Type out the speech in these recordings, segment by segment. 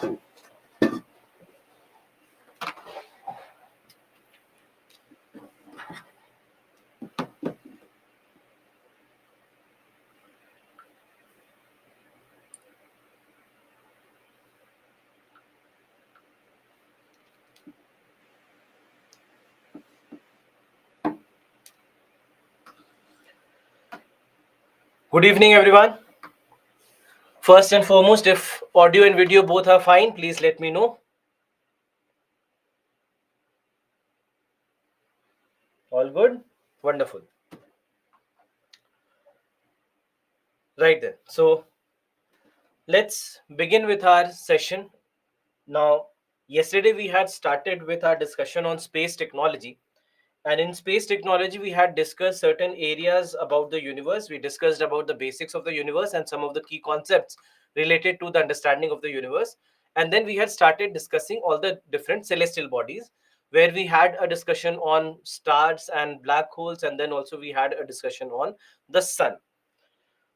Good evening, everyone. First and foremost, if audio and video both are fine, please let me know. All good? Wonderful. Right then. So let's begin with our session. Now, yesterday we had started with our discussion on space technology. And in space technology, we had discussed certain areas about the universe. We discussed about the basics of the universe and some of the key concepts related to the understanding of the universe. And then we had started discussing all the different celestial bodies, where we had a discussion on stars and black holes. And then also we had a discussion on the sun.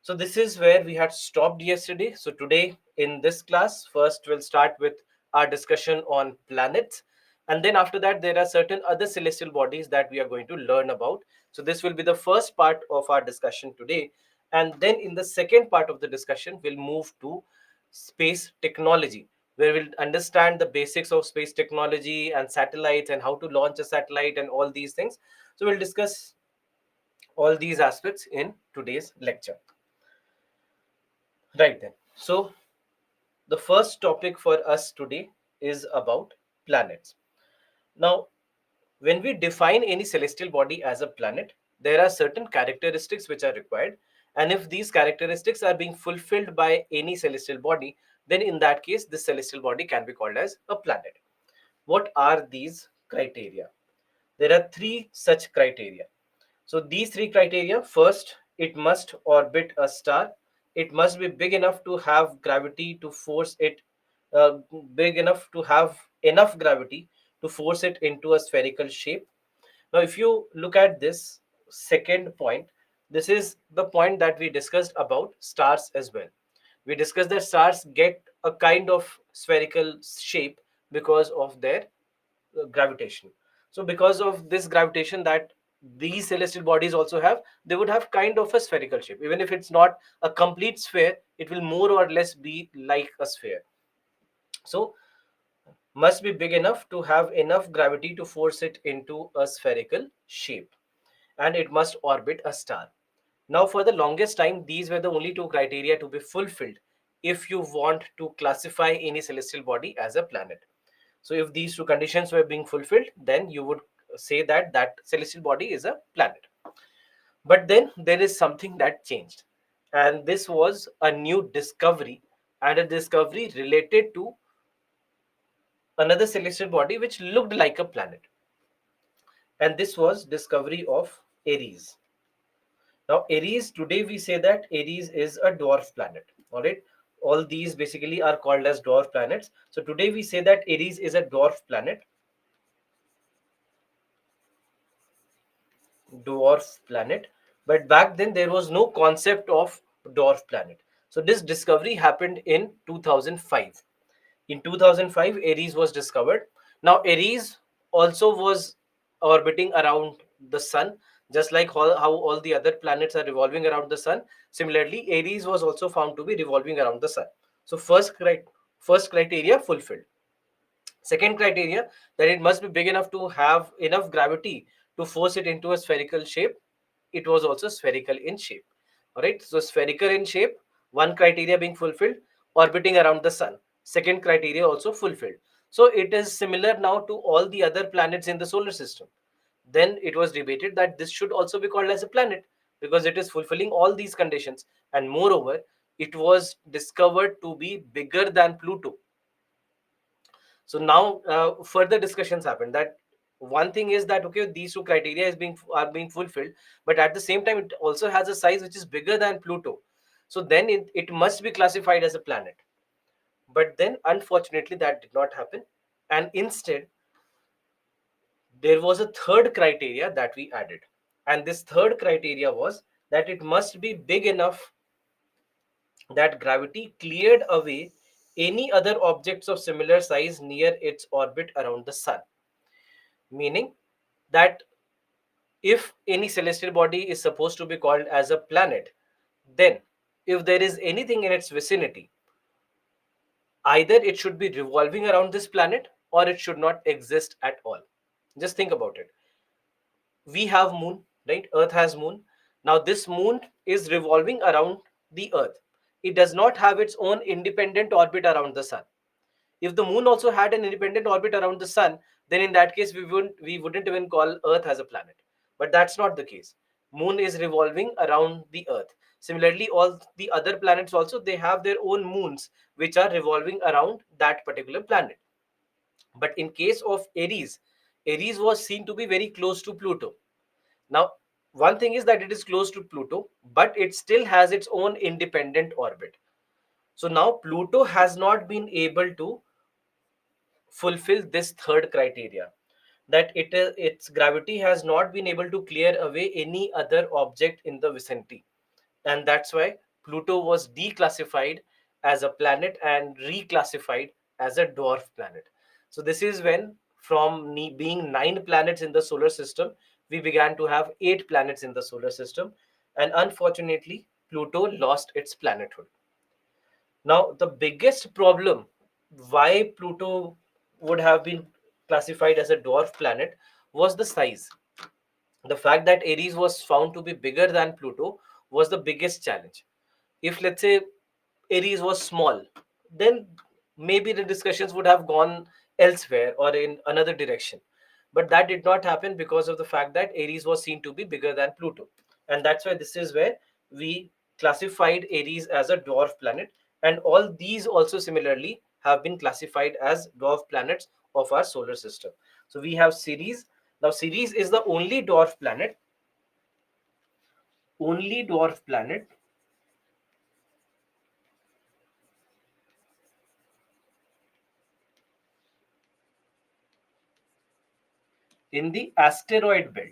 So this is where we had stopped yesterday. So today in this class, first we'll start with our discussion on planets. And then after that, there are certain other celestial bodies that we are going to learn about. So this will be the first part of our discussion today. And then in the second part of the discussion, we'll move to space technology, where we'll understand the basics of space technology and satellites and how to launch a satellite and all these things. So we'll discuss all these aspects in today's lecture. Right then. So the first topic for us today is about planets. Now, when we define any celestial body as a planet, there are certain characteristics which are required. And if these characteristics are being fulfilled by any celestial body, then in that case, this celestial body can be called as a planet. What are these criteria? There are three such criteria. So these three criteria: first, it must orbit a star. It must be big enough to have gravity to force it, uh, big enough to have enough gravity to force it into a spherical shape. Now, if you look at this second point, this is the point that we discussed about stars as well. We discussed that stars get a kind of spherical shape because of their gravitation. So because of this gravitation that these celestial bodies also have, they would have kind of a spherical shape. Even if it's not a complete sphere, it will more or less be like a sphere. So must be big enough to have enough gravity to force it into a spherical shape, and it must orbit a star. Now, for the longest time, these were the only two criteria to be fulfilled if you want to classify any celestial body as a planet. So if these two conditions were being fulfilled, then you would say that that celestial body is a planet. But then there is something that changed. And this was a new discovery, and a discovery related to another celestial body which looked like a planet. And this was discovery of Aries. Now, Aries, today we say that Aries is a dwarf planet. All right. All these basically are called as dwarf planets. So today we say that Aries is a dwarf planet. Dwarf planet. But back then there was no concept of dwarf planet. So this discovery happened in 2005. In 2005, Aries was discovered. Now, Aries also was orbiting around the sun, just like how all the other planets are revolving around the sun. Similarly, Aries was also found to be revolving around the sun. So, first criteria fulfilled. Second criteria, that it must be big enough to have enough gravity to force it into a spherical shape. It was also spherical in shape. All right. So spherical in shape, one criteria being fulfilled, orbiting around the sun. Second criteria also fulfilled. So it is similar now to all the other planets in the solar system. Then it was debated that this should also be called as a planet because it is fulfilling all these conditions. And moreover, it was discovered to be bigger than Pluto. So now further discussions happen that one thing is that okay, these two criteria is being are being fulfilled, but at the same time it also has a size which is bigger than Pluto. So then it must be classified as a planet. But then unfortunately that did not happen, and instead there was a third criteria that we added. And this third criteria was that it must be big enough that gravity cleared away any other objects of similar size near its orbit around the sun. Meaning that if any celestial body is supposed to be called as a planet, then if there is anything in its vicinity, either it should be revolving around this planet or it should not exist at all. Just think about it. We have moon, right? Earth has moon. Now this moon is revolving around the earth. It does not have its own independent orbit around the sun. If the moon also had an independent orbit around the sun, then in that case we wouldn't even call earth as a planet. But that's not the case. Moon is revolving around the earth. Similarly, all the other planets also, they have their own moons which are revolving around that particular planet. But in case of Aries, Aries was seen to be very close to Pluto. Now, one thing is that it is close to Pluto, but it still has its own independent orbit. So now Pluto has not been able to fulfill this third criteria, that its gravity has not been able to clear away any other object in the vicinity, and that's why Pluto was declassified as a planet and reclassified as a dwarf planet. So this is when, from being 9 planets in the solar system, we began to have 8 planets in the solar system, and unfortunately Pluto lost its planethood. Now, the biggest problem why Pluto would have been classified as a dwarf planet was the size. The fact that Aries was found to be bigger than Pluto was the biggest challenge. If, let's say, Aries was small, then maybe the discussions would have gone elsewhere or in another direction. But that did not happen because of the fact that Aries was seen to be bigger than Pluto. And that's why this is where we classified Aries as a dwarf planet. And all these also similarly have been classified as dwarf planets of our solar system. So we have Ceres. Now, Ceres is the only dwarf planet in the asteroid belt.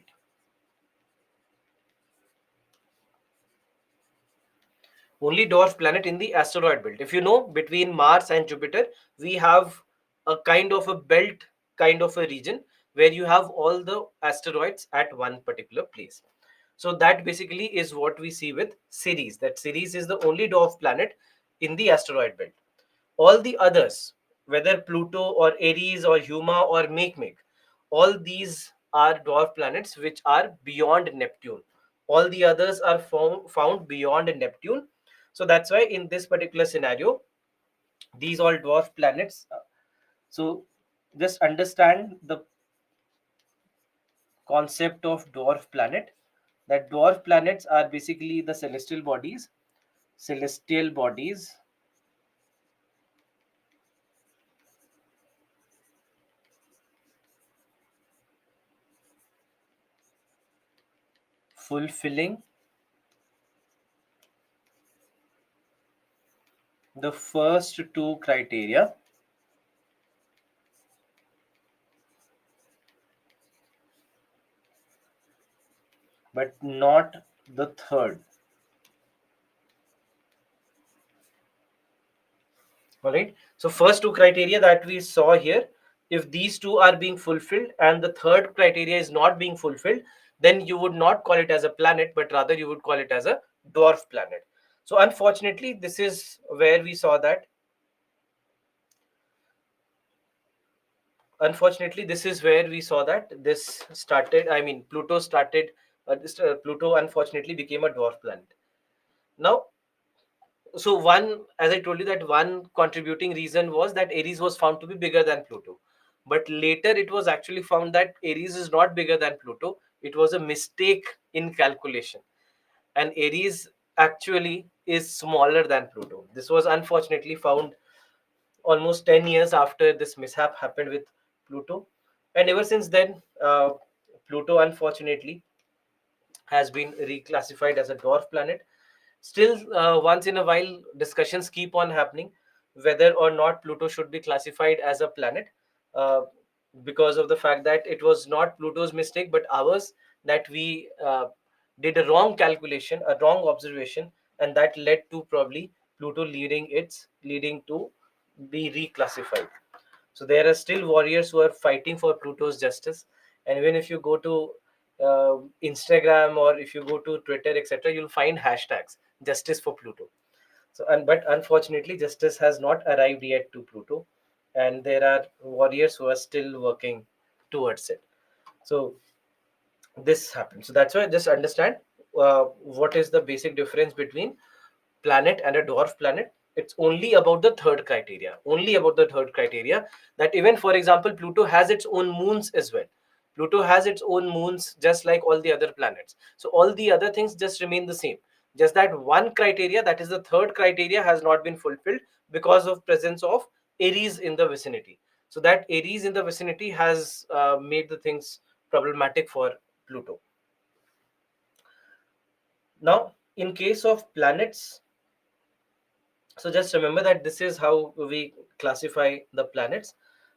Only dwarf planet in the asteroid belt. If you know, between Mars and Jupiter, we have a kind of a belt, kind of a region where you have all the asteroids at one particular place. So that basically is what we see with Ceres. That Ceres is the only dwarf planet in the asteroid belt. All the others, whether Pluto or Aries or Huma or Makemake, all these are dwarf planets which are beyond Neptune. All the others are found beyond Neptune. So that's why in this particular scenario, these all dwarf planets. So just understand the concept of dwarf planet. That dwarf planets are basically the celestial bodies fulfilling the first two criteria, but not the third. All right. So first two criteria that we saw here, if these two are being fulfilled and the third criteria is not being fulfilled, then you would not call it as a planet, but rather you would call it as a dwarf planet. So unfortunately, this is where we saw that. Unfortunately, this is where we saw that this started. I mean, Pluto started. Pluto unfortunately became a dwarf planet. Now, so one, as I told you, that one contributing reason was that Aries was found to be bigger than Pluto, but later it was actually found that Aries is not bigger than Pluto. It was a mistake in calculation, and Aries actually is smaller than Pluto. This was unfortunately found almost 10 years after this mishap happened with Pluto, and ever since then, Pluto unfortunately has been reclassified as a dwarf planet. Still, once in a while, discussions keep on happening whether or not Pluto should be classified as a planet, uh, because of the fact that it was not Pluto's mistake but ours, that we did a wrong calculation, a wrong observation, and that led to probably Pluto leading to be reclassified. So there are still warriors who are fighting for Pluto's justice. And even if you go to Instagram, or if you go to Twitter, etc., you'll find hashtags justice for Pluto. So, but unfortunately, justice has not arrived yet to Pluto, and there are warriors who are still working towards it. So this happens. So that's why just understand what is the basic difference between planet and a dwarf planet. It's only about the third criteria, only about the third criteria, that even, for example, Pluto has its own moons as well. Pluto has its own moons just like all the other planets. So all the other things just remain the same. Just that one criteria, that is the third criteria, has not been fulfilled because of presence of Aries in the vicinity. So that Aries in the vicinity has made the things problematic for Pluto. Now, in case of planets, so just remember that this is how we classify the planets.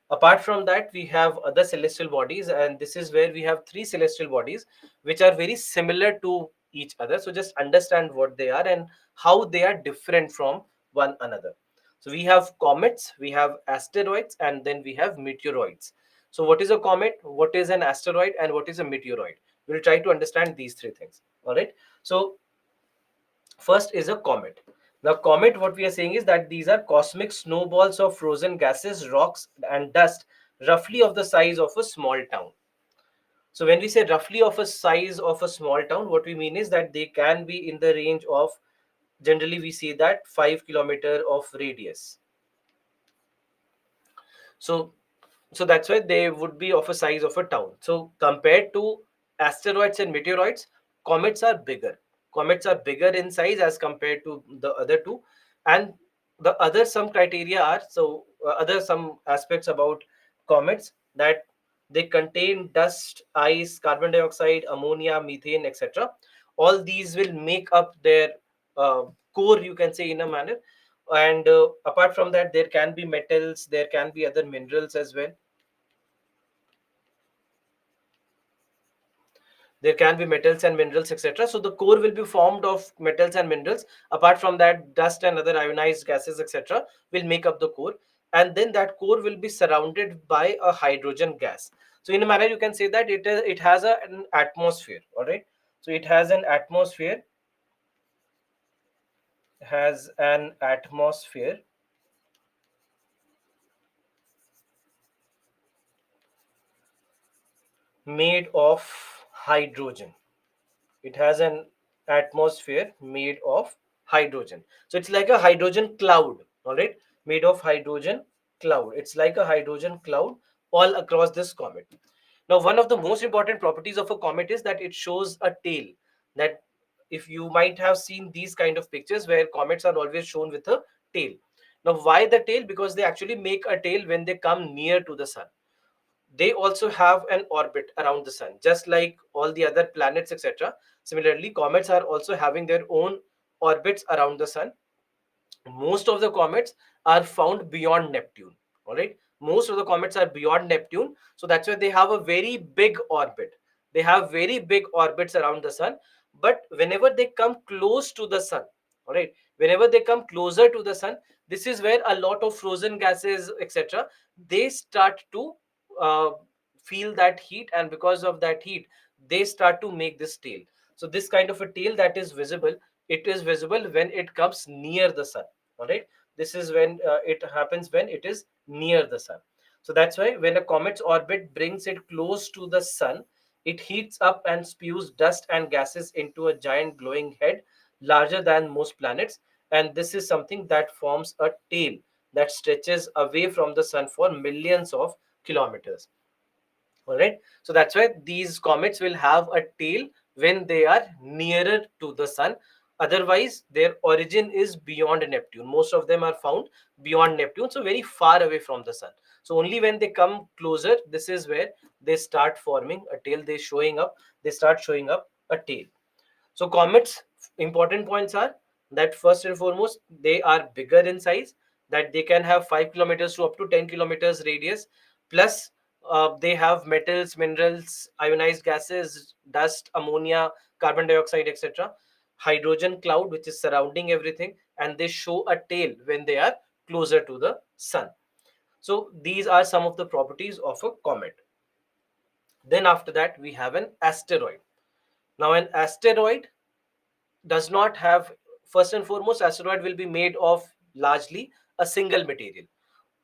Apart from that, we have other celestial bodies, and this is where we have three celestial bodies which are very similar to each other. So just understand what they are and how they are different from one another. So we have comets, we have asteroids, and then we have meteoroids. So what is a comet, what is an asteroid, and what is a meteoroid? We'll try to understand these three things. All right. So first is a comet. Now, comet, what we are saying is that these are cosmic snowballs of frozen gases, rocks, and dust, roughly of the size of a small town. So, when we say roughly of a size of a small town, what we mean is that they can be in the range of, generally, we see that 5 kilometer of radius. So that's why they would be of a size of a town. So compared to asteroids and meteoroids, comets are bigger. Comets are bigger in size as compared to the other two. And the other some criteria are, so other some aspects about comets, that they contain dust, ice, carbon dioxide, ammonia, methane, etc. All these will make up their uh, core, you can say, in a manner. And apart from that, there can be metals, there can be other minerals as well. There can be metals and minerals, etc. So the core will be formed of metals and minerals. Apart from that, dust and other ionized gases, etc., will make up the core. And then that core will be surrounded by a hydrogen gas. So in a manner, you can say that it has an atmosphere. All right. So it has an atmosphere made of hydrogen. It has an atmosphere made of hydrogen. So it's like a hydrogen cloud. All right. Made of hydrogen cloud. It's like a hydrogen cloud all across this comet. Now, one of the most important properties of a comet is that it shows a tail. That, if you might have seen these kind of pictures where comets are always shown with a tail. Now, why the tail? Because they actually make a tail when they come near to the sun. They also have an orbit around the sun, just like all the other planets, etc. Similarly, comets are also having their own orbits around the sun. Most of the comets are found beyond Neptune. All right, most of the comets are beyond Neptune, so that's why they have a very big orbit. They have very big orbits around the sun. But whenever they come close to the sun, all right, whenever they come closer to the sun, this is where a lot of frozen gases, etc., they start to uh, feel that heat, and because of that heat, they start to make this tail. So this kind of a tail that is visible, it is visible when it comes near the sun. All right, this is when it happens when it is near the sun. So that's why when a comet's orbit brings it close to the sun, it heats up and spews dust and gases into a giant glowing head larger than most planets. And this is something that forms a tail that stretches away from the sun for millions of kilometers. All right. So that's why these comets will have a tail when they are nearer to the sun. Otherwise, their origin is beyond Neptune. Most of them are found beyond Neptune, so very far away from the sun. So only when they come closer, this is where they start forming a tail. They start showing up a tail. So comets, important points are that first and foremost, they are bigger in size, that they can have 5 kilometers to up to 10 kilometers radius. Plus, they have metals, minerals, ionized gases, dust, ammonia, carbon dioxide, etc. Hydrogen cloud, which is surrounding everything, and they show a tail when they are closer to the sun. So these are some of the properties of a comet. Then after that we have an asteroid. Now an asteroid does not have, first and foremost, asteroid will be made of largely a single material,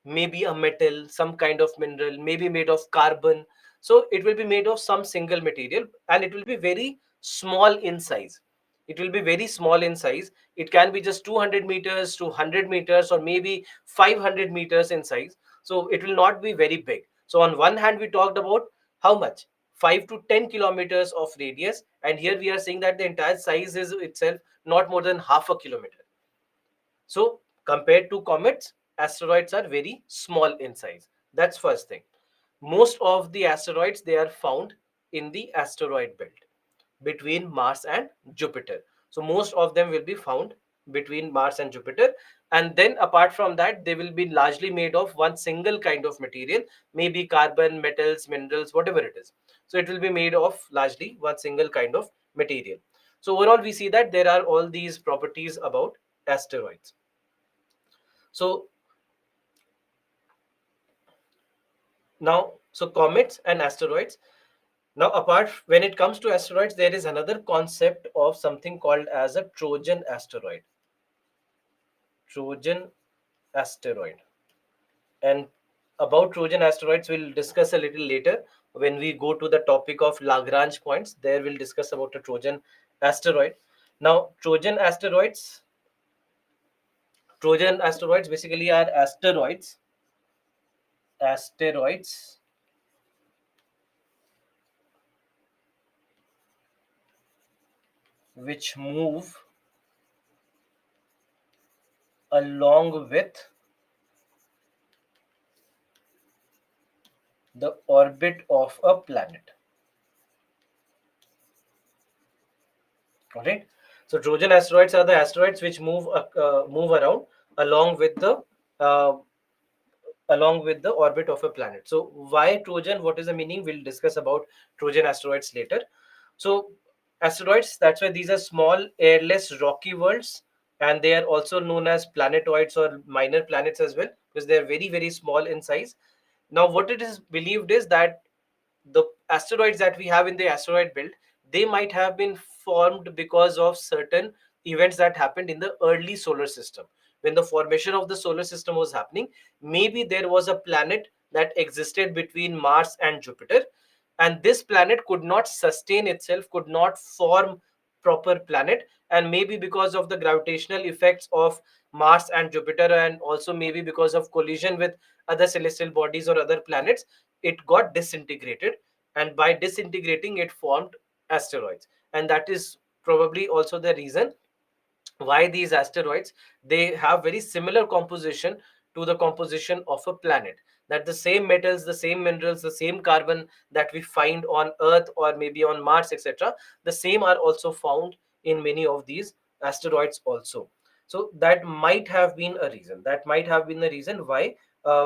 maybe a metal, some kind of mineral, maybe made of carbon. So it will be made of some single material, and it will be very small in size. It will be very small in size. It can be just 200 meters to 100 meters, or maybe 500 meters in size. So it will not be very big. So on one hand we talked about how much, 5 to 10 kilometers of radius, and here we are saying that the entire size is itself not more than half a kilometer. So compared to comets, asteroids are very small in size. That's first thing. Most of the asteroids, they are found in the asteroid belt between Mars and Jupiter. So most of them will be found between Mars and Jupiter. And then apart from that, they will be largely made of one single kind of material, maybe carbon, metals, minerals, whatever it is. So it will be made of largely one single kind of material. So overall, we see that there are all these properties about asteroids. So now, so comets and asteroids. Now, apart when it comes to asteroids, there is another concept of something called as a Trojan asteroid. Trojan asteroid. And about Trojan asteroids, we'll discuss a little later when we go to the topic of Lagrange points. There we'll discuss about a Trojan asteroid. Now, Trojan asteroids basically are asteroids which move along with the orbit of a planet. All right. So Trojan asteroids are the asteroids which move around along with the uh, along with the orbit of a planet. So why Trojan? What is the meaning? We'll discuss about Trojan asteroids later. So asteroids, that's why these are small airless rocky worlds, and they are also known as planetoids or minor planets as well, because they are very very small in size. Now what it is believed is that the asteroids that we have in the asteroid belt, they might have been formed because of certain events that happened in the early solar system. When the formation of the solar system was happening, maybe there was a planet that existed between Mars and Jupiter, and this planet could not sustain itself, could not form proper planet, and maybe because of the gravitational effects of Mars and Jupiter, and also maybe because of collision with other celestial bodies or other planets, it got disintegrated, and by disintegrating it formed asteroids. And that is probably also the reason why these asteroids, they have very similar composition to the composition of a planet, that the same metals, the same minerals, the same carbon that we find on Earth or maybe on Mars, etc., the same are also found in many of these asteroids also. So that might have been a reason, that might have been the reason why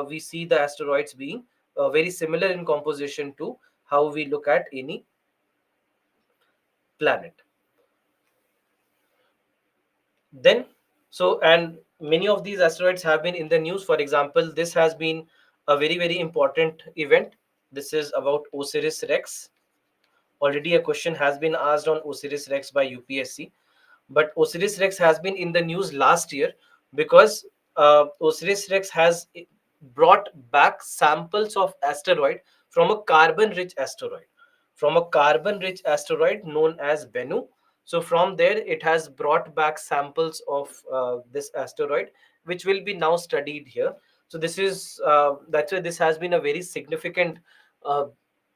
we see the asteroids being very similar in composition to how we look at any planet. Then, so, and many of these asteroids have been in the news. For example, this has been a very very important event. This is about Osiris Rex. Already a question has been asked on Osiris Rex by UPSC, but Osiris Rex has been in the news last year because Osiris Rex has brought back samples of asteroid from a carbon-rich asteroid, known as Bennu. So from there, it has brought back samples of this asteroid, which will be now studied here. So this is that's why this has been a very significant uh,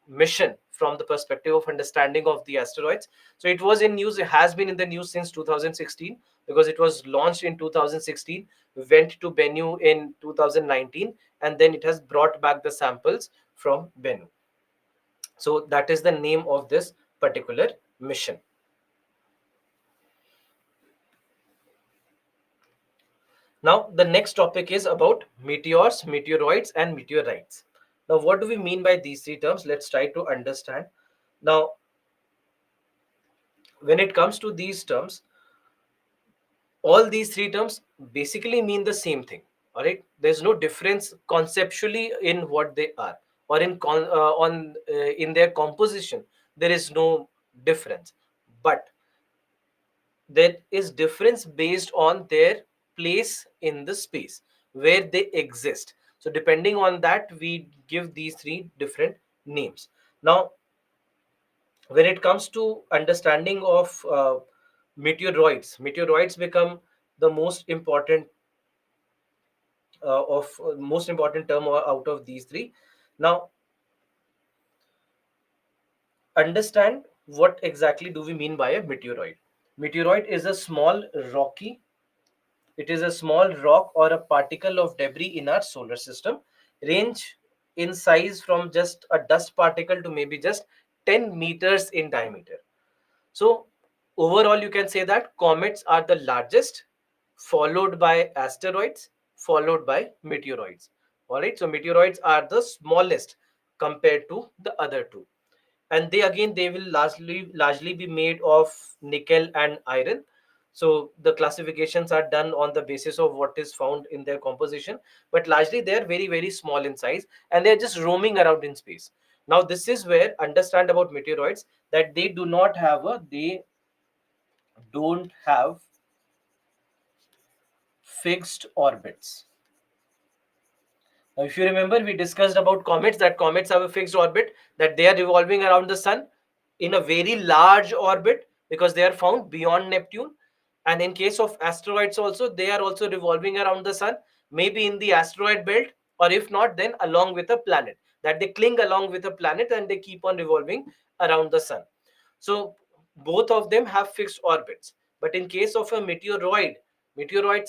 mission from the perspective of understanding of the asteroids. So it was in news, it has been in the news since 2016 because it was launched in 2016, went to Bennu in 2019, and then it has brought back the samples from Bennu. So that is the name of this particular mission. Now the next topic is about meteors, meteoroids, and meteorites. Now what do we mean by these three terms? Let's try to understand. Now when it comes to these terms, all these three terms basically mean the same thing. All right, there's no difference conceptually in what they are, or in their composition. There is no difference, but there is difference based on their place in the space where they exist. So depending on that, we give these three different names. Now, when it comes to understanding of meteoroids become the most important term out of these three. Now, understand what exactly do we mean by a meteoroid. Meteoroid is a small rocky It is a small rock or a particle of debris in our solar system, range in size from just a dust particle to maybe just 10 meters in diameter. So, overall, you can say that comets are the largest, followed by asteroids, followed by meteoroids. All right, so meteoroids are the smallest compared to the other two, and they will largely be made of nickel and iron. So the classifications are done on the basis of what is found in their composition, but largely they are very, very small in size, and they're just roaming around in space. Now this is where understand about meteoroids, that they don't have fixed orbits. Now, if you remember, we discussed about comets, that comets have a fixed orbit, that they are revolving around the sun in a very large orbit because they are found beyond Neptune. And in case of asteroids, also, they are also revolving around the sun, maybe in the asteroid belt, or if not, then along with a planet, that they cling along with a planet and they keep on revolving around the sun. So, both of them have fixed orbits. But in case of a meteoroids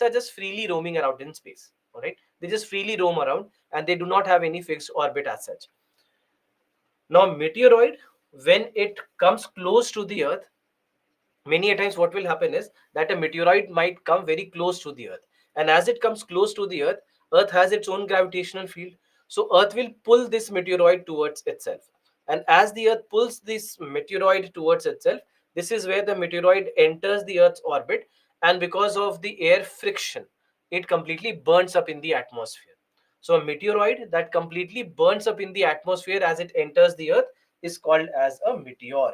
are just freely roaming around in space. All right, they just freely roam around and they do not have any fixed orbit as such. Now, meteoroid, when it comes close to the Earth, many a times what will happen is that a meteoroid might come very close to the Earth, and as it comes close to the Earth has its own gravitational field. So Earth will pull this meteoroid towards itself, and as the Earth pulls this meteoroid towards itself, this is where the meteoroid enters the Earth's orbit, and because of the air friction, it completely burns up in the atmosphere. So a meteoroid that completely burns up in the atmosphere as it enters the Earth is called as a meteor.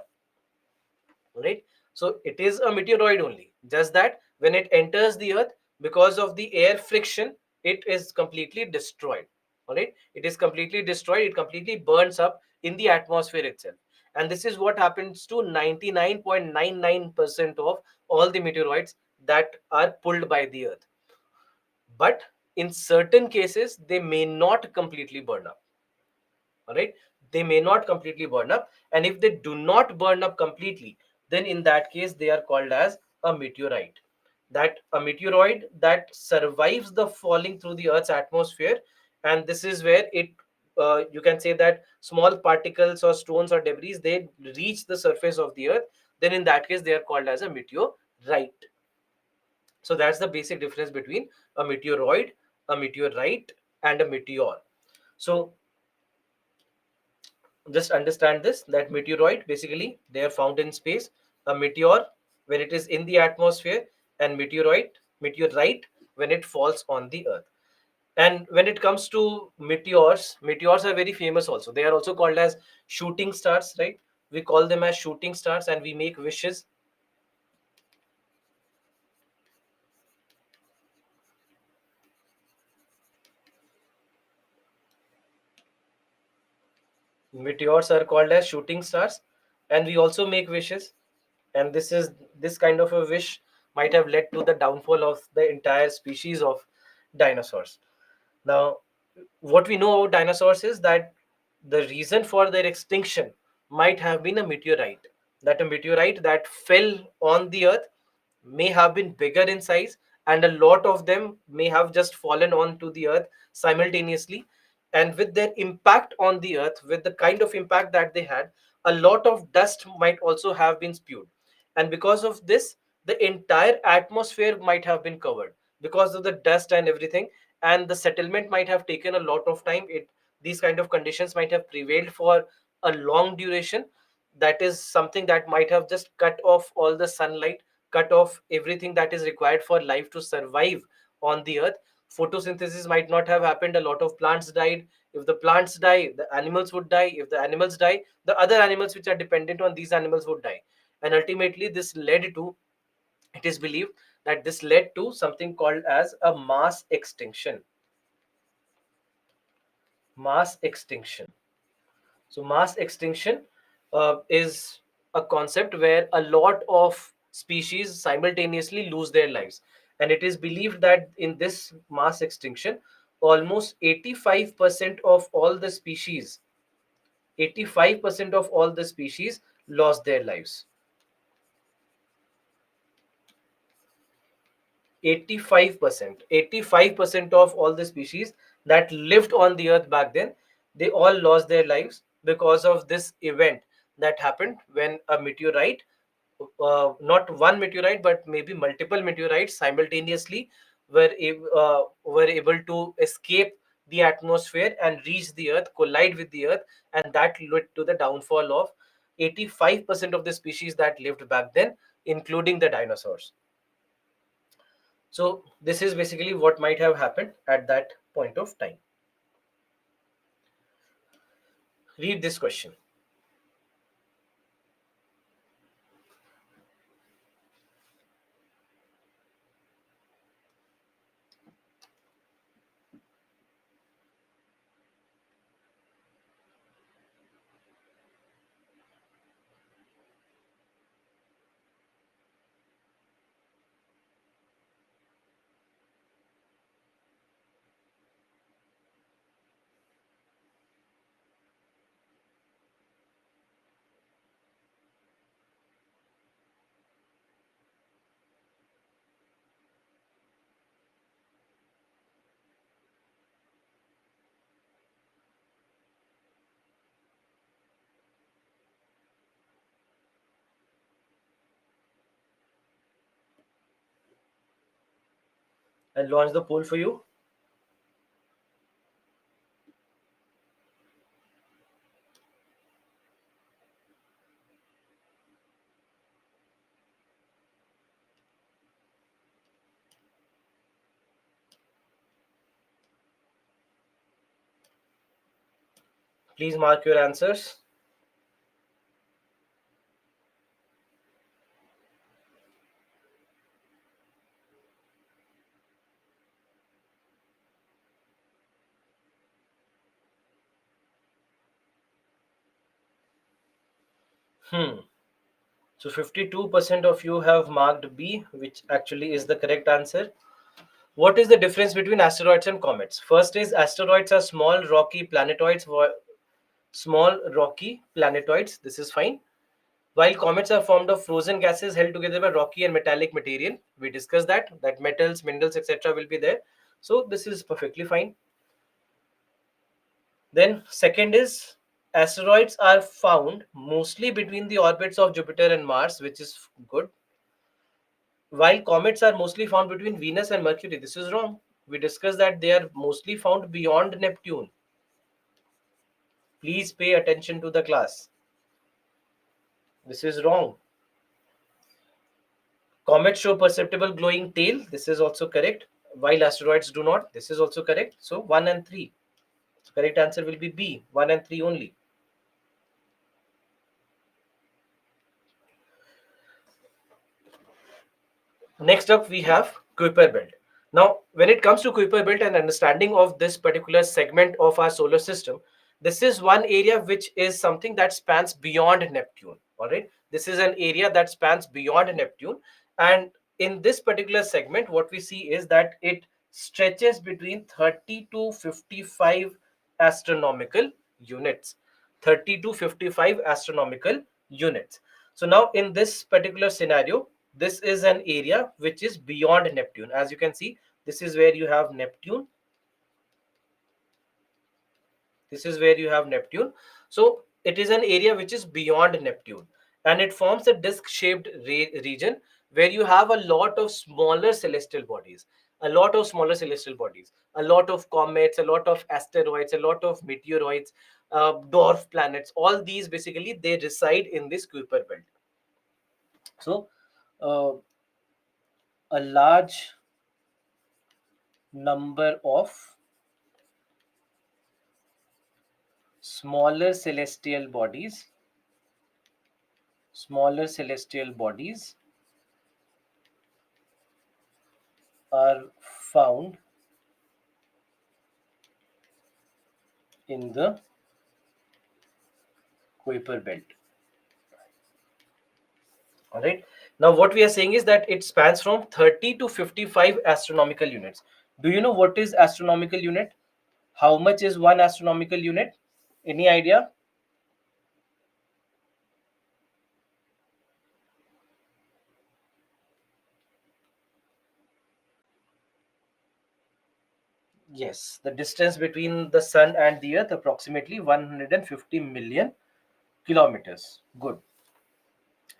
Right, so it is a meteoroid only, just that when it enters the Earth, because of the air friction, it is completely destroyed. All right, it is completely destroyed, it completely burns up in the atmosphere itself. And this is what happens to 99.99% of all the meteoroids that are pulled by the Earth. But in certain cases they may not completely burn up. All right, they may not completely burn up, and if they do not burn up completely, then in that case they are called as a meteorite. That a meteoroid that survives the falling through the Earth's atmosphere, and this is where it you can say that small particles or stones or debris, they reach the surface of the Earth, then in that case they are called as a meteorite. So that's the basic difference between a meteoroid, a meteorite, and a meteor. So just understand this, that meteoroid basically they are found in space, a meteor when it is in the atmosphere, and meteorite when it falls on the Earth. And when it comes to meteors are very famous also. They are also called as shooting stars, right? We call them as shooting stars and we make wishes. Meteors are called as shooting stars, and we also make wishes. And this kind of a wish might have led to the downfall of the entire species of dinosaurs. Now, what we know about dinosaurs is that the reason for their extinction might have been a meteorite. That a meteorite that fell on the Earth may have been bigger in size, and a lot of them may have just fallen onto the Earth simultaneously. And with their impact on the Earth, with the kind of impact that they had, a lot of dust might also have been spewed. And because of this, the entire atmosphere might have been covered because of the dust and everything, and the settlement might have taken a lot of time. These kind of conditions might have prevailed for a long duration. That is something that might have just cut off all the sunlight, cut off everything that is required for life to survive on the Earth. photosynthesis might not have happened, a lot of plants died. If the plants die, the animals would die. If the animals die, the other animals which are dependent on these animals would die. And ultimately this led to, it is believed that this led to something called as a mass extinction. Mass extinction. So mass extinction is a concept where a lot of species simultaneously lose their lives. And it is believed that in this mass extinction, almost 85% of all the species, 85% of all the species lost their lives. 85% of all the species that lived on the earth back then, they all lost their lives because of this event that happened when a meteorite, not one meteorite but maybe multiple meteorites simultaneously were able to escape the atmosphere and reach the earth, collide with the earth, and that led to the downfall of 85% of the species that lived back then, including the dinosaurs. So this is basically what might have happened at that point of time. Read this question. I'll launch the poll for you. Please mark your answers. Hmm. So 52% of you have marked B, which actually is the correct answer. What is the difference between asteroids and comets? First is asteroids are small rocky planetoids. Small rocky planetoids. This is fine. While comets are formed of frozen gases held together by rocky and metallic material. We discussed that metals, minerals, etc. will be there. So this is perfectly fine. Then second is asteroids are found mostly between the orbits of Jupiter and Mars, which is good. While comets are mostly found between Venus and Mercury, this is wrong. We discussed that they are mostly found beyond Neptune. Please pay attention to the class. This is wrong. Comets show perceptible glowing tail. This is also correct. While asteroids do not. This is also correct. So 1 and 3. Correct answer will be B. 1 and 3 only. Next up, we have Kuiper Belt. Now, when it comes to Kuiper Belt and understanding of this particular segment of our solar system, this is one area which is something that spans beyond Neptune. All right, this is an area that spans beyond Neptune, and in this particular segment, what we see is that it stretches between 30 to 55 astronomical units. 30 to 55 astronomical units. So now in this particular scenario, this is an area which is beyond Neptune. As you can see, this is where you have Neptune. This is where you have Neptune. So it is an area which is beyond Neptune, and it forms a disc-shaped region where you have a lot of smaller celestial bodies, a lot of smaller celestial bodies, a lot of comets, a lot of asteroids, a lot of meteoroids, dwarf planets. All these basically they reside in this Kuiper belt. So uh, a large number of smaller celestial bodies smaller celestial bodies are found in the Kuiper belt. All right. Now, what we are saying is that it spans from 30 to 55 astronomical units. Do you know what is astronomical unit? How much is one astronomical unit? Any idea? Yes, the distance between the sun and the earth approximately 150 million kilometers. Good.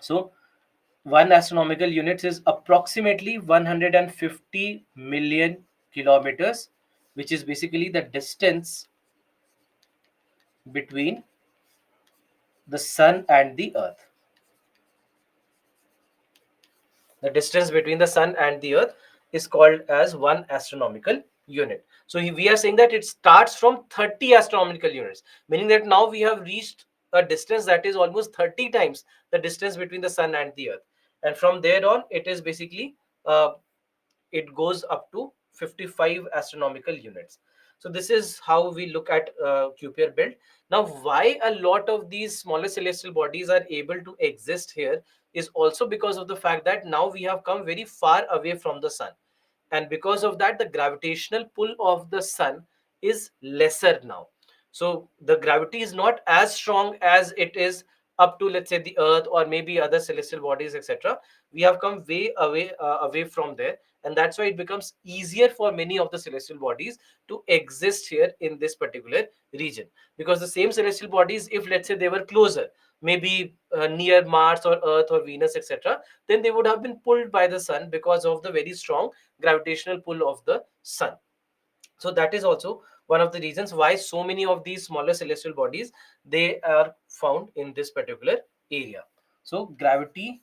So, one astronomical unit is approximately 150 million kilometers, which is basically the distance between the sun and the earth. The distance between the sun and the earth is called as one astronomical unit. So we are saying that it starts from 30 astronomical units, meaning that now we have reached a distance that is almost 30 times the distance between the sun and the earth. And from there on, it is basically it goes up to 55 astronomical units. So this is how we look at Kuiper belt. Now, why a lot of these smaller celestial bodies are able to exist here is also because of the fact that now we have come very far away from the sun, and because of that the gravitational pull of the sun is lesser now. So the gravity is not as strong as it is up to, let's say, the earth or maybe other celestial bodies, etc. We have come way away from there, and that's why it becomes easier for many of the celestial bodies to exist here in this particular region. Because the same celestial bodies, if let's say they were closer, maybe near Mars or Earth or Venus, etc., then they would have been pulled by the sun because of the very strong gravitational pull of the sun. So that is also one of the reasons why so many of these smaller celestial bodies, they are found in this particular area. So gravity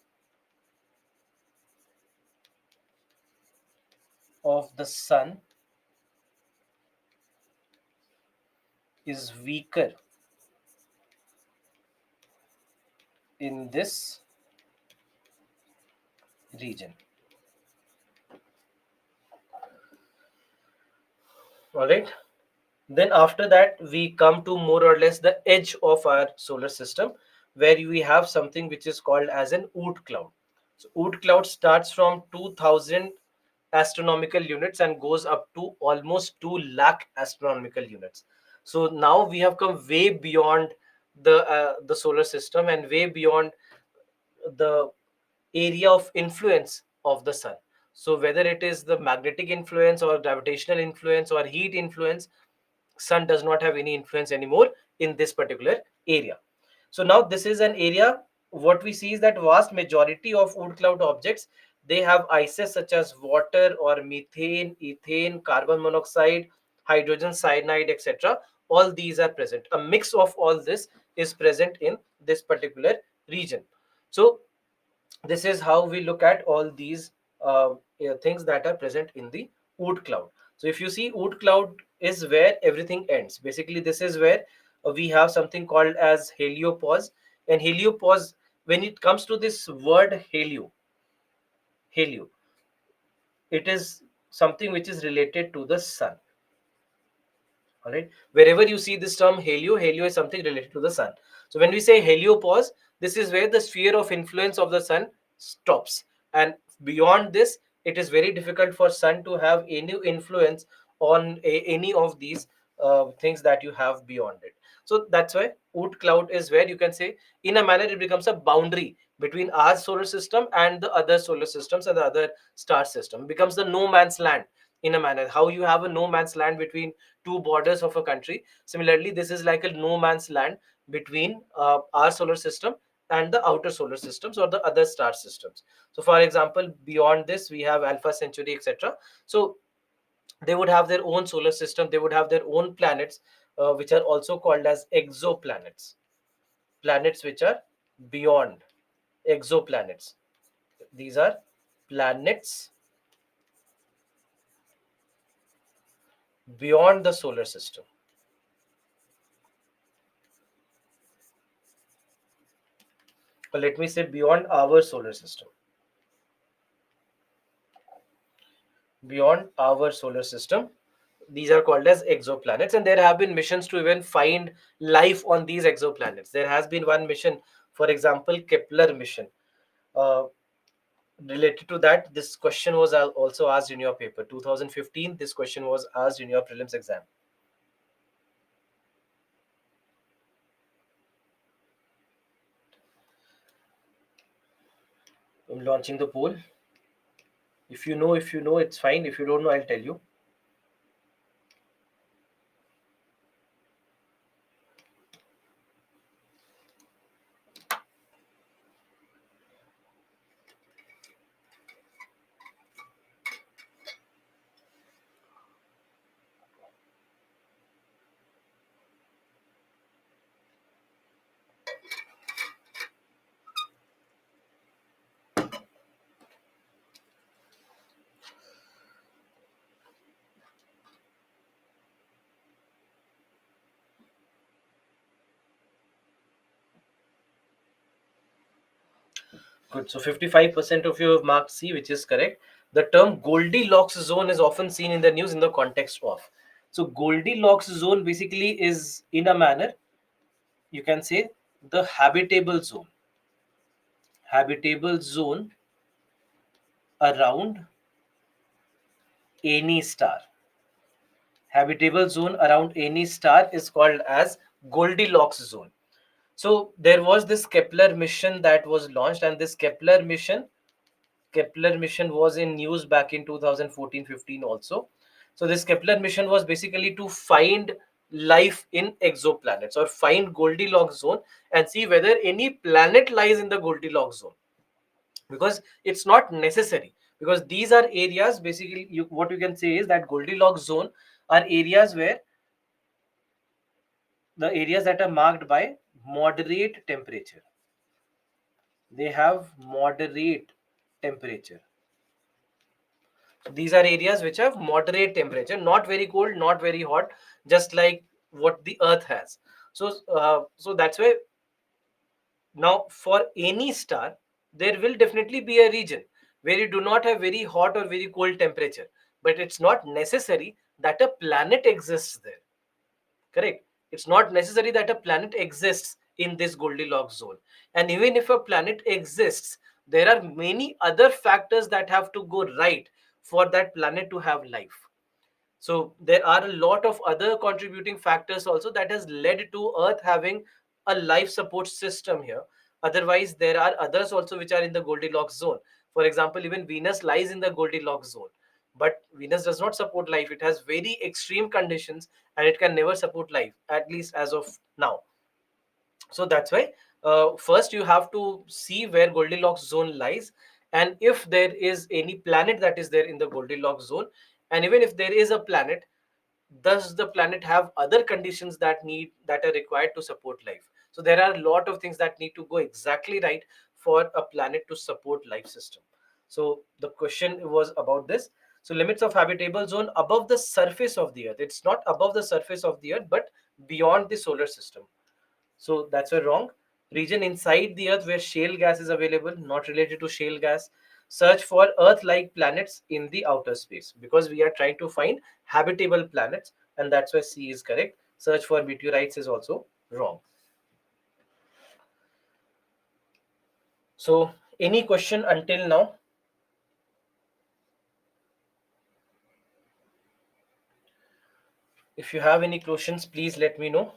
of the sun is weaker in this region. All right. Then after that, we come to more or less the edge of our solar system, where we have something which is called as an Oort cloud. So Oort cloud starts from 2000 astronomical units and goes up to almost 2 lakh astronomical units. So now we have come way beyond the solar system and way beyond the area of influence of the sun. So whether it is the magnetic influence or gravitational influence or heat influence, sun does not have any influence anymore in this particular area. So now this is an area, what we see is that vast majority of Oort cloud objects, they have ices such as water or methane, ethane, carbon monoxide, hydrogen cyanide, etc. All these are present. A mix of all this is present in this particular region. So this is how we look at all these things that are present in the Oort cloud. So if you see, Oort cloud is where everything ends. Basically, this is where we have something called as heliopause. And heliopause, when it comes to this word helio, it is something which is related to the sun. All right, wherever you see this term helio is something related to the sun. So when we say heliopause, this is where the sphere of influence of the sun stops, and beyond this it is very difficult for sun to have any influence on any of these things that you have beyond it. So that's why Oort cloud is where you can say, in a manner, it becomes a boundary between our solar system and the other solar systems and the other star system. It becomes the no man's land. In a manner, how you have a no man's land between two borders of a country, similarly this is like a no man's land between our solar system and the outer solar systems or the other star systems. So for example, beyond this we have Alpha Centauri, etc. So they would have their own solar system, they would have their own planets, which are also called as exoplanets, planets which are beyond, exoplanets. These are planets beyond the solar system. Or let me say beyond our solar system. Beyond our solar system. These are called as exoplanets, and there have been missions to even find life on these exoplanets. There has been one mission, for example, Kepler mission. Uh, Related to that, this question was also asked in your paper 2015. This question was asked in your prelims exam. I'm launching the poll. If you know, it's fine. If you don't know, I'll tell you. Good. So 55% of you have marked C, which is correct. The term Goldilocks zone is often seen in the news in the context of. So Goldilocks zone basically is, in a manner, you can say, the habitable zone. Habitable zone around any star. Habitable zone around any star is called as Goldilocks zone. So there was this Kepler mission that was launched, and this Kepler mission was in news back in 2014-15 also. So this Kepler mission was basically to find life in exoplanets, or find Goldilocks zone and see whether any planet lies in the Goldilocks zone, because it's not necessary, because these are areas, basically what you can say is that Goldilocks zone are areas where the areas that are marked by moderate temperature. They have moderate temperature. So these are areas which have moderate temperature, not very cold, not very hot, just like what the Earth has. So that's why now for any star, there will definitely be a region where you do not have very hot or very cold temperature, but it's not necessary that a planet exists there. Correct? It's not necessary that a planet exists in this Goldilocks zone. And even if a planet exists, there are many other factors that have to go right for that planet to have life. So there are a lot of other contributing factors also that has led to Earth having a life support system here. Otherwise, there are others also which are in the Goldilocks zone. For example, even Venus lies in the Goldilocks zone. But Venus does not support life. It has very extreme conditions and it can never support life, at least as of now. So that's why first you have to see where Goldilocks zone lies, and if there is any planet that is there in the Goldilocks zone, and even if there is a planet, does the planet have other conditions that are required to support life? So there are a lot of things that need to go exactly right for a planet to support life system. So the question was about this. So limits of habitable zone above the surface of the Earth. It's not above the surface of the Earth, but beyond the solar system. So that's a wrong. Region inside the Earth where shale gas is available, not related to shale gas. Search for Earth-like planets in the outer space, because we are trying to find habitable planets, and that's why C is correct. Search for meteorites is also wrong. So any question until now? If you have any questions, please let me know.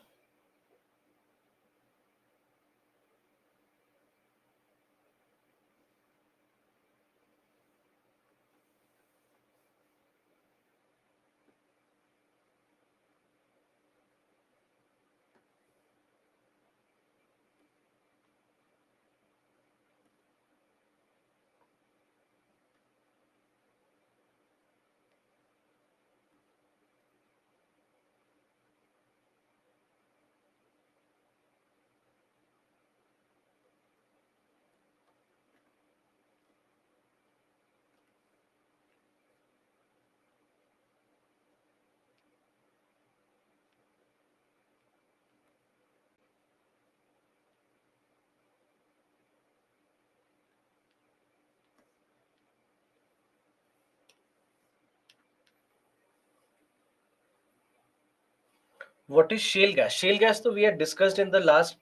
What is shale gas? Shale gas, though, we had discussed in the last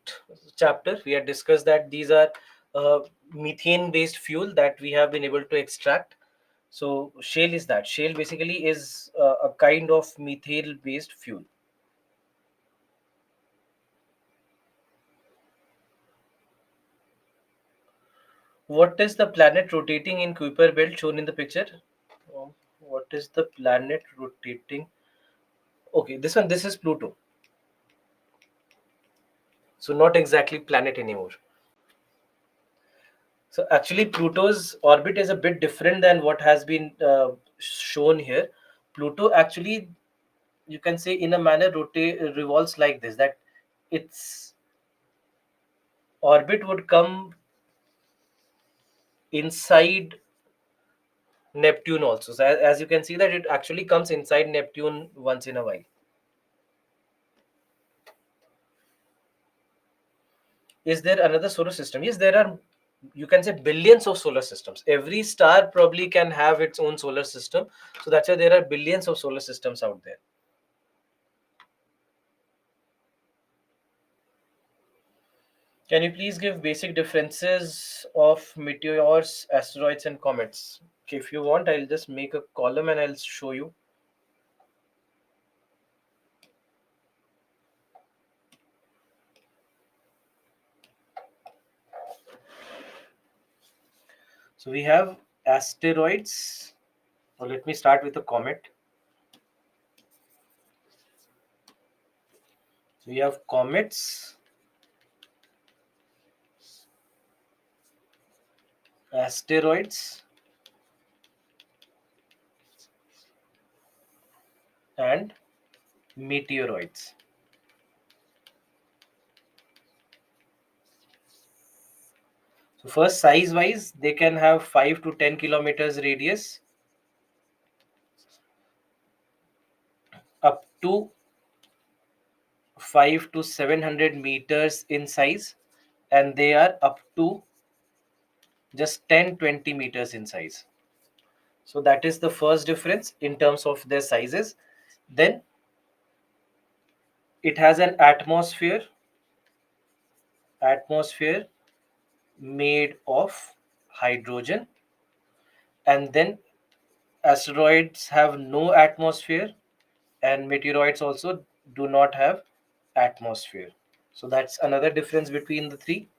chapter. We had discussed that these are uh, methane based fuel that we have been able to extract. So, shale is that. Shale basically is a kind of methane based fuel. What is the planet rotating in Kuiper belt shown in the picture? What is the planet rotating? Okay, this one, this is Pluto. So, not exactly planet anymore. So actually, Pluto's orbit is a bit different than what has been shown here. Pluto actually, you can say, in a manner, revolves like this: that its orbit would come inside Neptune also. So as you can see, that it actually comes inside Neptune once in a while. Is there another solar system? Yes, there are. You can say billions of solar systems. Every star probably can have its own solar system. So that's why there are billions of solar systems out there. Can you please give basic differences of meteors, asteroids, and comets? Okay, if you want, I'll just make a column and I'll show you. So we have asteroids. Or let me start with a comet. So we have comets, asteroids, and meteoroids. So first, size-wise, they can have 5 to 10 kilometers radius, up to 5 to 700 meters in size, and they are up to just 10-20 meters in size. So that is the first difference in terms of their sizes. Then it has an atmosphere made of hydrogen, and then asteroids have no atmosphere, and meteoroids also do not have atmosphere. So that's another difference between the three.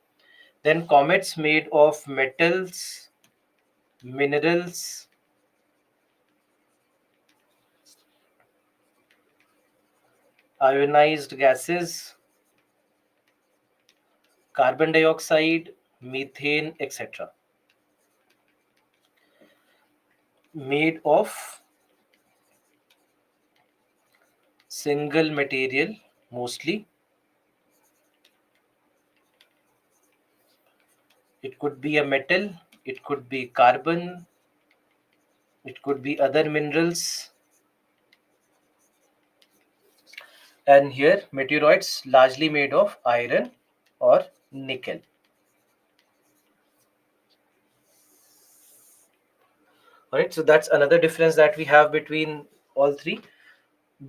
Then comets made of metals, minerals, ionized gases, carbon dioxide, methane, etc. Made of single material mostly. It could be a metal, it could be carbon, it could be other minerals. And here, meteoroids largely made of iron or nickel. All right, so that's another difference that we have between all three.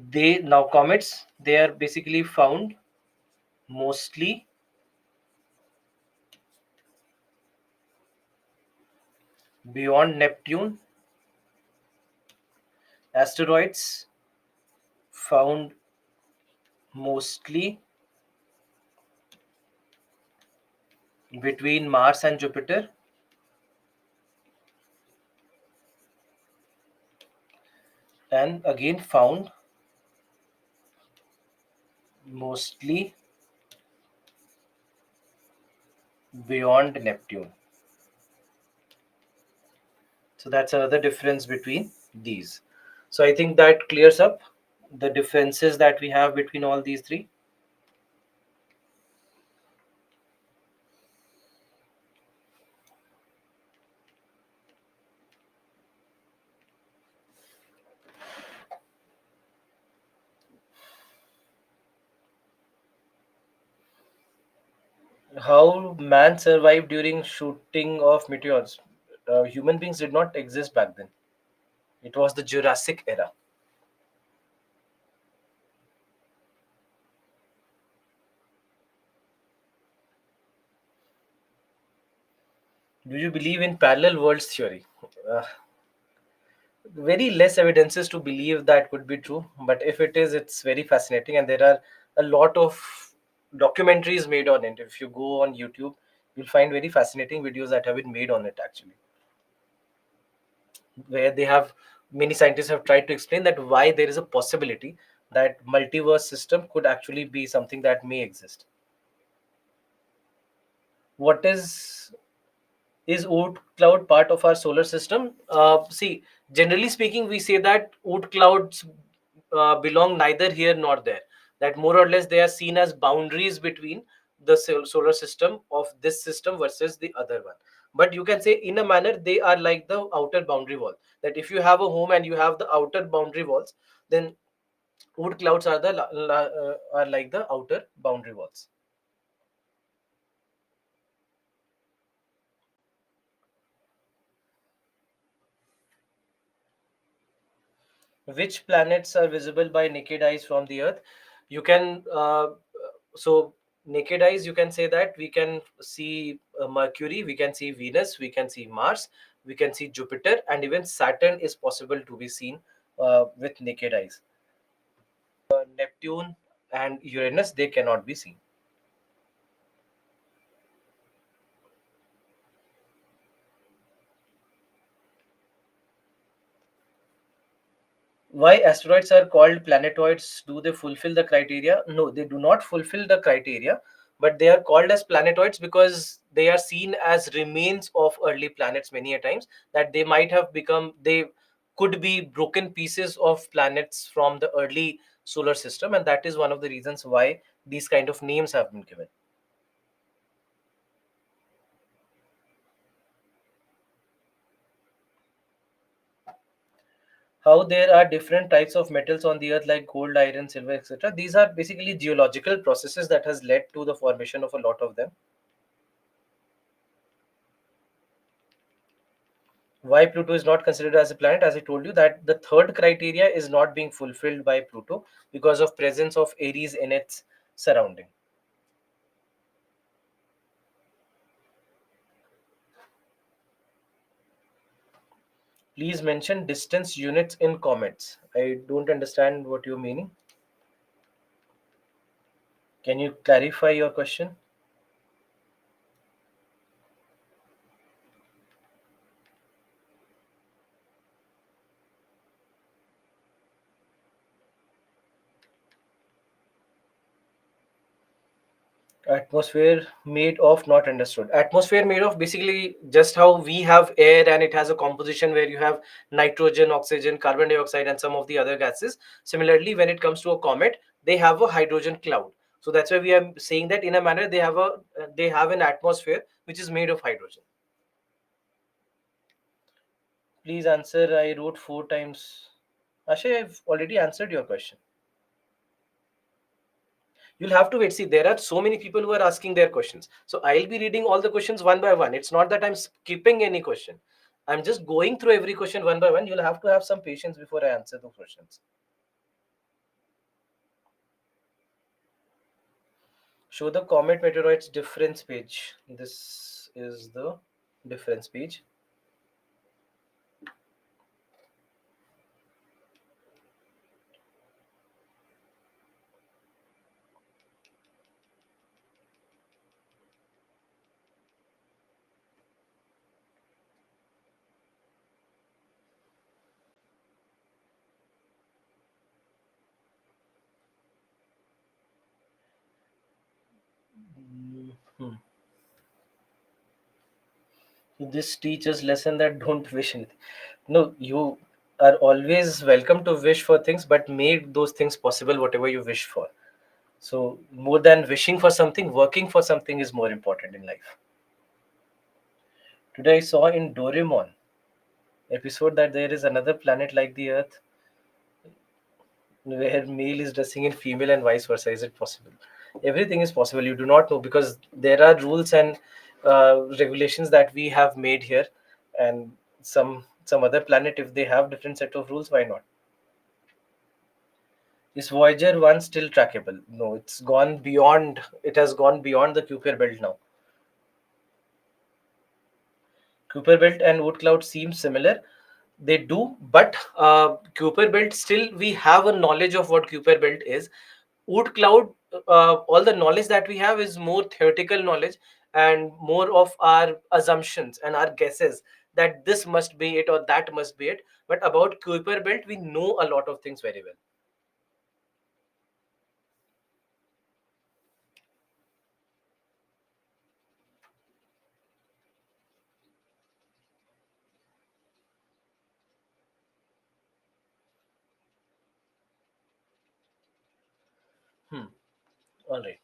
They now comets, they are basically found mostly beyond Neptune. Asteroids found mostly between Mars and Jupiter, and again found mostly beyond Neptune. So that's another difference between these. So I think that clears up the differences that we have between all these three. How man survived during shooting of meteors? Human beings did not exist back then. It was the Jurassic era. Do you believe in parallel worlds theory? Uh, Very less evidences to believe that could be true, but if it is, it's very fascinating, and there are a lot of documentaries made on it. If you go on YouTube, you'll find very fascinating videos that have been made on it actually, where they have many scientists have tried to explain that why there is a possibility that multiverse system could actually be something that may exist. What is Oort cloud part of our solar system? See, generally speaking, we say that Oort clouds belong neither here nor there. That more or less they are seen as boundaries between the solar system of this system versus the other one. But you can say, in a manner, they are like the outer boundary wall. That if you have a home and you have the outer boundary walls, then Oort clouds are are like the outer boundary walls. Which planets are visible by naked eyes from the earth? You can so naked eyes, you can say that we can see Mercury, we can see Venus, we can see Mars, we can see Jupiter, and even Saturn is possible to be seen with naked eyes. Neptune and Uranus, they cannot be seen. Why asteroids are called planetoids? Do they fulfill the criteria? No, they do not fulfill the criteria, but they are called as planetoids because they are seen as remains of early planets many a times, that they might have become, they could be broken pieces of planets from the early solar system, and that is one of the reasons why these kind of names have been given. How there are different types of metals on the earth like gold, iron, silver, etc. These are basically geological processes that has led to the formation of a lot of them. Why Pluto is not considered as a planet? As I told you, that the third criteria is not being fulfilled by Pluto because of presence of Aries in its surrounding. Please mention distance units in comets. I don't understand what you're meaning. Can you clarify your question? Atmosphere made of, not understood. Atmosphere made of, basically just how we have air and it has a composition where you have nitrogen, oxygen, carbon dioxide, and some of the other gases. Similarly, when it comes to a comet, they have a hydrogen cloud. So that's why we are saying that in a manner they have an atmosphere which is made of hydrogen. Please answer. I wrote four times. Ashay, I've already answered your question. You'll have to wait. See, there are so many people who are asking their questions. So I'll be reading all the questions one by one. It's not that I'm skipping any question. I'm just going through every question one by one. You'll have to have some patience before I answer the questions. Show the comet meteoroids difference page. This is the difference page. Mhm. This teaches lesson that don't wish anything. No, you are always welcome to wish for things, but make those things possible, whatever you wish for. So, more than wishing for something, working for something is more important in life. Today, I saw in Doraemon episode that there is another planet like the Earth where male is dressing in female and vice versa. Is it possible? Everything is possible. You do not know because there are rules and regulations that we have made here, and some other planet, if they have different set of rules, why not? Is Voyager 1 still trackable? No, it's gone beyond. It has gone beyond the Kuiper belt now. Kuiper belt and Oort cloud seem similar. They do, but Kuiper belt, still we have a knowledge of what Kuiper belt is. Oort cloud, all the knowledge that we have is more theoretical knowledge and more of our assumptions and our guesses that this must be it or that must be it. But about Kuiper belt, we know a lot of things very well. Hmm. All right.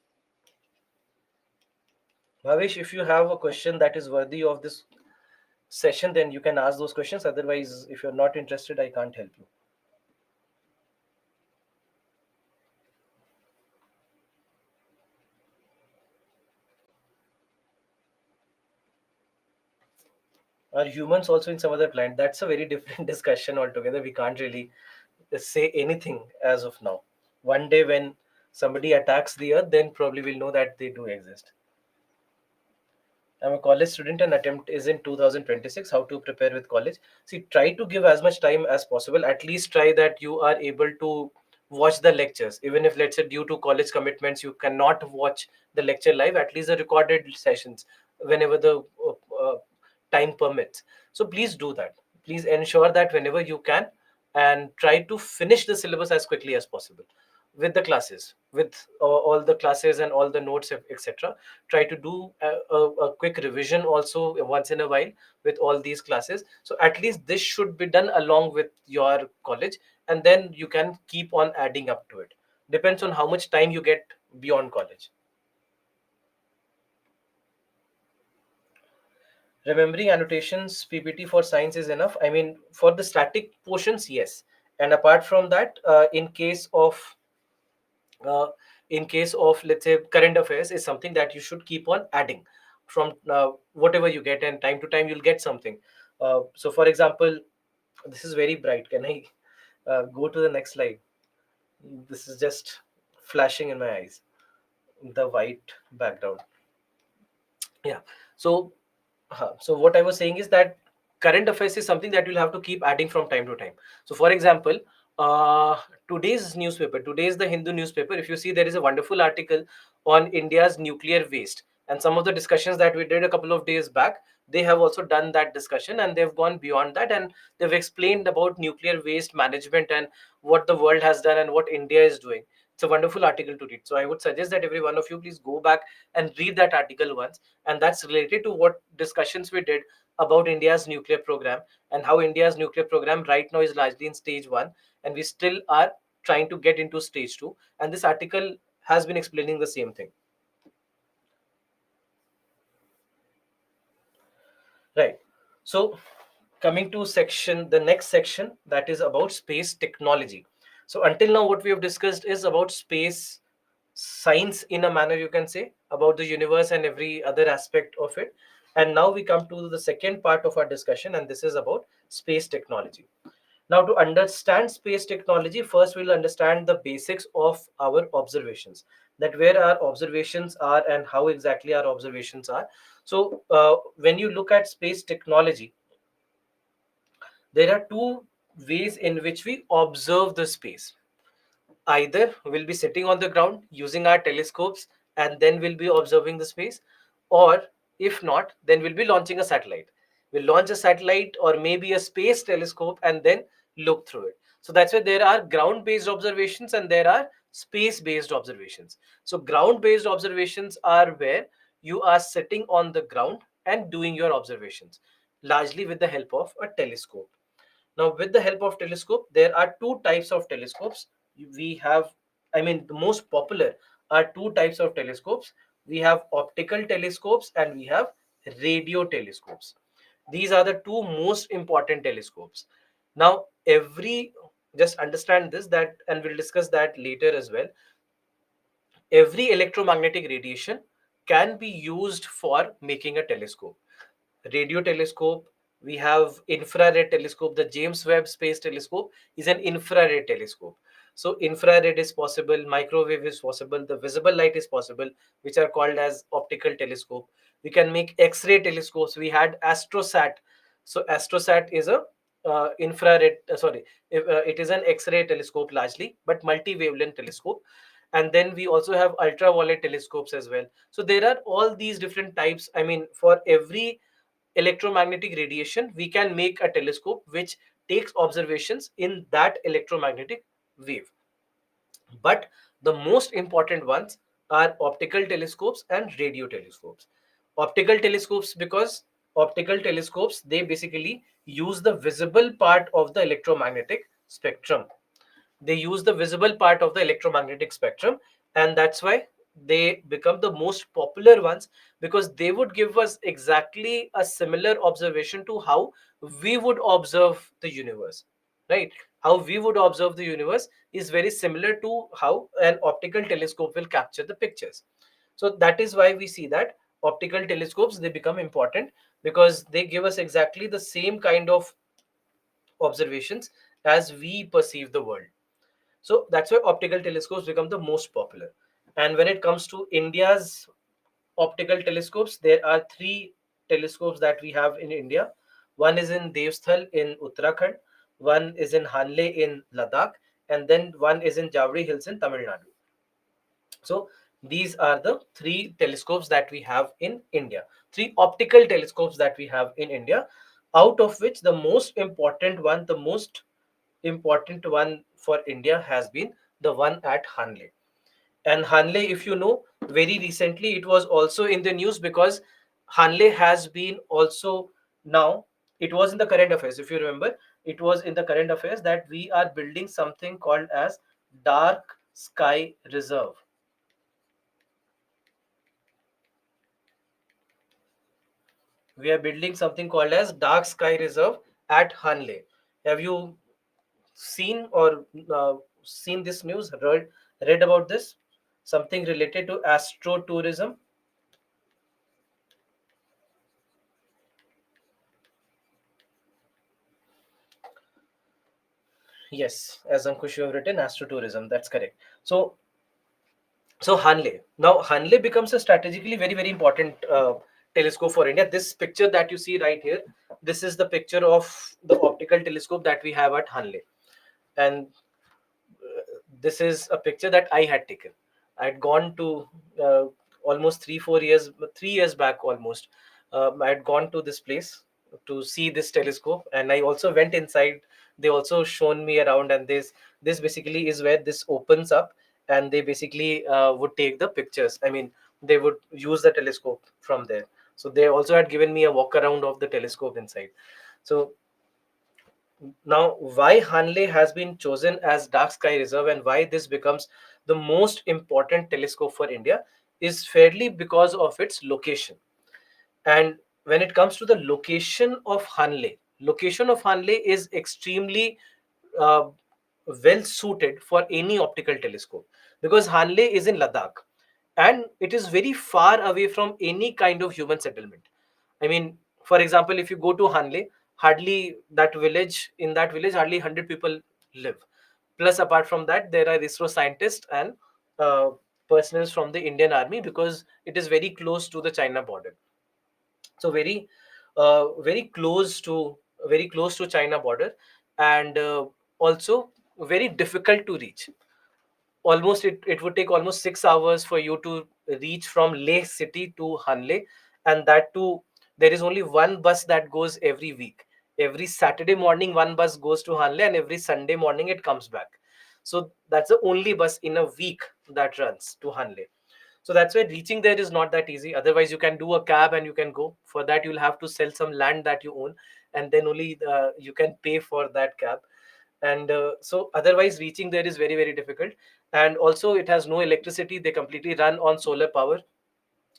Bhavesh, if you have a question that is worthy of this session, then you can ask those questions. Otherwise, if you're not interested, I can't help you. Are humans also in some other planet? That's a very different discussion altogether. We can't really say anything as of now. One day when somebody attacks the earth, then probably we'll know that they do exist. I'm a college student and attempt is in 2026. How to prepare with college? See, try to give as much time as possible. At least try that you are able to watch the lectures. Even if, let's say, due to college commitments, you cannot watch the lecture live, at least the recorded sessions whenever the time permits. So please do that. Please ensure that whenever you can, and try to finish the syllabus as quickly as possible with the classes, with all the classes and all the notes, etc. Try to do a quick revision also once in a while with all these classes. So at least this should be done along with your college, and then you can keep on adding up to it. Depends on how much time you get beyond college. Remembering annotations PPT for science is enough. I mean, for the static portions, yes. And apart from that, uh, in case of, let's say, current affairs is something that you should keep on adding from whatever you get, and time to time you'll get something. So for example, this is very bright. Can I go to the next slide? This is just flashing in my eyes, the white background. Yeah. So so what I was saying is that current affairs is something that you'll have to keep adding from time to time. So for example, uh, today's newspaper, today's the Hindu newspaper, if you see, there is a wonderful article on India's nuclear waste, and some of the discussions that we did a couple of days back, they have also done that discussion, and they've gone beyond that, and they've explained about nuclear waste management and what the world has done and what India is doing. It's a wonderful article to read. So I would suggest that every one of you please go back and read that article once, and that's related to what discussions we did about India's nuclear program, and how India's nuclear program right now is largely in stage 1, and we still are trying to get into stage 2, and this article has been explaining the same thing. Right. So coming to section, the next section, that is about space technology. So until now what we have discussed is about space science, in a manner you can say, about the universe and every other aspect of it. And now we come to the second part of our discussion, and this is about space technology. Now, to understand space technology, first we'll understand the basics of our observations, that where our observations are and how exactly our observations are. So when you look at space technology, there are two ways in which we observe the space. Either we'll be sitting on the ground using our telescopes, and then we'll be observing the space, or if not, then we'll be launching a satellite. We'll launch a satellite or maybe a space telescope and then look through it. So that's why there are ground based observations and there are space based observations. So ground based observations are where you are sitting on the ground and doing your observations, largely with the help of a telescope. Now, with the help of telescope, there are two types of telescopes. We have, I mean, the most popular are two types of telescopes. We have optical telescopes and we have radio telescopes. These are the two most important telescopes. Now, just understand this, that, and we'll discuss that later as well. Every electromagnetic radiation can be used for making a telescope. Radio telescope, we have infrared telescope. The James Webb Space Telescope is an infrared telescope. So infrared is possible, microwave is possible, the visible light is possible, which are called as optical telescope. We can make X-ray telescopes. We had astrosat. So astrosat is a infrared sorry it is an X-ray telescope largely, but multi-wavelength telescope. And then we also have ultraviolet telescopes as well. So there are all these different types. I mean, for every electromagnetic radiation we can make a telescope which takes observations in that electromagnetic wave. But the most important ones are optical telescopes and radio telescopes. Optical telescopes, because optical telescopes, they basically use the visible part of the electromagnetic spectrum. They use the visible part of the electromagnetic spectrum, and that's why they become the most popular ones, because they would give us exactly a similar observation to how we would observe the universe, right? How we would observe the universe is very similar to how an optical telescope will capture the pictures. So that is why we see that optical telescopes, they become important, because they give us exactly the same kind of observations as we perceive the world. So that's why optical telescopes become the most popular. And when it comes to India's optical telescopes, there are three telescopes that we have in India. One is in Devsthal in Uttarakhand, one is in Hanle in Ladakh, and then one is in Javri Hills in Tamil Nadu. So these are the three telescopes that we have in India, three optical telescopes that we have in India, out of which the most important one for India has been the one at Hanle. And Hanle, if you know, very recently it was also in the news, because Hanle has been also now, it was in the current affairs. If you remember, it was in the current affairs that we are building something called as Dark Sky Reserve. We are building something called as Dark Sky Reserve at Hanle. Have you seen or seen this news? Read about this? Something related to astro tourism? Yes, as Ankush, you have written astrotourism. That's correct. So, so Hanle. Now, Hanle becomes a strategically very, very important telescope for India. This picture that you see right here, this is the picture of the optical telescope that we have at Hanle. And this is a picture that I had taken. I had gone to almost 3 4 years, 3 years back almost. I had gone to this place to see this telescope, and I also went inside. They also shown me around, and this basically is where this opens up, and they basically would take the pictures. I mean, they would use the telescope from there. So they also had given me a walk around of the telescope inside. So now, why Hanle has been chosen as dark sky reserve and why this becomes the most important telescope for India is fairly because of its location. And when it comes to the location of Hanle is extremely uh, well suited for any optical telescope, because Hanle is in Ladakh and it is very far away from any kind of human settlement. I mean, for example, if you go to Hanle, hardly in that village, hardly 100 people live. Plus, apart from that, there are ISRO scientists and uh, personnel from the Indian Army, because it is very close to the China border. So very close to China border, and also very difficult to reach. It would take almost 6 hours for you to reach from Leh city to Hanle, and that too, there is only one bus that goes every week. Every Saturday morning, one bus goes to Hanle, and every Sunday morning it comes back. So that's the only bus in a week that runs to Hanle. So that's why reaching there is not that easy. Otherwise, you can do a cab and you can go. For that, you'll have to sell some land that you own, and then only you can pay for that cab. And so otherwise reaching there is very, very difficult. And also it has no electricity. They completely run on solar power.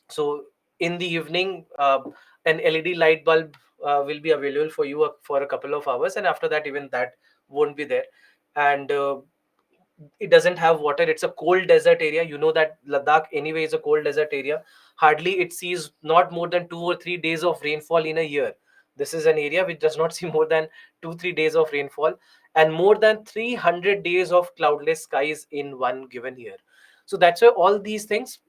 So in the evening, an LED light bulb will be available for you for a couple of hours, and after that even that won't be there. And it doesn't have water. It's a cold desert area. You know that Ladakh anyway is a cold desert area. Hardly it sees not more than 2 or 3 days of rainfall in a year. This is an area which does not see more than 2 3 days of rainfall. and more than 300 days of cloudless skies in one given year. So that's why all these things,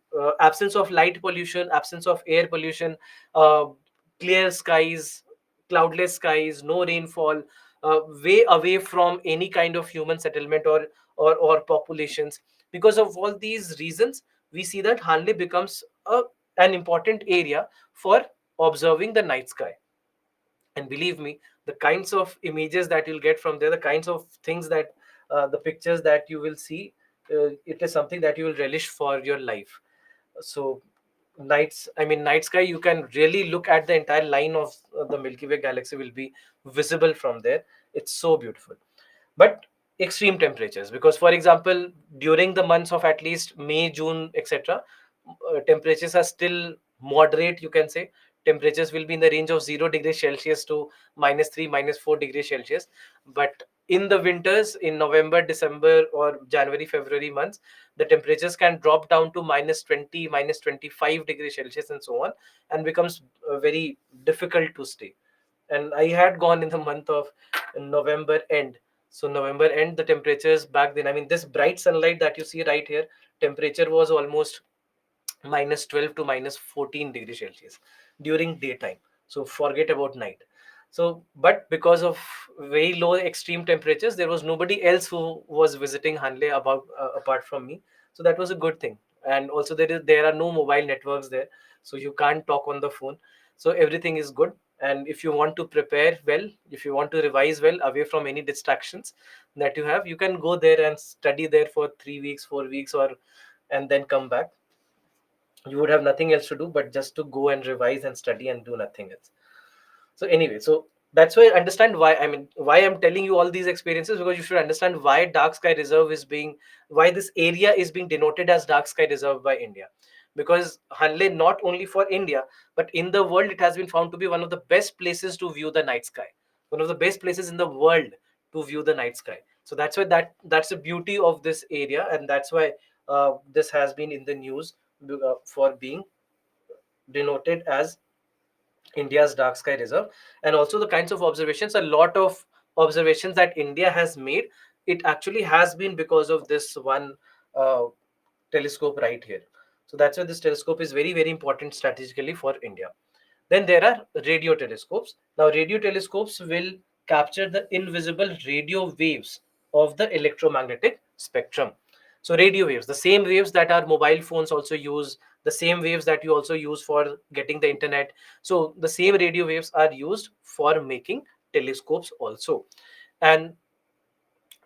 absence of light pollution, absence of air pollution, uh, clear skies, cloudless skies, no rainfall, way away from any kind of human settlement or populations. Because of all these reasons, we see that Hanle becomes an important area for observing the night sky. And believe me, the kinds of images that you'll get from there, the kinds of things that the pictures that you will see, it is something that you will relish for your life. So night sky, you can really look at the entire line of the Milky Way galaxy will be visible from there. It's so beautiful. But extreme temperatures, because for example, during the months of at least May, June, etc., temperatures are still moderate, you can say. Temperatures will be in the range of 0 degrees Celsius to -3, -4 degrees Celsius. But in the winters, in November, December, or January, February months, the temperatures can drop down to -20, -25 degrees Celsius, and so on, and becomes very difficult to stay. And I had gone in the month of November end. So November end, the temperatures back then, I mean, this bright sunlight that you see right here, temperature was almost -12 to -14 degrees Celsius during daytime. So forget about night. So, but because of very low extreme temperatures, there was nobody else who was visiting Hanle about apart from me. So that was a good thing. And also there are no mobile networks there, so you can't talk on the phone. So everything is good. And if you want to prepare well, if you want to revise well, away from any distractions that you have, you can go there and study there for 3 weeks, 4 weeks, or and then come back. You would have nothing else to do but just to go and revise and study and do nothing else. So anyway, so that's why I understand why, I mean, why I'm telling you all these experiences, because you should understand why dark sky reserve is being, why this area is being denoted as dark sky reserve by India. Because Hanle, not only for India, but in the world, it has been found to be one of the best places to view the night sky, one of the best places in the world to view the night sky. So that's why that's the beauty of this area, and that's why this has been in the news, for being denoted as India's dark sky reserve. And also the kinds of observations, a lot of observations that India has made, it actually has been because of this one uh, telescope right here. So that's why this telescope is very, very important strategically for India. Then there are radio telescopes. Now, radio telescopes will capture the invisible radio waves of the electromagnetic spectrum. So, radio waves, the same waves that our mobile phones also use, the same waves that you also use for getting the internet. So, the same radio waves are used for making telescopes also. And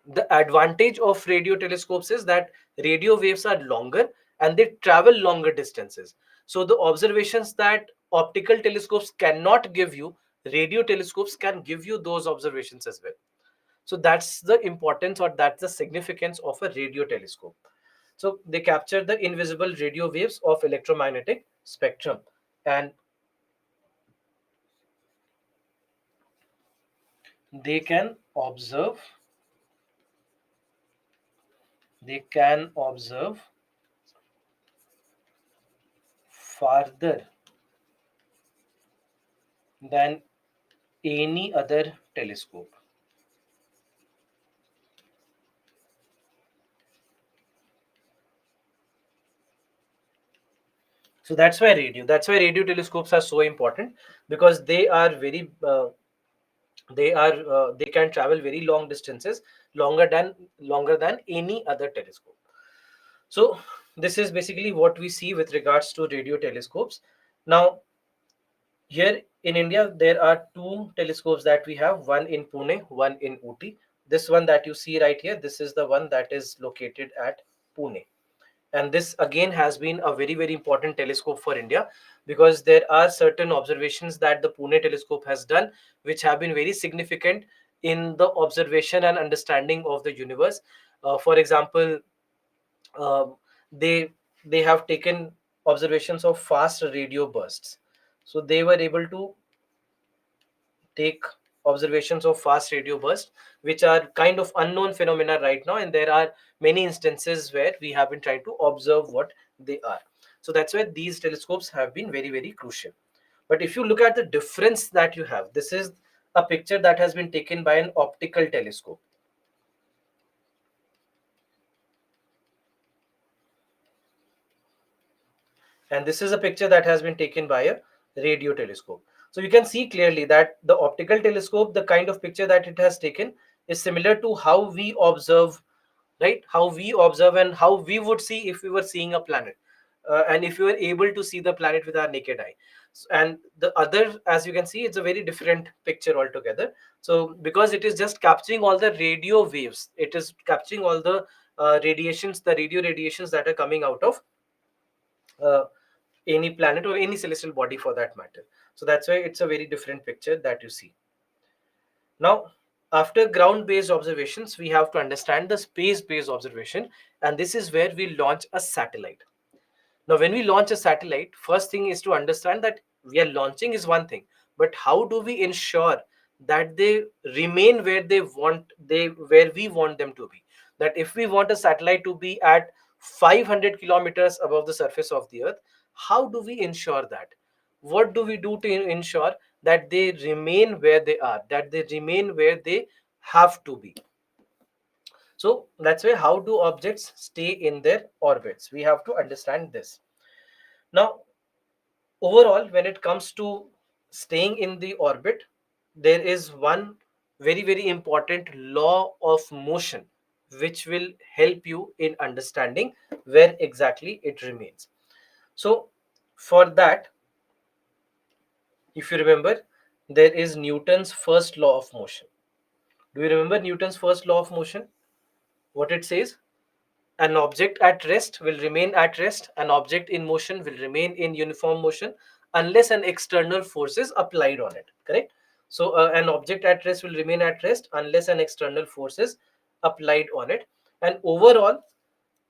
the advantage of radio telescopes is that radio waves are longer and they travel longer distances. So the observations that optical telescopes cannot give you, radio telescopes can give you those observations as well. So that's the importance, or that's the significance of a radio telescope. So they capture the invisible radio waves of electromagnetic spectrum, and they can observe they can observe farther than any other telescope. So that's why radio telescopes are so important, because they are very they can travel very long distances, longer than any other telescope. So this is basically what we see with regards to radio telescopes. Now, here in India, there are two telescopes that we have, one in Pune, one in Uti. This one that you see right here, this is the one that is located at Pune. And this again has been a very, very important telescope for India, because there are certain observations that the Pune telescope has done which have been very significant in the observation and understanding of the universe. For example, um, they they have taken observations of fast radio bursts. So they were able to take observations of fast radio bursts, which are kind of unknown phenomena right now, and there are many instances where we have been trying to observe what they are. So that's why these telescopes have been very, very crucial. But if you look at the difference that you have, this is a picture that has been taken by an optical telescope. And this is a picture that has been taken by a radio telescope. So you can see clearly that the optical telescope, the kind of picture that it has taken, is similar to how we observe, right? How we observe and how we would see if we were seeing a planet, and if we were able to see the planet with our naked eye. And the other, as you can see, it's a very different picture altogether. So because it is just capturing all the radio waves, it is capturing all the radiations, the radio radiations that are coming out of uh, any planet or any celestial body for that matter. So that's why it's a very different picture that you see. Now, after ground based observations, we have to understand the space based observation, and this is where we launch a satellite. Now, when we launch a satellite, first thing is to understand that we are launching is one thing, but how do we ensure that they remain where where we want them to be? That if we want a satellite to be at 500 kilometers above the surface of the Earth, how do we ensure that? What do we do to ensure that they remain where they are, that they remain where they have to be? So that's why how do objects stay in their orbits? We have to understand this. Now, overall, when it comes to staying in the orbit, there is one very important law of motion which will help you in understanding where exactly it remains. So, for that, if you remember, there is Newton's first law of motion. Do you remember Newton's first law of motion? What it says? An object at rest will remain at rest. An object in motion will remain in uniform motion unless an external force is applied on it. Correct? So, an object at rest will remain at rest unless an external force is applied on it. And overall,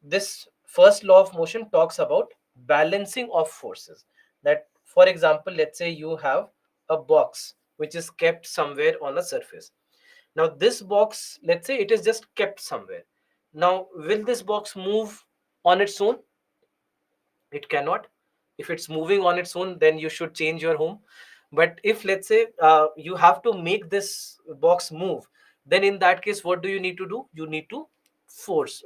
this first law of motion talks about balancing of forces. That, for example, let's say you have a box which is kept somewhere on a surface. Now, this box, let's say it is just kept somewhere. Now, will this box move on its own? It cannot. If it's moving on its own, then you should change your home. But if, let's say, you have to make this box move, then in that case, what do you need to do? You need to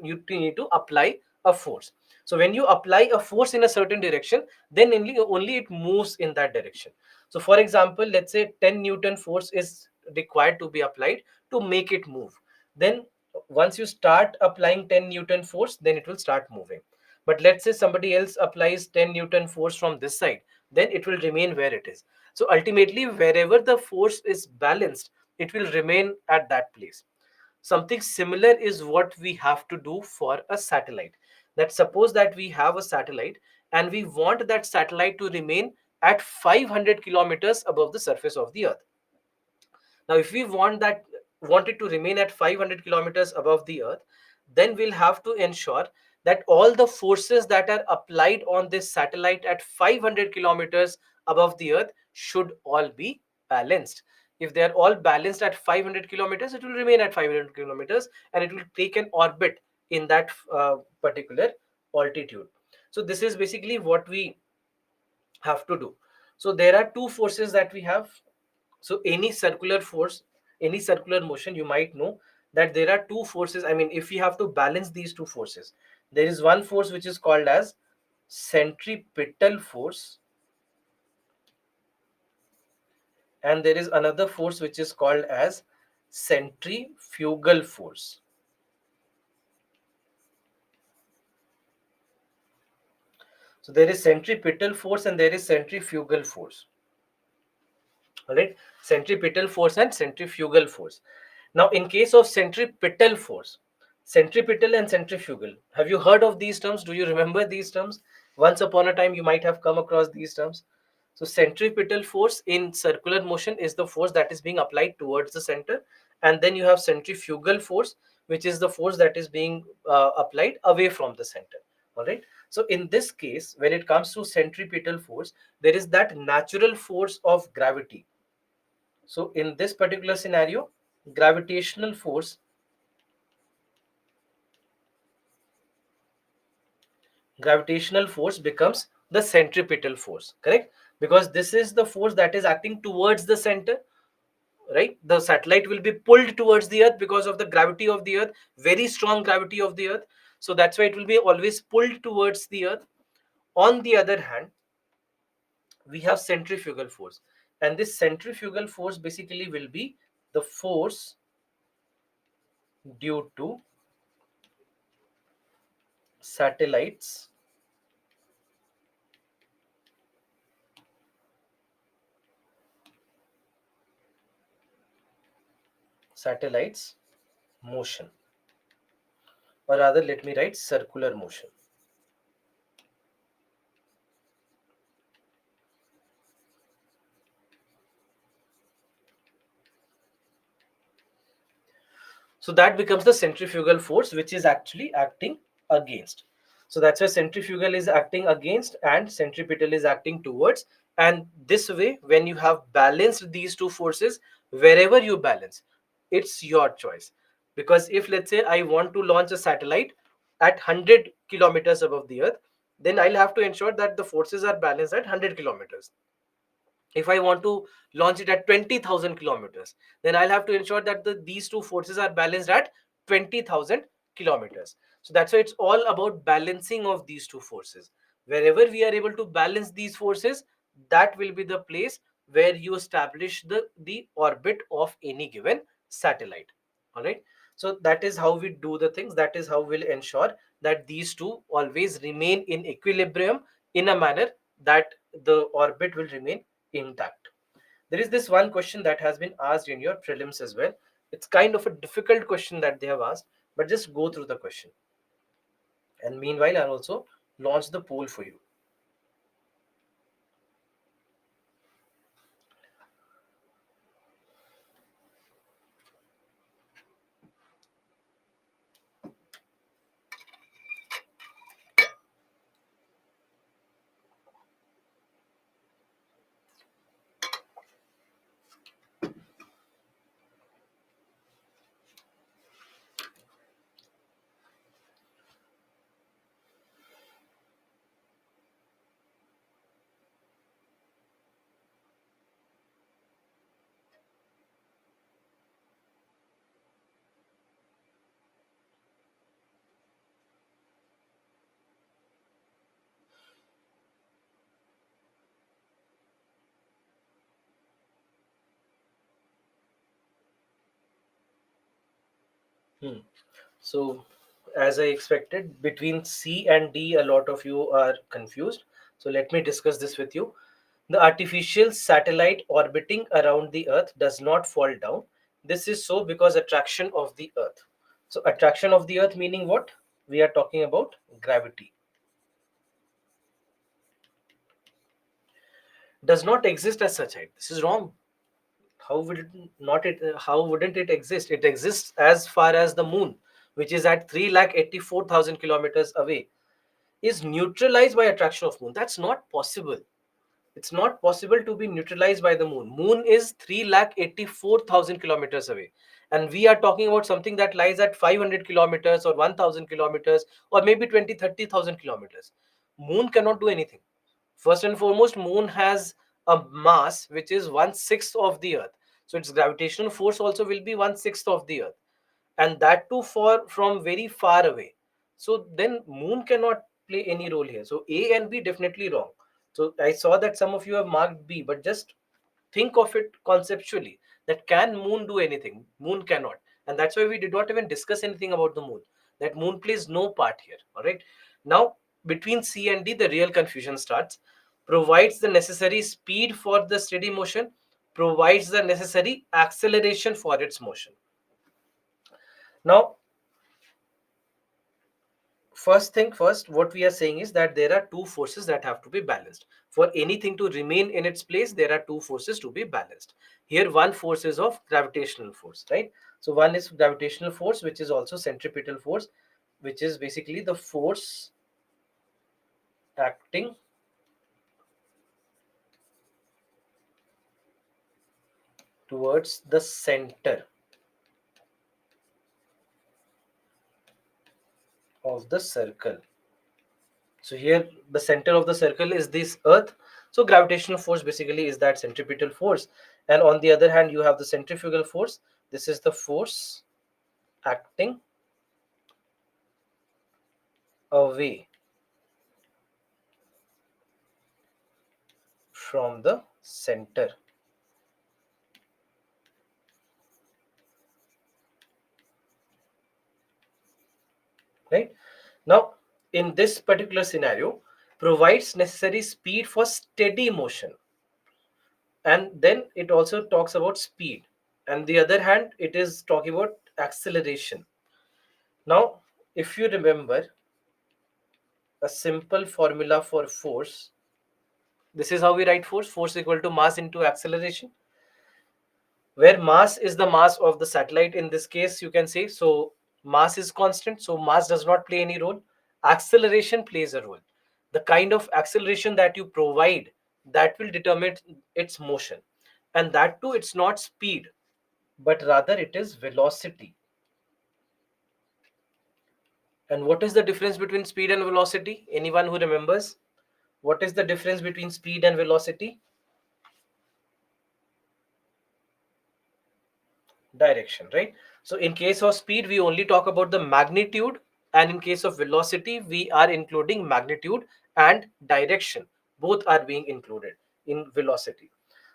need to apply a force. So when you apply a force in a certain direction, then only it moves in that direction. So for example, let's say 10 Newton force is required to be applied to make it move. Then once you start applying 10 Newton force, then it will start moving. But let's say somebody else applies 10 Newton force from this side, then it will remain where it is. So ultimately, wherever the force is balanced, it will remain at that place. Something similar is what we have to do for a satellite. That suppose that we have a satellite and we want that satellite to remain at 500 kilometers above the surface of the Earth. Now, if we want it to remain at 500 kilometers above the Earth, then we'll have to ensure that all the forces that are applied on this satellite at 500 kilometers above the Earth should all be balanced. If they are all balanced at 500 kilometers, it will remain at 500 kilometers and it will take an orbit in that particular altitude. So this is basically what we have to do. So there are two forces that we have. So any circular force, any circular motion, you might know that there are two forces. I mean, if we have to balance these two forces, there is one force which is called as centripetal force, and there is another force which is called as centrifugal force. So there is centripetal force and there is centrifugal force. All right, centripetal force and centrifugal force. Now, in case of centripetal force, centripetal and centrifugal, have you heard of these terms? Do you remember these terms? Once upon a time, you might have come across these terms. So, centripetal force in circular motion is the force that is being applied towards the center, and then you have centrifugal force, which is the force that is being applied away from the center. All right. So, in this case, when it comes to centripetal force, there is that natural force of gravity. So in this particular scenario, gravitational force gravitational force becomes the centripetal force, correct? Because this is the force that is acting towards the center, right? The satellite will be pulled towards the earth because of the gravity of the earth, very strong gravity of the earth. So that's why it will be always pulled towards the earth. On the other hand, we have centrifugal force, and this centrifugal force basically will be the force due to satellites satellites motion, or rather let me write circular motion. So that becomes the centrifugal force, which is actually acting against. So that's why centrifugal is acting against and centripetal is acting towards. And this way, when you have balanced these two forces, wherever you balance, it's your choice. Because if, let's say, I want to launch a satellite at 100 kilometers above the earth, then I'll have to ensure that the forces are balanced at 100 kilometers. If I want to launch it at 20,000 kilometers, then I'll have to ensure that these two forces are balanced at 20,000 kilometers. So that's why it's all about balancing of these two forces. Wherever we are able to balance these forces, that will be the place where you establish the orbit of any given satellite. All right. So that is how we do the things. That is how we'll ensure that these two always remain in equilibrium in a manner that the orbit will remain intact. There is this one question that has been asked in your prelims as well. It's kind of a difficult question that they have asked, but just go through the question. And meanwhile, I'll also launch the poll for you. Hmm. So, as I expected, between C and D, a lot of you are confused. So, let me discuss this with you. The artificial satellite orbiting around the Earth does not fall down. This is so because attraction of the Earth. So, attraction of the Earth meaning what? We are talking about gravity. Does not exist as such height. This is wrong. How would it not it? How wouldn't it exist? It exists as far as the moon, which is at 3,84,000 kilometers away, is neutralized by attraction of moon. That's not possible. It's not possible to be neutralized by the moon. Moon is 3,84,000 kilometers away, and we are talking about something that lies at 500 kilometers or 1,000 kilometers or maybe 20, 30,000 kilometers. Moon cannot do anything. First and foremost, moon has a mass which is one-sixth of the earth, so its gravitational force also will be one-sixth of the earth, and that too for from very far away. So then moon cannot play any role here. So A and B definitely wrong. So I saw that some of you have marked B, but just think of it conceptually, that can moon do anything? Moon cannot. And that's why we did not even discuss anything about the moon. That moon plays no part here. All right. Now, between C and D, the real confusion starts. Provides the necessary speed for the steady motion, provides the necessary acceleration for its motion. Now, first thing first, what we are saying is that there are two forces that have to be balanced. For anything to remain in its place, there are two forces to be balanced. Here, one force is of gravitational force, right? So one is gravitational force, which is also centripetal force, which is basically the force acting towards the center of the circle. So here the center of the circle is this earth. So gravitational force basically is that centripetal force. And on the other hand, you have the centrifugal force. This is the force acting away from the center, right? Now, in this particular scenario, provides necessary speed for steady motion, and then it also talks about speed, and the other hand it is talking about acceleration. Now, if you remember a simple formula for force, this is how we write force: force equal to mass into acceleration, where mass is the mass of the satellite in this case, you can say. So mass is constant, so mass does not play any role. Acceleration plays a role. The kind of acceleration that you provide, that will determine its motion, and that too, it's not speed, but rather it is velocity. And what is the difference between speed and velocity? Anyone who remembers? What is the difference between speed and velocity? Direction, right? So in case of speed, we only talk about the magnitude, and in case of velocity, we are including magnitude and direction. Both are being included in velocity.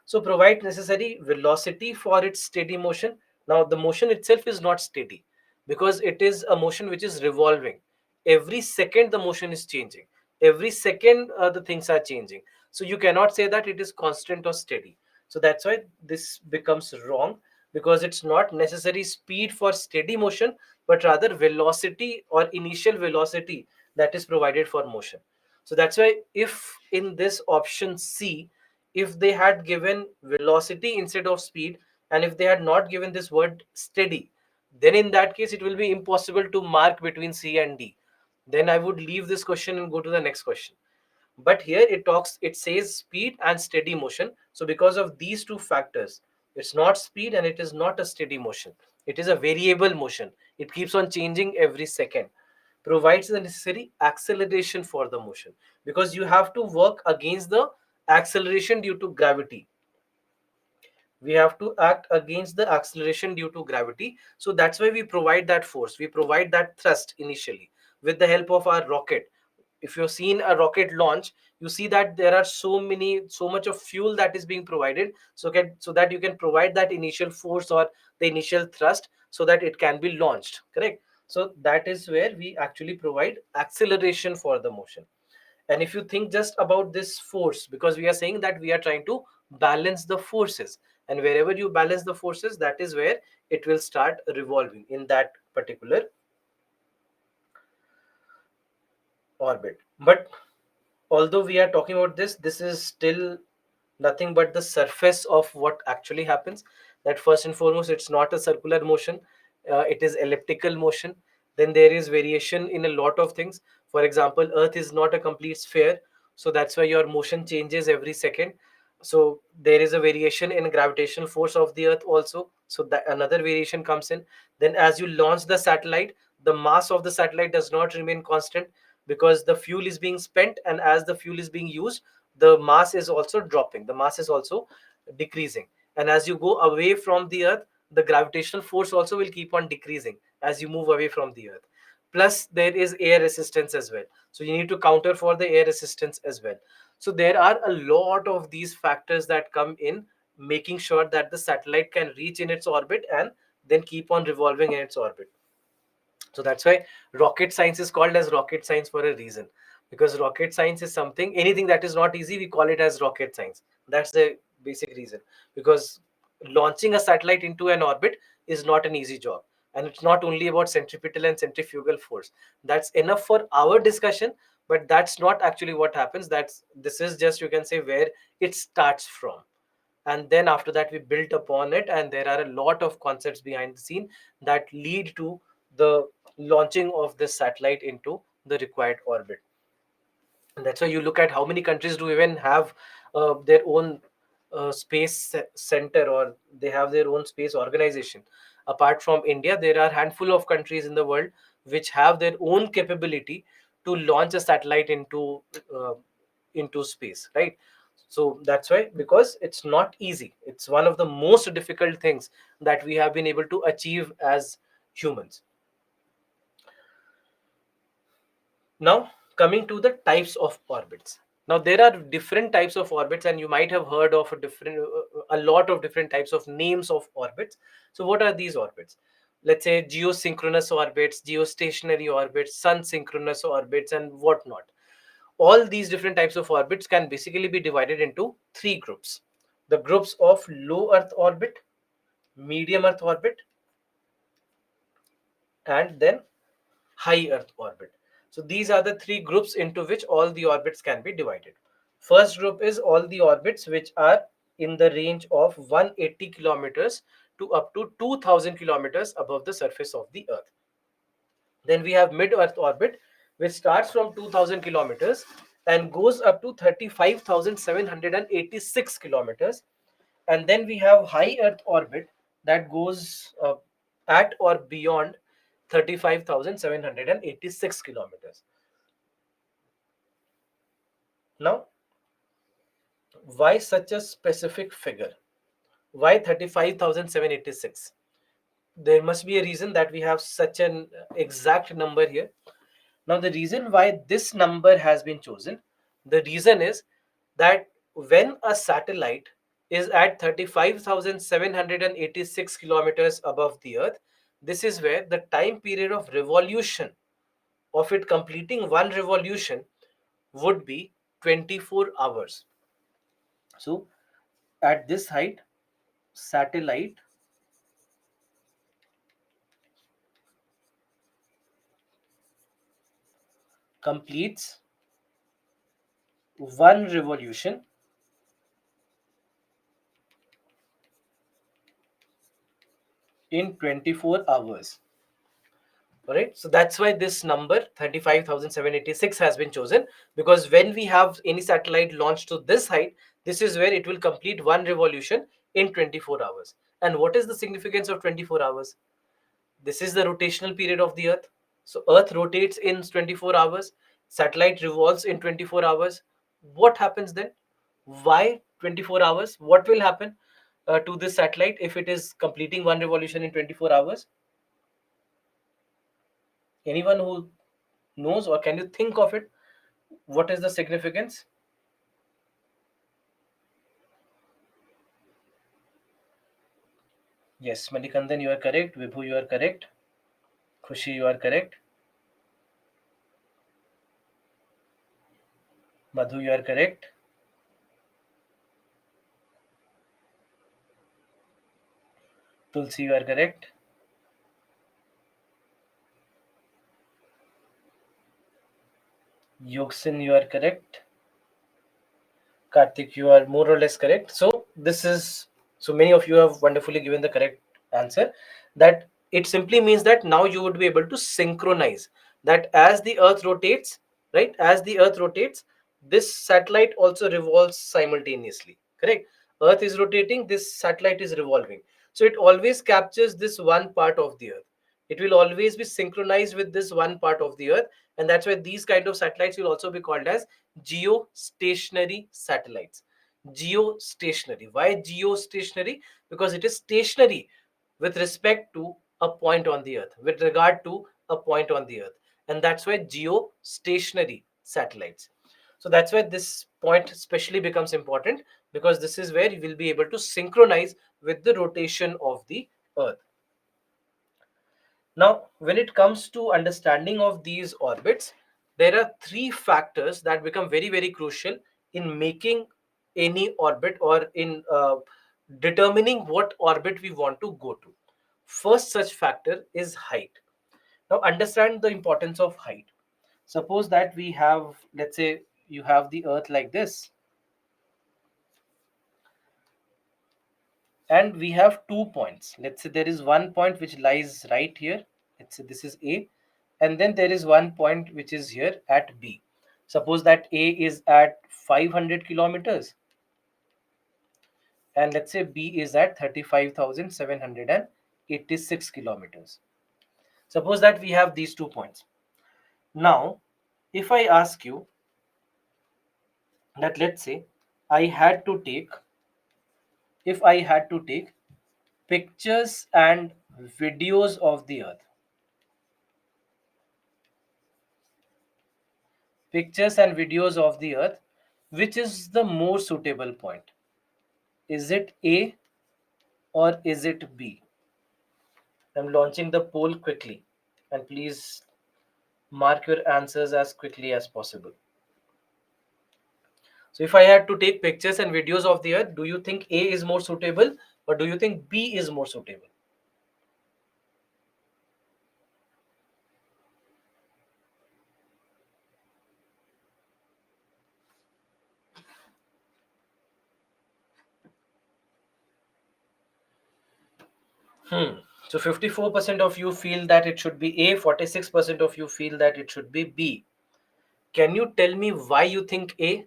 So provide necessary velocity for its steady motion. Now the motion itself is not steady, because it is a motion which is revolving. Every second the motion is changing. Every second the things are changing. So you cannot say that it is constant or steady. So that's why this becomes wrong, because it's not necessary speed for steady motion, but rather velocity or initial velocity that is provided for motion. So that's why, if in this option C, if they had given velocity instead of speed, and if they had not given this word steady, then in that case it will be impossible to mark between C and D. Then I would leave this question and go to the next question. But here it says speed and steady motion. So because of these two factors, it's not speed and it is not a steady motion. It is a variable motion. It keeps on changing every second. Provides the necessary acceleration for the motion, because you have to work against the acceleration due to gravity. We have to act against the acceleration due to gravity. So that's why we provide that force, we provide that thrust initially with the help of our rocket. If you've seen a rocket launch, you see that there are so much of fuel that is being provided, so that you can provide that initial force or the initial thrust, so that it can be launched, correct? So that is where we actually provide acceleration for the motion. And if you think just about this force, because we are saying that we are trying to balance the forces, and wherever you balance the forces, that is where it will start revolving in that particular orbit. But although we are talking about this is still nothing but the surface of what actually happens. That first and foremost, it's not a circular motion, it is elliptical motion. Then there is variation in a lot of things. For example, earth is not a complete sphere, so that's why your motion changes every second. So there is a variation in gravitational force of the earth also, so that another variation comes in. Then as you launch the satellite, the mass of the satellite does not remain constant, because the fuel is being spent, and as the fuel is being used, the mass is also dropping, the mass is also decreasing. And as you go away from the earth, the gravitational force also will keep on decreasing as you move away from the earth. Plus there is air resistance as well, so you need to counter for the air resistance as well. So there are a lot of these factors that come in, making sure that the satellite can reach in its orbit and then keep on revolving in its orbit. So that's why rocket science is called as rocket science for a reason, because rocket science is something, anything that is not easy, we call it as rocket science. That's the basic reason. Because launching a satellite into an orbit is not an easy job, and it's not only about centripetal and centrifugal force. That's enough for our discussion, but that's not actually what happens. That's This is just, you can say, where it starts from, and then after that we built upon it, and there are a lot of concepts behind the scene that lead to the launching of this satellite into the required orbit. And that's why you look at how many countries do even have their own center, or they have their own space organization. Apart from India, there are handful of countries in the world which have their own capability to launch a satellite uh, into space, right? So that's why, because it's not easy, it's one of the most difficult things that we have been able to achieve as humans. Now, coming to the types of orbits. Now there are different types of orbits, and you might have heard of a lot of different types of names of orbits. So what are these orbits? Let's say geosynchronous orbits, geostationary orbits, sun synchronous orbits, and whatnot. All these different types of orbits can basically be divided into three groups: the groups of low Earth orbit, medium Earth orbit, and then high Earth orbit. So these are the three groups into which all the orbits can be divided. First group is all the orbits which are in the range of 180 kilometers to up to 2000 kilometers above the surface of the Earth. Then we have mid Earth orbit, which starts from 2000 kilometers and goes up to 35,786 kilometers. And then we have high Earth orbit that goes at or beyond 35,786 kilometers. Now, why such a specific figure? Why 35,786? There must be a reason that we have such an exact number here. Now, the reason why this number has been chosen, the reason is that when a satellite is at 35,786 kilometers above the Earth, this is where the time period of revolution of it completing one revolution would be 24 hours. So, at this height, satellite completes one revolution in 24 hours. All right, so that's why this number 35,786 has been chosen, because when we have any satellite launched to this height, this is where it will complete one revolution in 24 hours. And what is the significance of 24 hours? This is the rotational period of the Earth. So Earth rotates in 24 hours, satellite revolves in 24 hours. What happens then? Why 24 hours? What will happen to this satellite if it is completing one revolution in 24 hours? Anyone who knows, or can you think of it? What is the significance? Yes, Malikandan, you are correct. Vibhu, you are correct. Khushi, you are correct. Madhu, you are correct. Tulsi, you are correct. Yogsin, you are correct. Karthik, you are more or less correct. So this is, so many of you have wonderfully given the correct answer. That it simply means that now you would be able to synchronize that as the Earth rotates, right? As the Earth rotates, this satellite also revolves simultaneously. Correct. Earth is rotating, this satellite is revolving. So it always captures this one part of the Earth. It will always be synchronized with this one part of the Earth, and that's why these kind of satellites will also be called as geostationary satellites. Geostationary. Why geostationary? Because it is stationary with respect to a point on the Earth, with regard to a point on the Earth. And that's why geostationary satellites. So that's why this point especially becomes important, because this is where you will be able to synchronize with the rotation of the Earth. Now, when it comes to understanding of these orbits, there are three factors that become very, very crucial in making any orbit, or in determining what orbit we want to go to. First such factor is height. Now, understand the importance of height. Suppose that we have, let's say, you have the Earth like this, and we have 2 points. Let's say there is one point which lies right here. Let's say this is A, and then there is one point which is here at B. Suppose that A is at 500 kilometers, and let's say B is at 35,786 kilometers. Suppose that we have these 2 points. Now, if I ask you that, let's say, I had to take, if I had to take pictures and videos of the Earth, pictures and videos of the Earth Which is the more suitable point? Is it A or is it B? I'm launching the poll quickly, and please mark your answers as quickly as possible. So, if I had to take pictures and videos of the Earth, do you think A is more suitable or do you think B is more suitable? Hmm. So 54% of you feel that it should be A, 46% of you feel that it should be B. Can you tell me why you think A?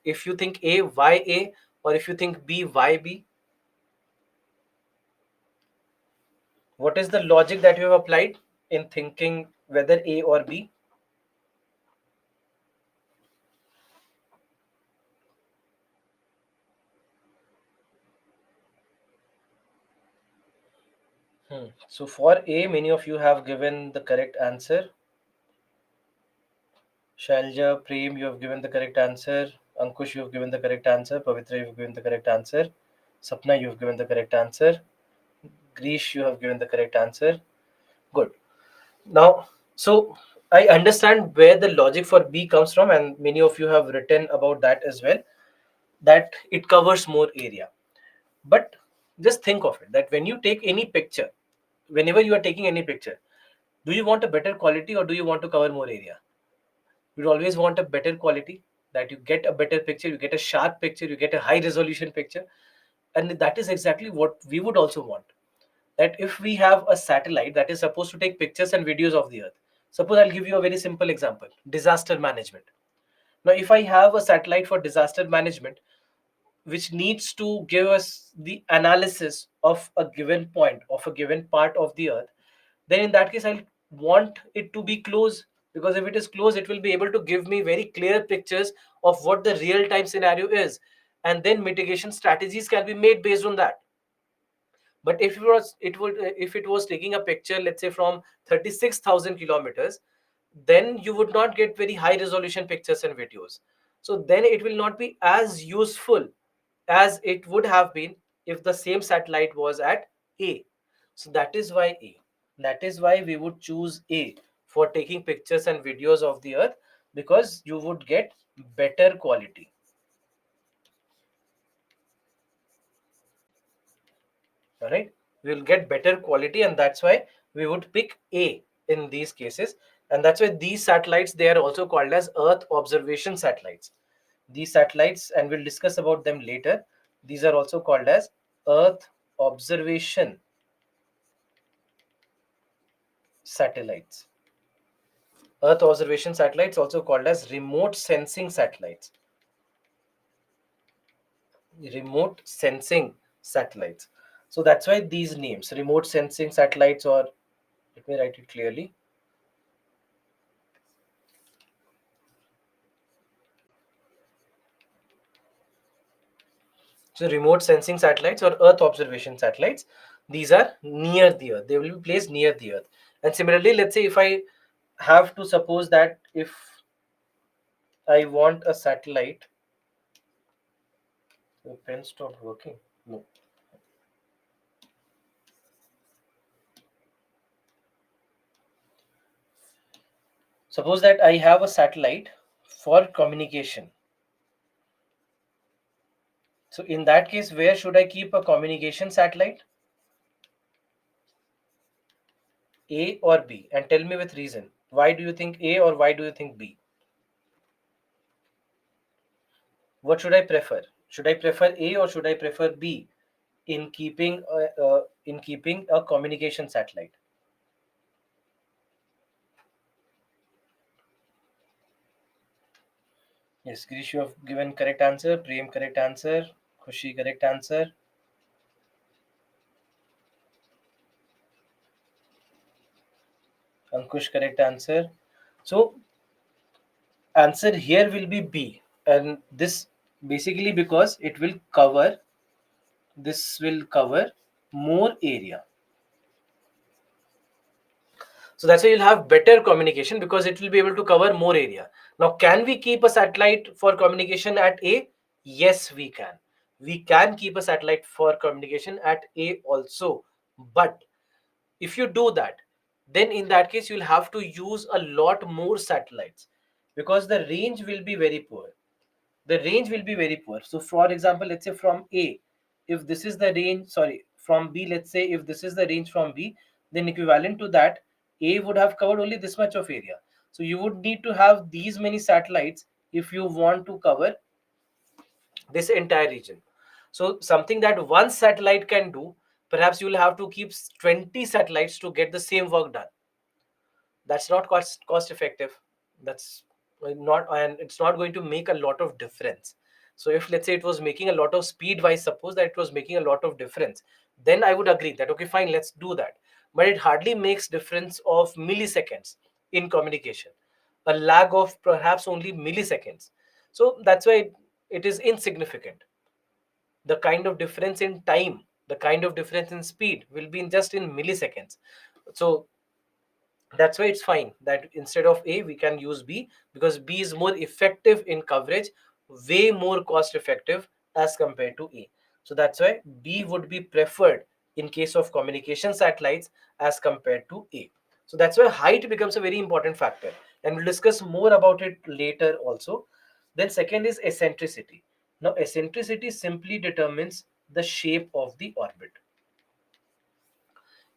If you think A, why A? Or if you think B, why B? What is the logic that you have applied in thinking whether A or B? So for A, many of you have given the correct answer. Shalja, Prem, you have given the correct answer. Ankush, you have given the correct answer. Pavitra, you have given the correct answer. Sapna, you have given the correct answer. Grish, you have given the correct answer. Good. Now, so I understand where the logic for B comes from, and many of you have written about that as well, that it covers more area. But just think of it that when you take any picture, whenever you are taking any picture, do you want a better quality or do you want to cover more area? You always want a better quality, that you get a better picture, you get a sharp picture, you get a high resolution picture. And that is exactly what we would also want. That if we have a satellite that is supposed to take pictures and videos of the Earth, suppose I'll give you a very simple example: disaster management. Now, if I have a satellite for disaster management, which needs to give us the analysis of a given point, of a given part of the Earth, then in that case, I'll want it to be close, because if it is close, it will be able to give me very clear pictures of what the real time scenario is. And then mitigation strategies can be made based on that. But if it was taking a picture, let's say from 36,000 kilometers, then you would not get very high resolution pictures and videos. So then it will not be as useful as it would have been if the same satellite was at A. So that is why A. That is why we would choose A for taking pictures and videos of the Earth, because you would get better quality. All right, we'll get better quality, and that's why we would pick A in these cases. And that's why these satellites, they are also called as Earth observation satellites. These satellites, and we'll discuss about them later, these are also called as Earth observation satellites. Earth observation satellites, also called as remote sensing satellites. Remote sensing satellites. So that's why these names, remote sensing satellites, or let me write it clearly. So remote sensing satellites or Earth observation satellites, these are near the Earth. They will be placed near the Earth. And similarly, let's say if I have to suppose that if I want a satellite, the pen stopped working. No. Suppose that I have a satellite for communication. So in that case, where should I keep a communication satellite? A or B? And tell me with reason. Why do you think A or why do you think B? What should I prefer? Should I prefer A or should I prefer B in keeping a communication satellite? Yes, Girish, you have given correct answer. Prem, correct answer. Khushi, correct answer. Ankush, correct answer. So answer here will be B, and this basically because this will cover more area. So that's why you'll have better communication, because it will be able to cover more area. Now, can we keep a satellite for communication at A? Yes, we can. We can keep a satellite for communication at A also. But if you do that, then in that case, you'll have to use a lot more satellites because the range will be very poor. The range will be very poor. So, for example, let's say from A, if this is the range, sorry, from B, let's say if this is the range from B, then equivalent to that, A would have covered only this much of area. So, you would need to have these many satellites if you want to cover this entire region. So, something that one satellite can do, perhaps you will have to keep 20 satellites to get the same work done. That's not cost effective. That's not, and it's not going to make a lot of difference. So if let's say it was making a lot of speed wise, suppose that it was making a lot of difference, then I would agree that okay, fine, let's do that. But it hardly makes difference of milliseconds in communication, a lag of perhaps only milliseconds. So that's why it is insignificant. The kind of difference in time, the kind of difference in speed will be in just in milliseconds. So that's why it's fine that instead of A we can use B, because B is more effective in coverage, way more cost effective as compared to A. So that's why B would be preferred in case of communication satellites as compared to A. So that's why height becomes a very important factor, and we'll discuss more about it later also. Then second is eccentricity. Now eccentricity simply determines the shape of the orbit.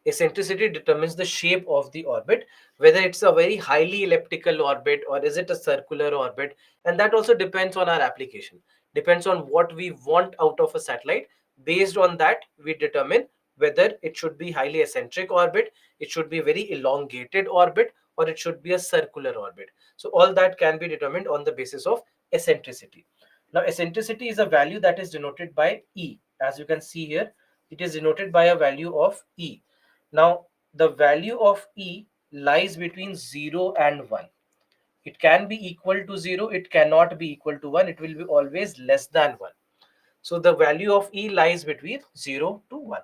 Eccentricity determines the shape of the orbit, whether it's a very highly elliptical orbit or is it a circular orbit. And that also depends on our application, depends on what we want out of a satellite. Based on that, we determine whether it should be highly eccentric orbit, it should be very elongated orbit, or it should be a circular orbit. So all that can be determined on the basis of eccentricity. Now eccentricity is a value that is denoted by E. As you can see here, it is denoted by a value of E. Now, the value of E lies between 0 and 1. It can be equal to 0, it cannot be equal to 1, it will be always less than 1. So, the value of E lies between 0 to 1.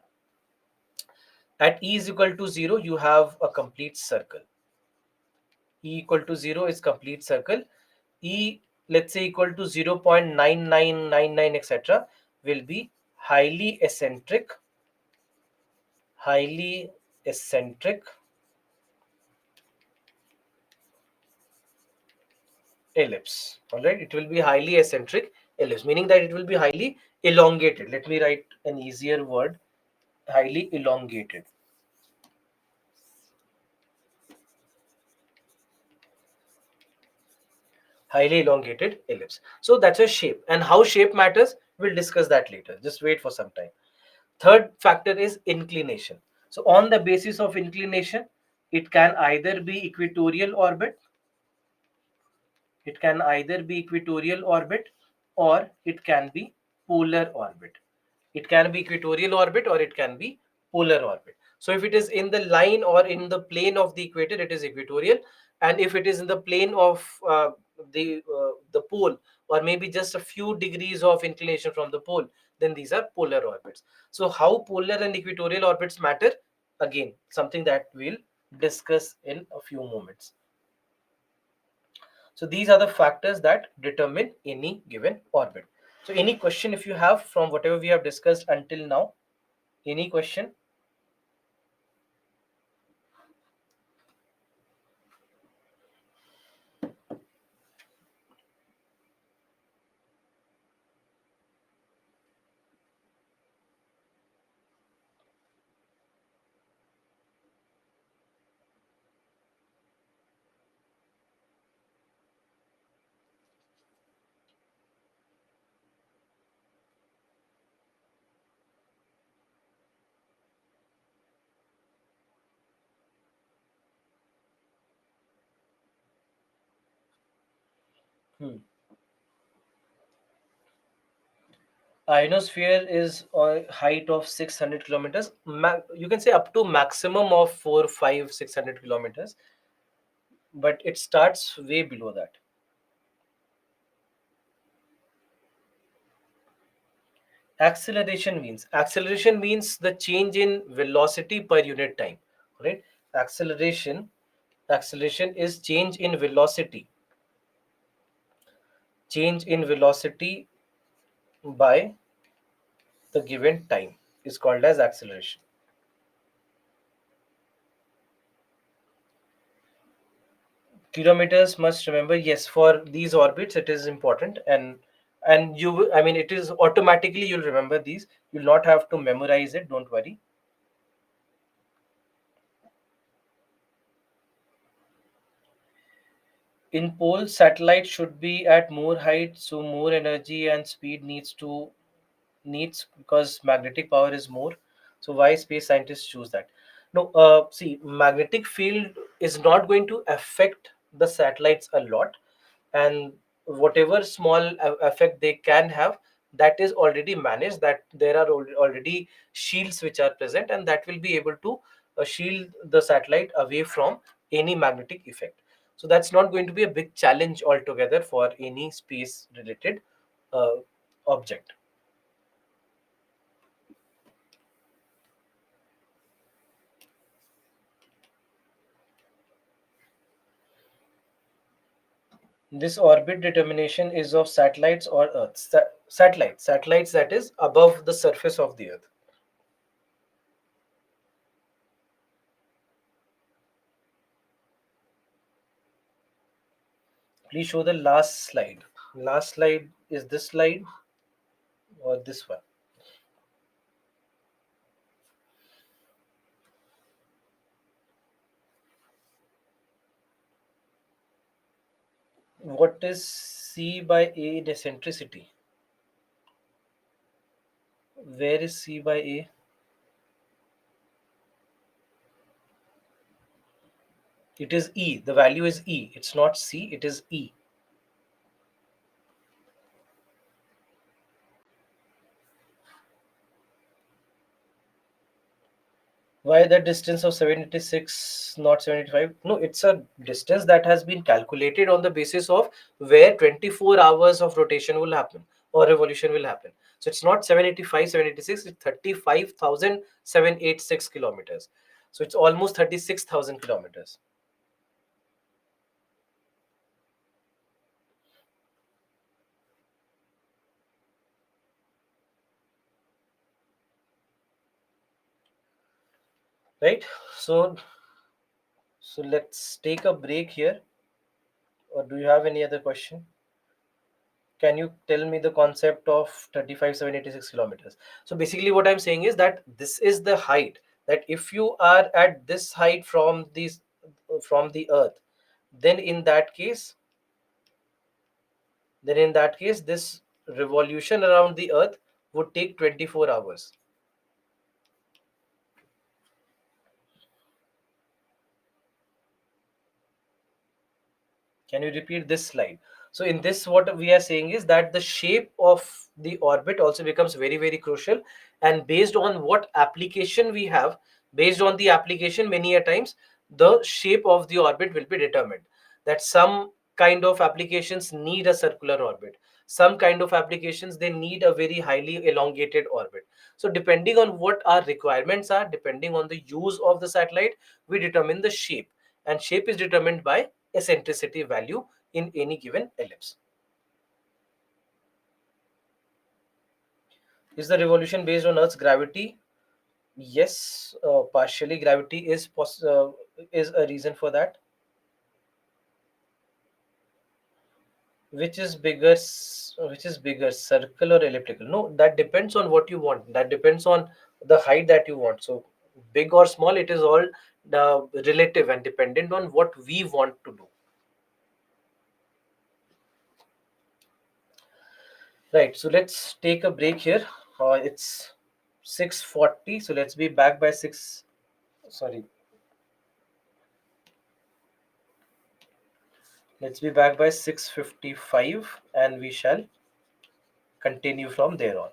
At E is equal to 0, you have a complete circle. E equal to 0 is complete circle. E, let's say, equal to 0.9999, etc., will be highly eccentric ellipse. All right, it will be highly eccentric ellipse, meaning that it will be highly elongated. Let me write an easier word: highly elongated. Highly elongated ellipse. So that's a shape, and how shape matters, we'll discuss that later. Just wait for some time. Third factor is inclination. So on the basis of inclination, it can either be equatorial orbit, it can either be equatorial orbit, or it can be polar orbit. It can be equatorial orbit or it can be polar orbit. So if it is in the line or in the plane of the equator, it is equatorial. And if it is in the plane of the pole, or maybe just a few degrees of inclination from the pole, then these are polar orbits. So how polar and equatorial orbits matter? Again, something that we'll discuss in a few moments. So these are the factors that determine any given orbit. So any question if you have from whatever we have discussed until now? Any question? Hmm. Ionosphere is a height of 600 kilometers. You can say up to maximum of 4, 5, 600 kilometers, but it starts way below that. Acceleration means the change in velocity per unit time. Right? Acceleration acceleration is change in velocity change in velocity by the given time is called as acceleration. Kilometers must remember, yes, for these orbits it is important, and I mean, it is automatically you'll remember these. You'll not have to memorize it, don't worry. In poles, satellites should be at more height, so more energy and speed needs because magnetic power is more. So why space scientists choose that? No, see, magnetic field is not going to affect the satellites a lot, and whatever small effect they can have, that is already managed. That there are already shields which are present, and that will be able to shield the satellite away from any magnetic effect. So that's not going to be a big challenge altogether for any space related uh, object. This orbit determination is of satellites or Earth. Satellites that is above the surface of the Earth. Please show the last slide. Last slide is this slide or this one. What is C by A in eccentricity? Where is C by A? It is E. The value is E. It's not C, it is E. Why the distance of 76, not 75? No, it's a distance that has been calculated on the basis of where 24 hours of rotation will happen or revolution will happen. So it's not 785, 786, it's 35,786 kilometers. So it's almost 36,000 kilometers, right? So, so let's take a break here. Or do you have any other question? Can you tell me the concept of 35,786 kilometers? So basically what I'm saying is that this is the height, that if you are at this height from the earth, then in that case this revolution around the earth would take 24 hours. Can you repeat this slide? So in this, what we are saying is that the shape of the orbit also becomes very, very crucial. And based on what application we have, based on the application, many a times the shape of the orbit will be determined. That some kind of applications need a circular orbit. Some kind of applications they need a very highly elongated orbit. So depending on what our requirements are, depending on the use of the satellite, we determine the shape. And shape is determined by eccentricity value in any given ellipse. Is the revolution based on Earth's gravity? Yes, partially gravity is a reason for that. Which is bigger, circle or elliptical? No, that depends on what you want. That depends on the height that you want. So big or small, it is all relative and dependent on what we want to do. Right. So let's take a break here. It's 6:40. So let's be back by 6. Sorry. Let's be back by 6:55 and we shall continue from there on.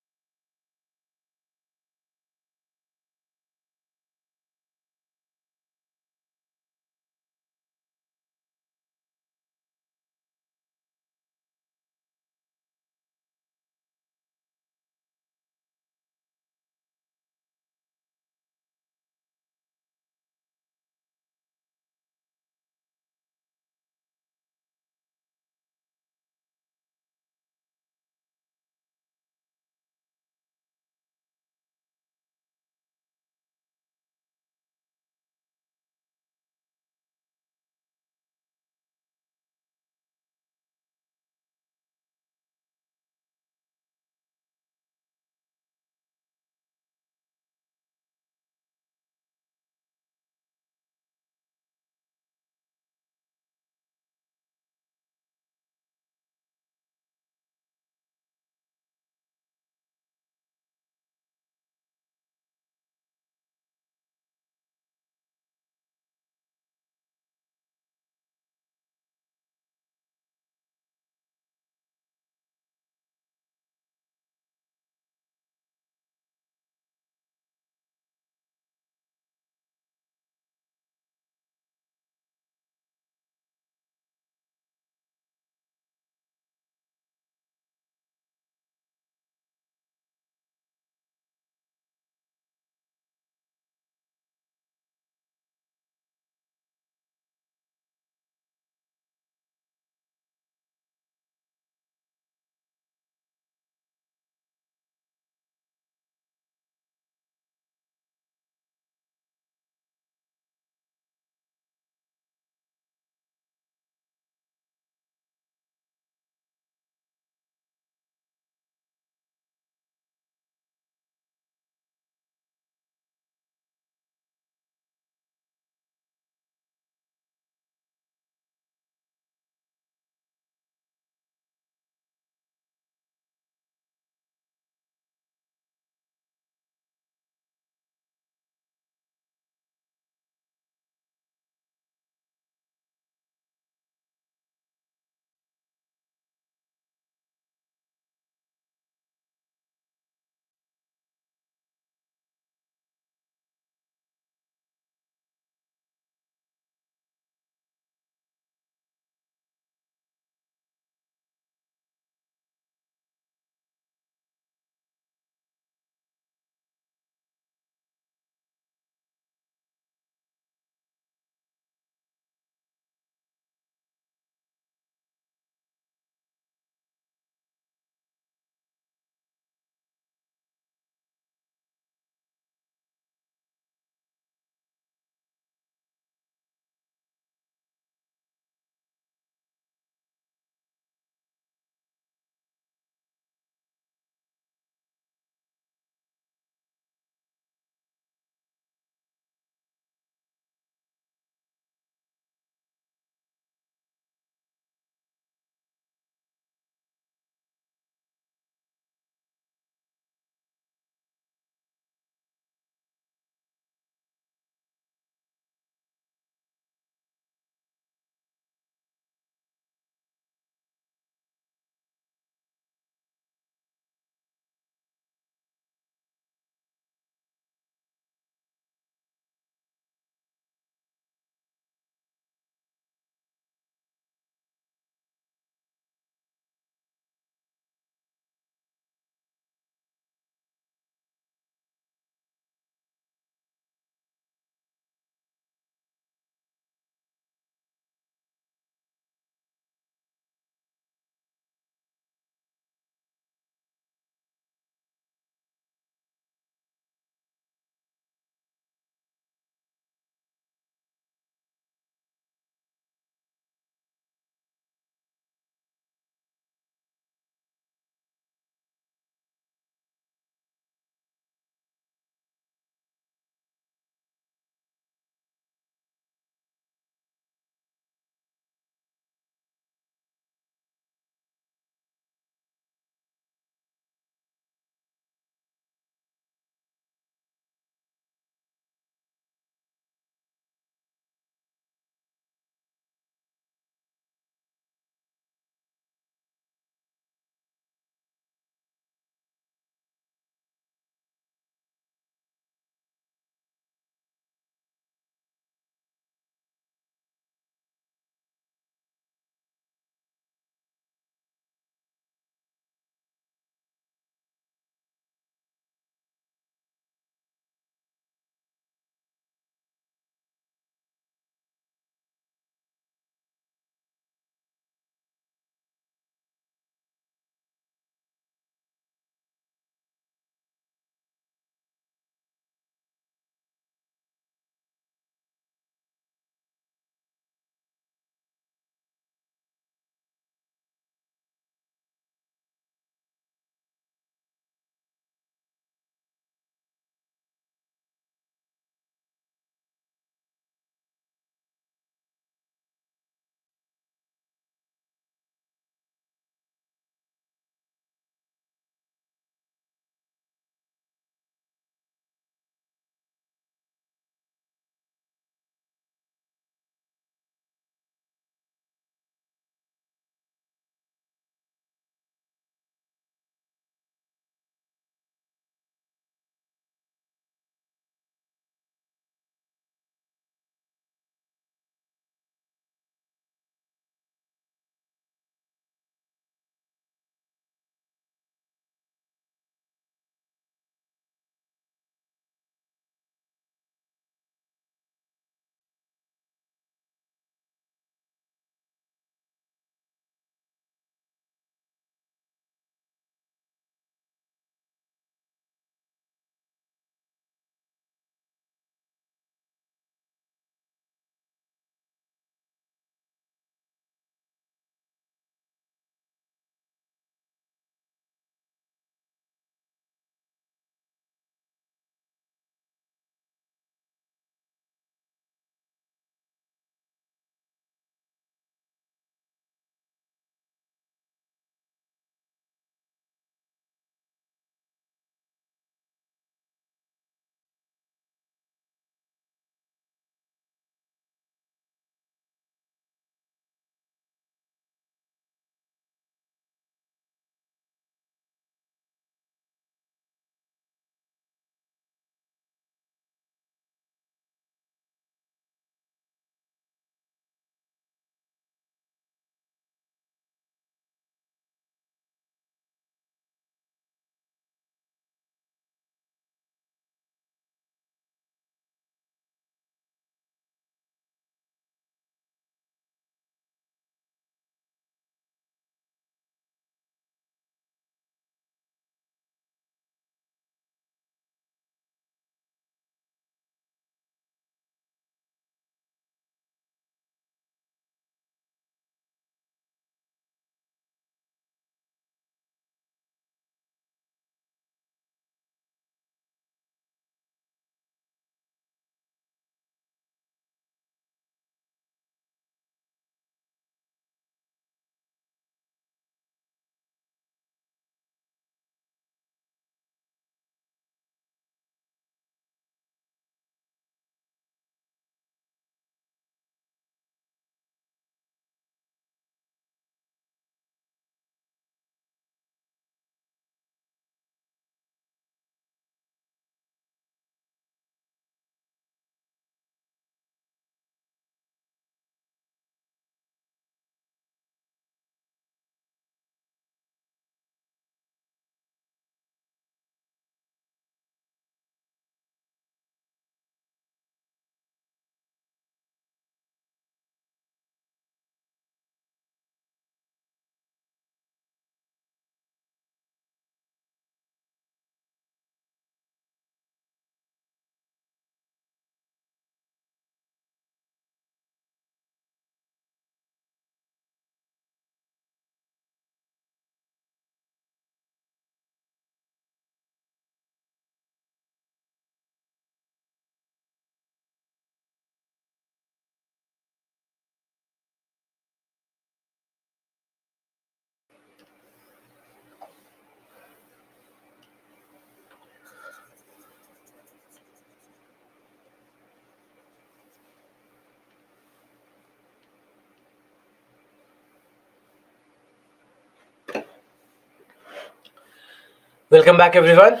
Welcome back, everyone.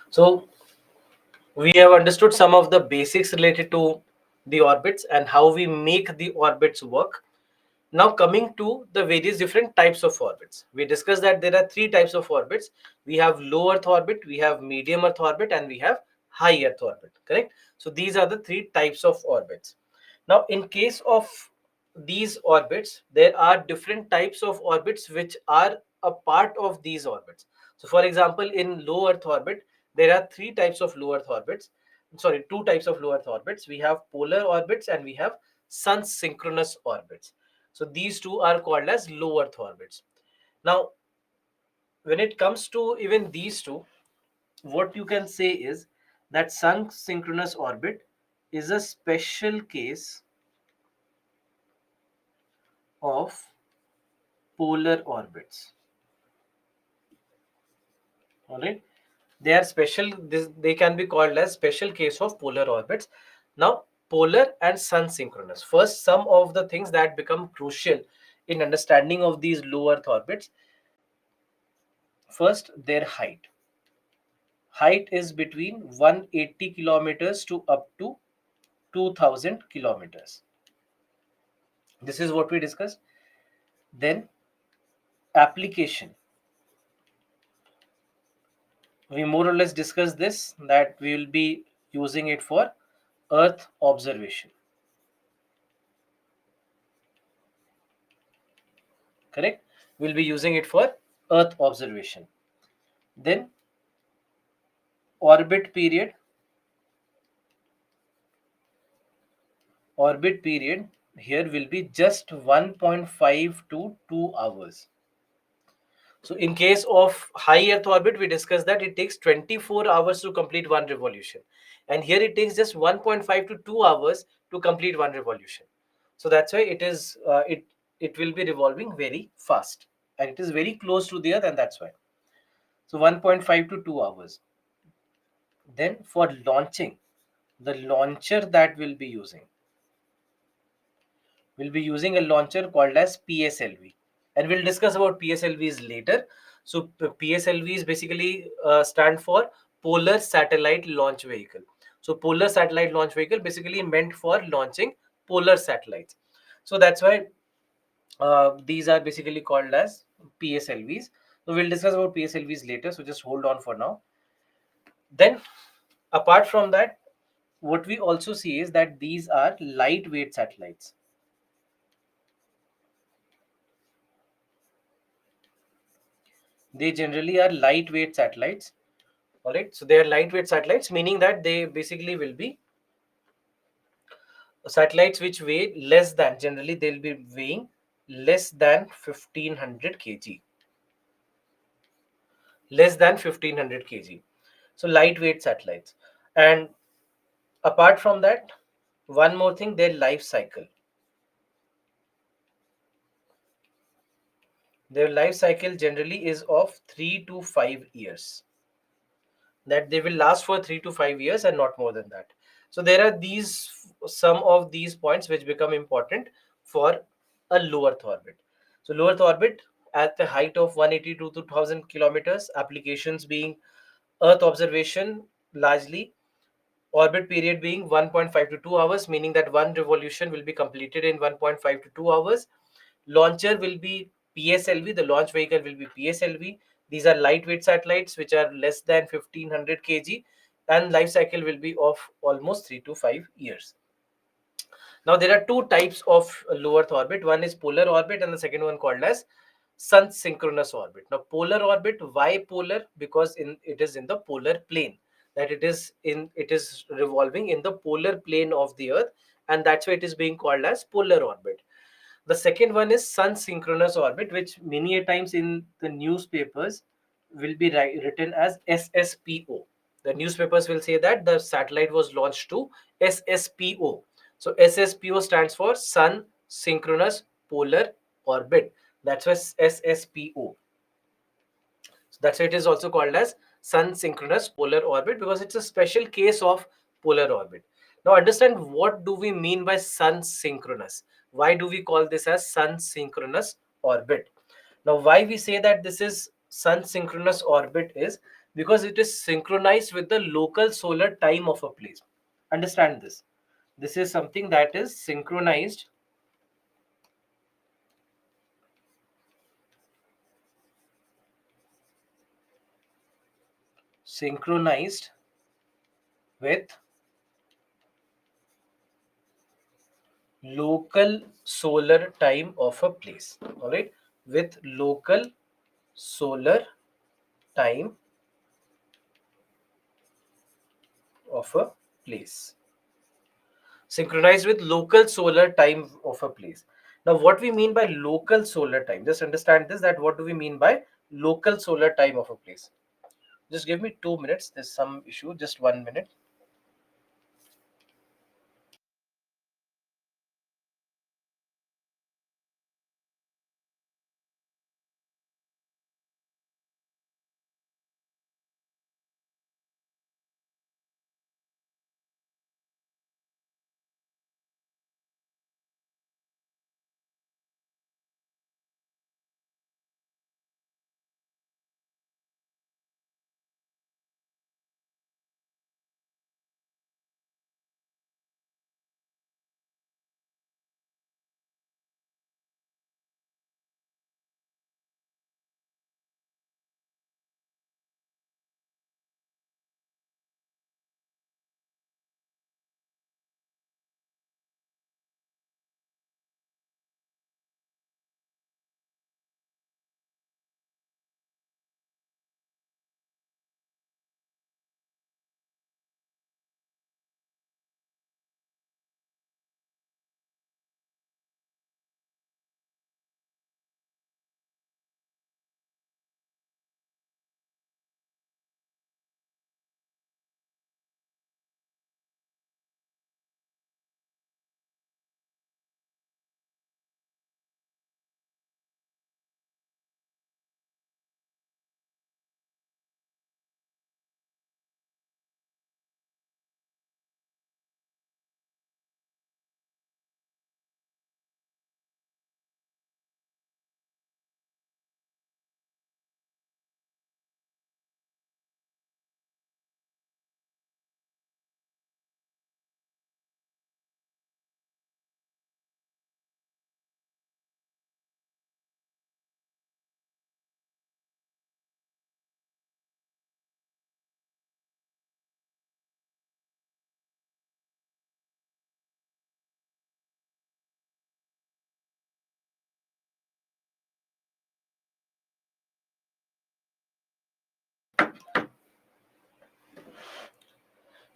So, we have understood some of the basics related to the orbits and how we make the orbits work. Now, coming to the various different types of orbits, we discussed that there are three types of orbits. We have low Earth orbit, we have medium Earth orbit, and we have high Earth orbit. Correct? So, these are the three types of orbits. Now, in case of these orbits, there are different types of orbits which are a part of these orbits. So, for example, in low Earth orbit, there are three types of low Earth orbits. Sorry, two types of low Earth orbits. We have polar orbits and we have sun synchronous orbits. So, these two are called as low Earth orbits. Now, when it comes to even these two, what you can say is that sun synchronous orbit is a special case of polar orbits. All right, they are special. They can be called as special case of polar orbits. Now, polar and sun synchronous. First, some of the things that become crucial in understanding of these low Earth orbits. First, their height. Height is between 180 kilometers to up to 2000 kilometers. This is what we discussed. Then, application. We more or less discussed this, that we will be using it for Earth observation. Correct? We'll be using it for Earth observation. Then, orbit period. Orbit period here will be just 1.5 to 2 hours. So, in case of high Earth orbit, we discussed that it takes 24 hours to complete one revolution. And here it takes just 1.5 to 2 hours to complete one revolution. So, that's why it will be revolving very fast. And it is very close to the Earth, and that's why. So, 1.5 to 2 hours. Then, for launching, the launcher that we'll be using a launcher called as PSLV, and we'll discuss about PSLVs later. So PSLVs basically stand for Polar Satellite Launch Vehicle. So Polar Satellite Launch Vehicle basically meant for launching polar satellites. So that's why these are basically called as PSLVs. So we'll discuss about PSLVs later. So just hold on for now. Then apart from that, what we also see is that these are lightweight satellites. They generally are lightweight satellites. All right, so they are lightweight satellites, meaning that they basically will be satellites which weigh less than, generally they'll be weighing less than 1500 kg. Less than 1500 kg. So lightweight satellites. And apart from that, one more thing, their life cycle. Their life cycle generally is of 3 to 5 years. That they will last for 3 to 5 years and not more than that. So there are these some of these points which become important for a low Earth orbit. So low Earth orbit at the height of 180 to 2000 kilometers, applications being Earth observation largely, orbit period being 1.5 to 2 hours, meaning that one revolution will be completed in 1.5 to 2 hours. Launcher will be PSLV, the launch vehicle will be PSLV. These are lightweight satellites which are less than 1500 kg, and life cycle will be of almost 3 to 5 years. Now there are two types of low Earth orbit. One is polar orbit and the second one called as sun synchronous orbit. Now polar orbit, why polar? Because it is in the polar plane. That it is revolving in the polar plane of the Earth, and that's why it is being called as polar orbit. The second one is sun synchronous orbit, which many a times in the newspapers will be written as SSPO. The newspapers will say that the satellite was launched to SSPO. So SSPO stands for Sun Synchronous Polar Orbit. That's why SSPO. So that's why it is also called as Sun Synchronous Polar Orbit, because it's a special case of polar orbit. Now understand, what do we mean by sun synchronous? Why do we call this as sun synchronous orbit? Now, why we say that this is sun synchronous orbit is because it is synchronized with the local solar time of a place. Understand this. This is something that is synchronized with local solar time of a place. All right, with local solar time of a place. Synchronized with local solar time of a place. Now, what we mean by local solar time? Just understand this, that what do we mean by local solar time of a place? Just give me 2 minutes. There's some issue. Just 1 minute.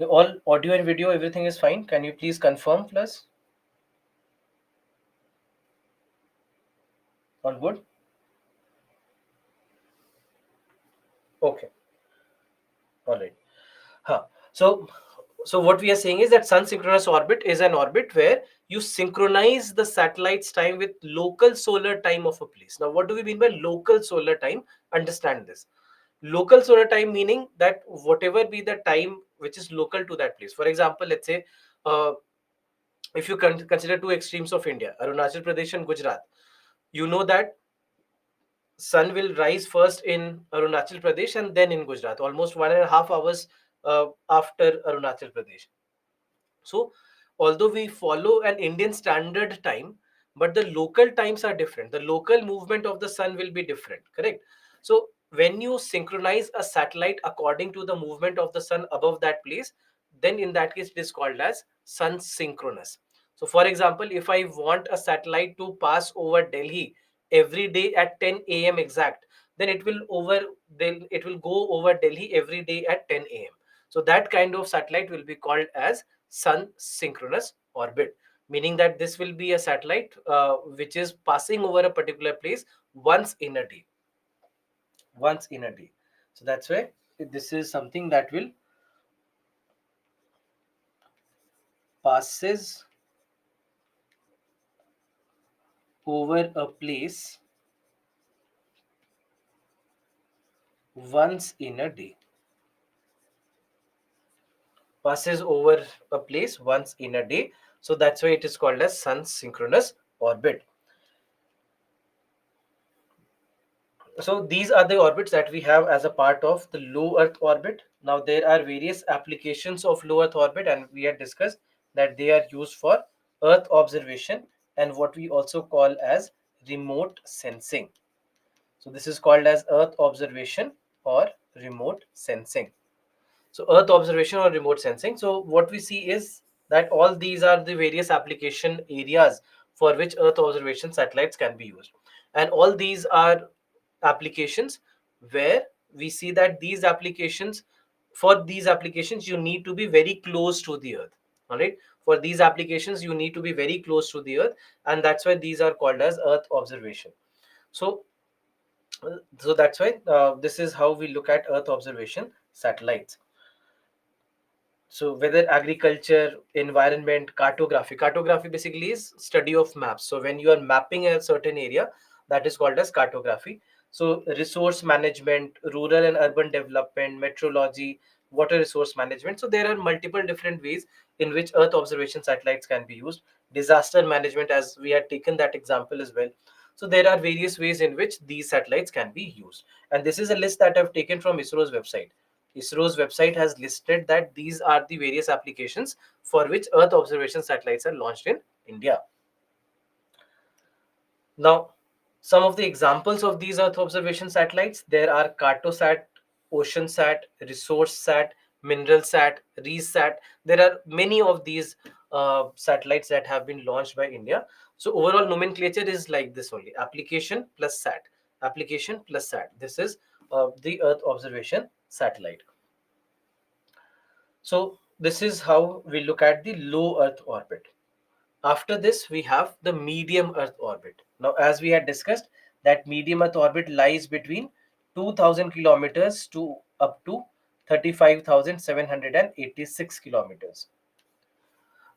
All audio and video, everything is fine. Can you please confirm, plus? All good? Okay. All right. Huh. So, so what we are saying is that sun synchronous orbit is an orbit where you synchronize the satellite's time with local solar time of a place. Now, what do we mean by local solar time? Understand this. Local solar time meaning that whatever be the time which is local to that place. For example, let's say if you consider two extremes of India, Arunachal Pradesh and Gujarat, you know that sun will rise first in Arunachal Pradesh and then in Gujarat, almost 1.5 hours after Arunachal Pradesh. So, although we follow an Indian standard time, but the local times are different. The local movement of the sun will be different, correct? So, when you synchronize a satellite according to the movement of the sun above that place, then in that case, it is called as sun synchronous. So, for example, if I want a satellite to pass over Delhi every day at 10 a.m. exact, then it will go over Delhi every day at 10 a.m. So that kind of satellite will be called as sun synchronous orbit, meaning that this will be a satellite which is passing over a particular place once in a day. Once in a day. So that's why this is something that will passes over a place once in a day. Passes over a place once in a day. So that's why it is called as sun synchronous orbit. So these are the orbits that we have as a part of the low Earth orbit. Now there are various applications of low Earth orbit, and we had discussed that they are used for Earth observation and what we also call as remote sensing. So this is called as Earth observation or remote sensing. So Earth observation or remote sensing. So what we see is that all these are the various application areas for which Earth observation satellites can be used. And all these are applications where we see that these applications, for these applications, you need to be very close to the Earth. All right. For these applications, you need to be very close to the Earth, and that's why these are called as Earth observation. So, so that's why this is how we look at Earth observation satellites. So whether agriculture, environment, cartography basically is study of maps. So when you are mapping a certain area, that is called as cartography. So resource management, rural and urban development, meteorology, water resource management. So there are multiple different ways in which Earth observation satellites can be used. Disaster management, as we had taken that example as well. So there are various ways in which these satellites can be used. And this is a list that I've taken from ISRO's website. ISRO's website has listed that these are the various applications for which Earth observation satellites are launched in India. Now, some of the examples of these Earth observation satellites, there are Cartosat, OceanSat, ResourceSat, MineralSat, ReSat. There are many of these satellites that have been launched by India. So overall nomenclature is like this only: application plus sat, application plus sat. This is the Earth observation satellite. So this is how we look at the low Earth orbit. After this, we have the medium Earth orbit. Now, as we had discussed, that medium Earth orbit lies between 2000 kilometers to up to 35,786 kilometers.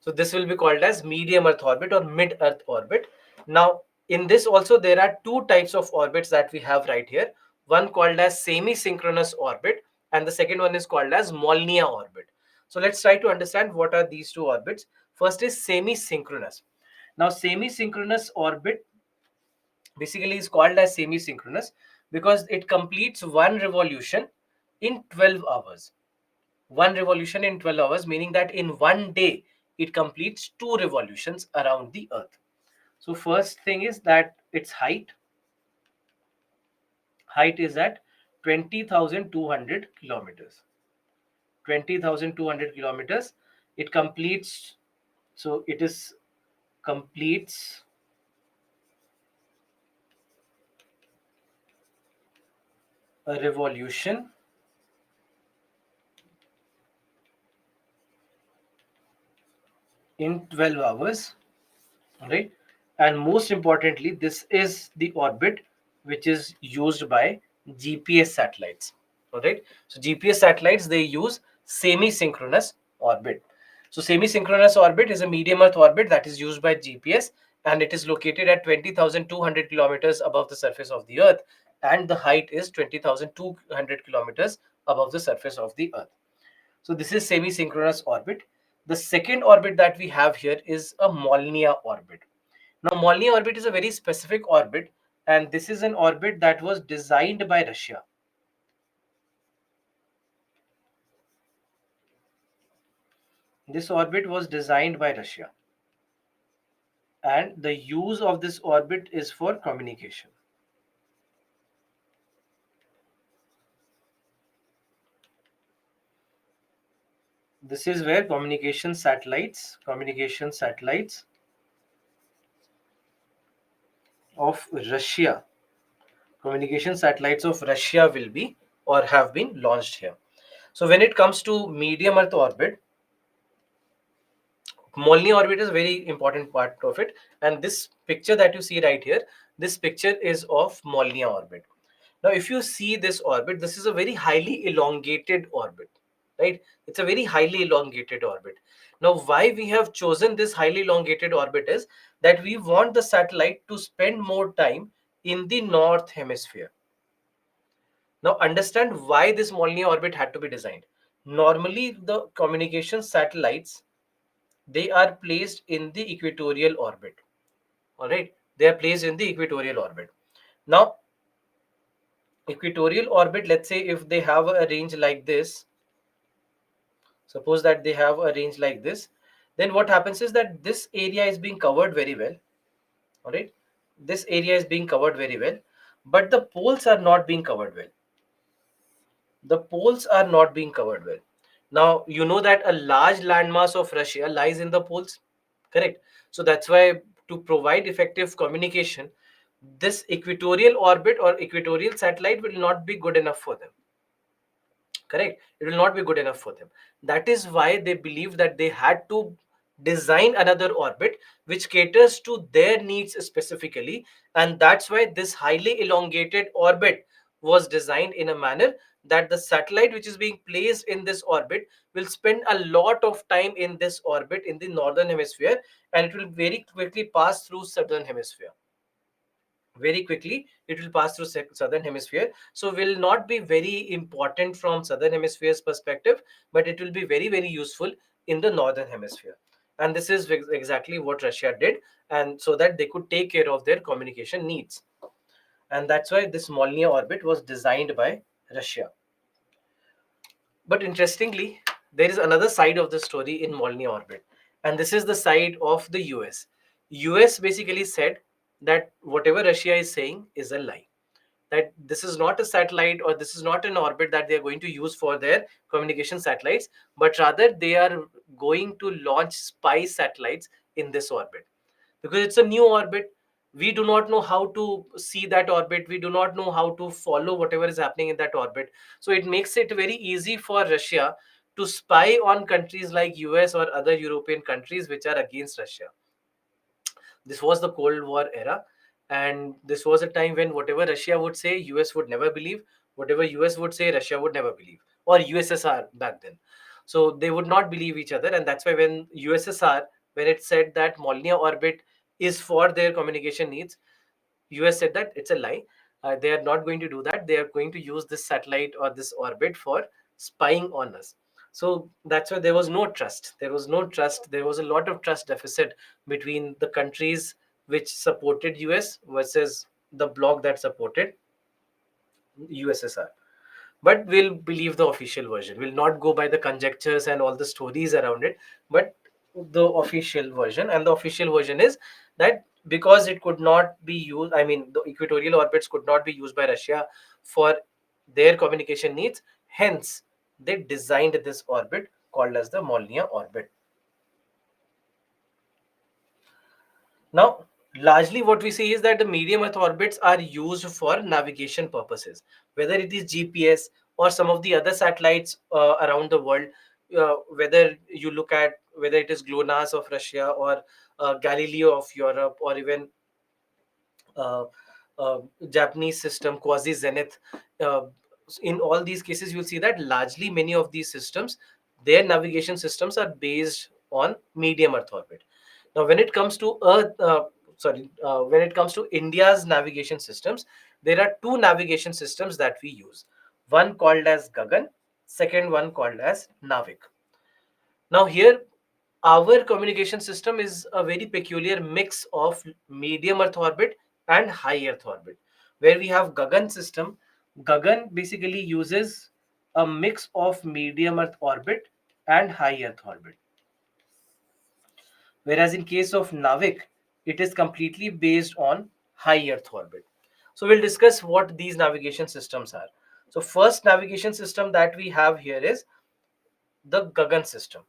So this will be called as medium Earth orbit or mid Earth orbit. Now, in this also there are two types of orbits that we have right here. One called as semi-synchronous orbit, and the second one is called as Molniya orbit. So let's try to understand what are these two orbits. First is semi-synchronous. Now, semi-synchronous orbit basically is called as semi-synchronous because it completes one revolution in 12 hours. One revolution in 12 hours, meaning that in one day it completes two revolutions around the Earth. So first thing is that its height is at 20,200 kilometers. 20,200 kilometers. It completes, so it is completes a revolution in 12 hours, right? And most importantly, this is the orbit which is used by GPS satellites. All right. So GPS satellites, they use semi-synchronous orbit. So semi-synchronous orbit is a medium Earth orbit that is used by GPS, and it is located at 20,200 kilometers above the surface of the Earth, and the height is 20,200 kilometers above the surface of the Earth. So this is semi-synchronous orbit. The second orbit that we have here is a Molniya orbit. Now, Molniya orbit is a very specific orbit, and this is an orbit that was designed by Russia. This orbit was designed by Russia, and the use of this orbit is for communication. This is where communication satellites of Russia, communication satellites of Russia will be or have been launched here. So when it comes to medium Earth orbit, Molniya orbit is a very important part of it. And this picture that you see right here, this picture is of Molniya orbit. Now, if you see this orbit, this is a very highly elongated orbit, right? It's a very highly elongated orbit. Now, why we have chosen this highly elongated orbit is that we want the satellite to spend more time in the north hemisphere. Now, understand why this Molniya orbit had to be designed. Normally, the communication satellites, they are placed in the equatorial orbit. All right, they are placed in the equatorial orbit. Now, equatorial orbit, let's say if they have a range like this, suppose that they have a range like this, then what happens is that this area is being covered very well. All right, this area is being covered very well, but the poles are not being covered well. The poles are not being covered well. Now you know that a large landmass of Russia lies in the poles, correct? So that's why, to provide effective communication, this equatorial orbit or equatorial satellite will not be good enough for them. Correct, it will not be good enough for them. That is why they believe that they had to design another orbit which caters to their needs specifically, and that's why this highly elongated orbit was designed in a manner that the satellite which is being placed in this orbit will spend a lot of time in this orbit in the northern hemisphere, and it will very quickly pass through southern hemisphere. Very quickly it will pass through southern hemisphere, so will not be very important from southern hemisphere's perspective, but it will be very very useful in the northern hemisphere. And this is exactly what Russia did, and so that they could take care of their communication needs. And that's why this Molniya orbit was designed by Russia. But interestingly, there is another side of the story in Molniya orbit, and this is the side of the US. US basically said that whatever Russia is saying is a lie, that this is not a satellite or this is not an orbit that they are going to use for their communication satellites, but rather they are going to launch spy satellites in this orbit, because it's a new orbit. We do not know how to see that orbit, we do not know how to follow whatever is happening in that orbit. So it makes it very easy for Russia to spy on countries like US or other European countries which are against Russia. This was the Cold War era, and this was a time when whatever Russia would say, US would never believe. Whatever US would say, Russia would never believe, or USSR back then. So they would not believe each other, and that's why when USSR, when it said that Molniya orbit is for their communication needs, US said that it's a lie. They are not going to do that. They are going to use this satellite or this orbit for spying on us. So that's why there was no trust. There was no trust. There was a lot of trust deficit between the countries which supported US versus the bloc that supported USSR. But we'll believe the official version. We'll not go by the conjectures and all the stories around it, but the official version. And the official version is that because it could not be used, I mean, the equatorial orbits could not be used by Russia for their communication needs, hence they designed this orbit called as the Molniya orbit. Now, largely what we see is that the medium earth orbits are used for navigation purposes, whether it is GPS or some of the other satellites around the world. Whether you look at whether it is GLONASS of Russia or Galileo of Europe, or even uh, uh, Japanese system, quasi zenith. Uh, in all these cases, you'll see that largely many of these systems, their navigation systems are based on medium Earth orbit. Now, when it comes to when it comes to India's navigation systems, there are two navigation systems that we use. One called as Gagan, second one called as Navik. Now, here our communication system is a very peculiar mix of medium Earth orbit and high Earth orbit, where we have Gagan system. Gagan basically uses a mix of medium Earth orbit and high Earth orbit. Whereas in case of Navik, it is completely based on high Earth orbit. So we'll discuss what these navigation systems are. So first navigation system that we have here is the Gagan system.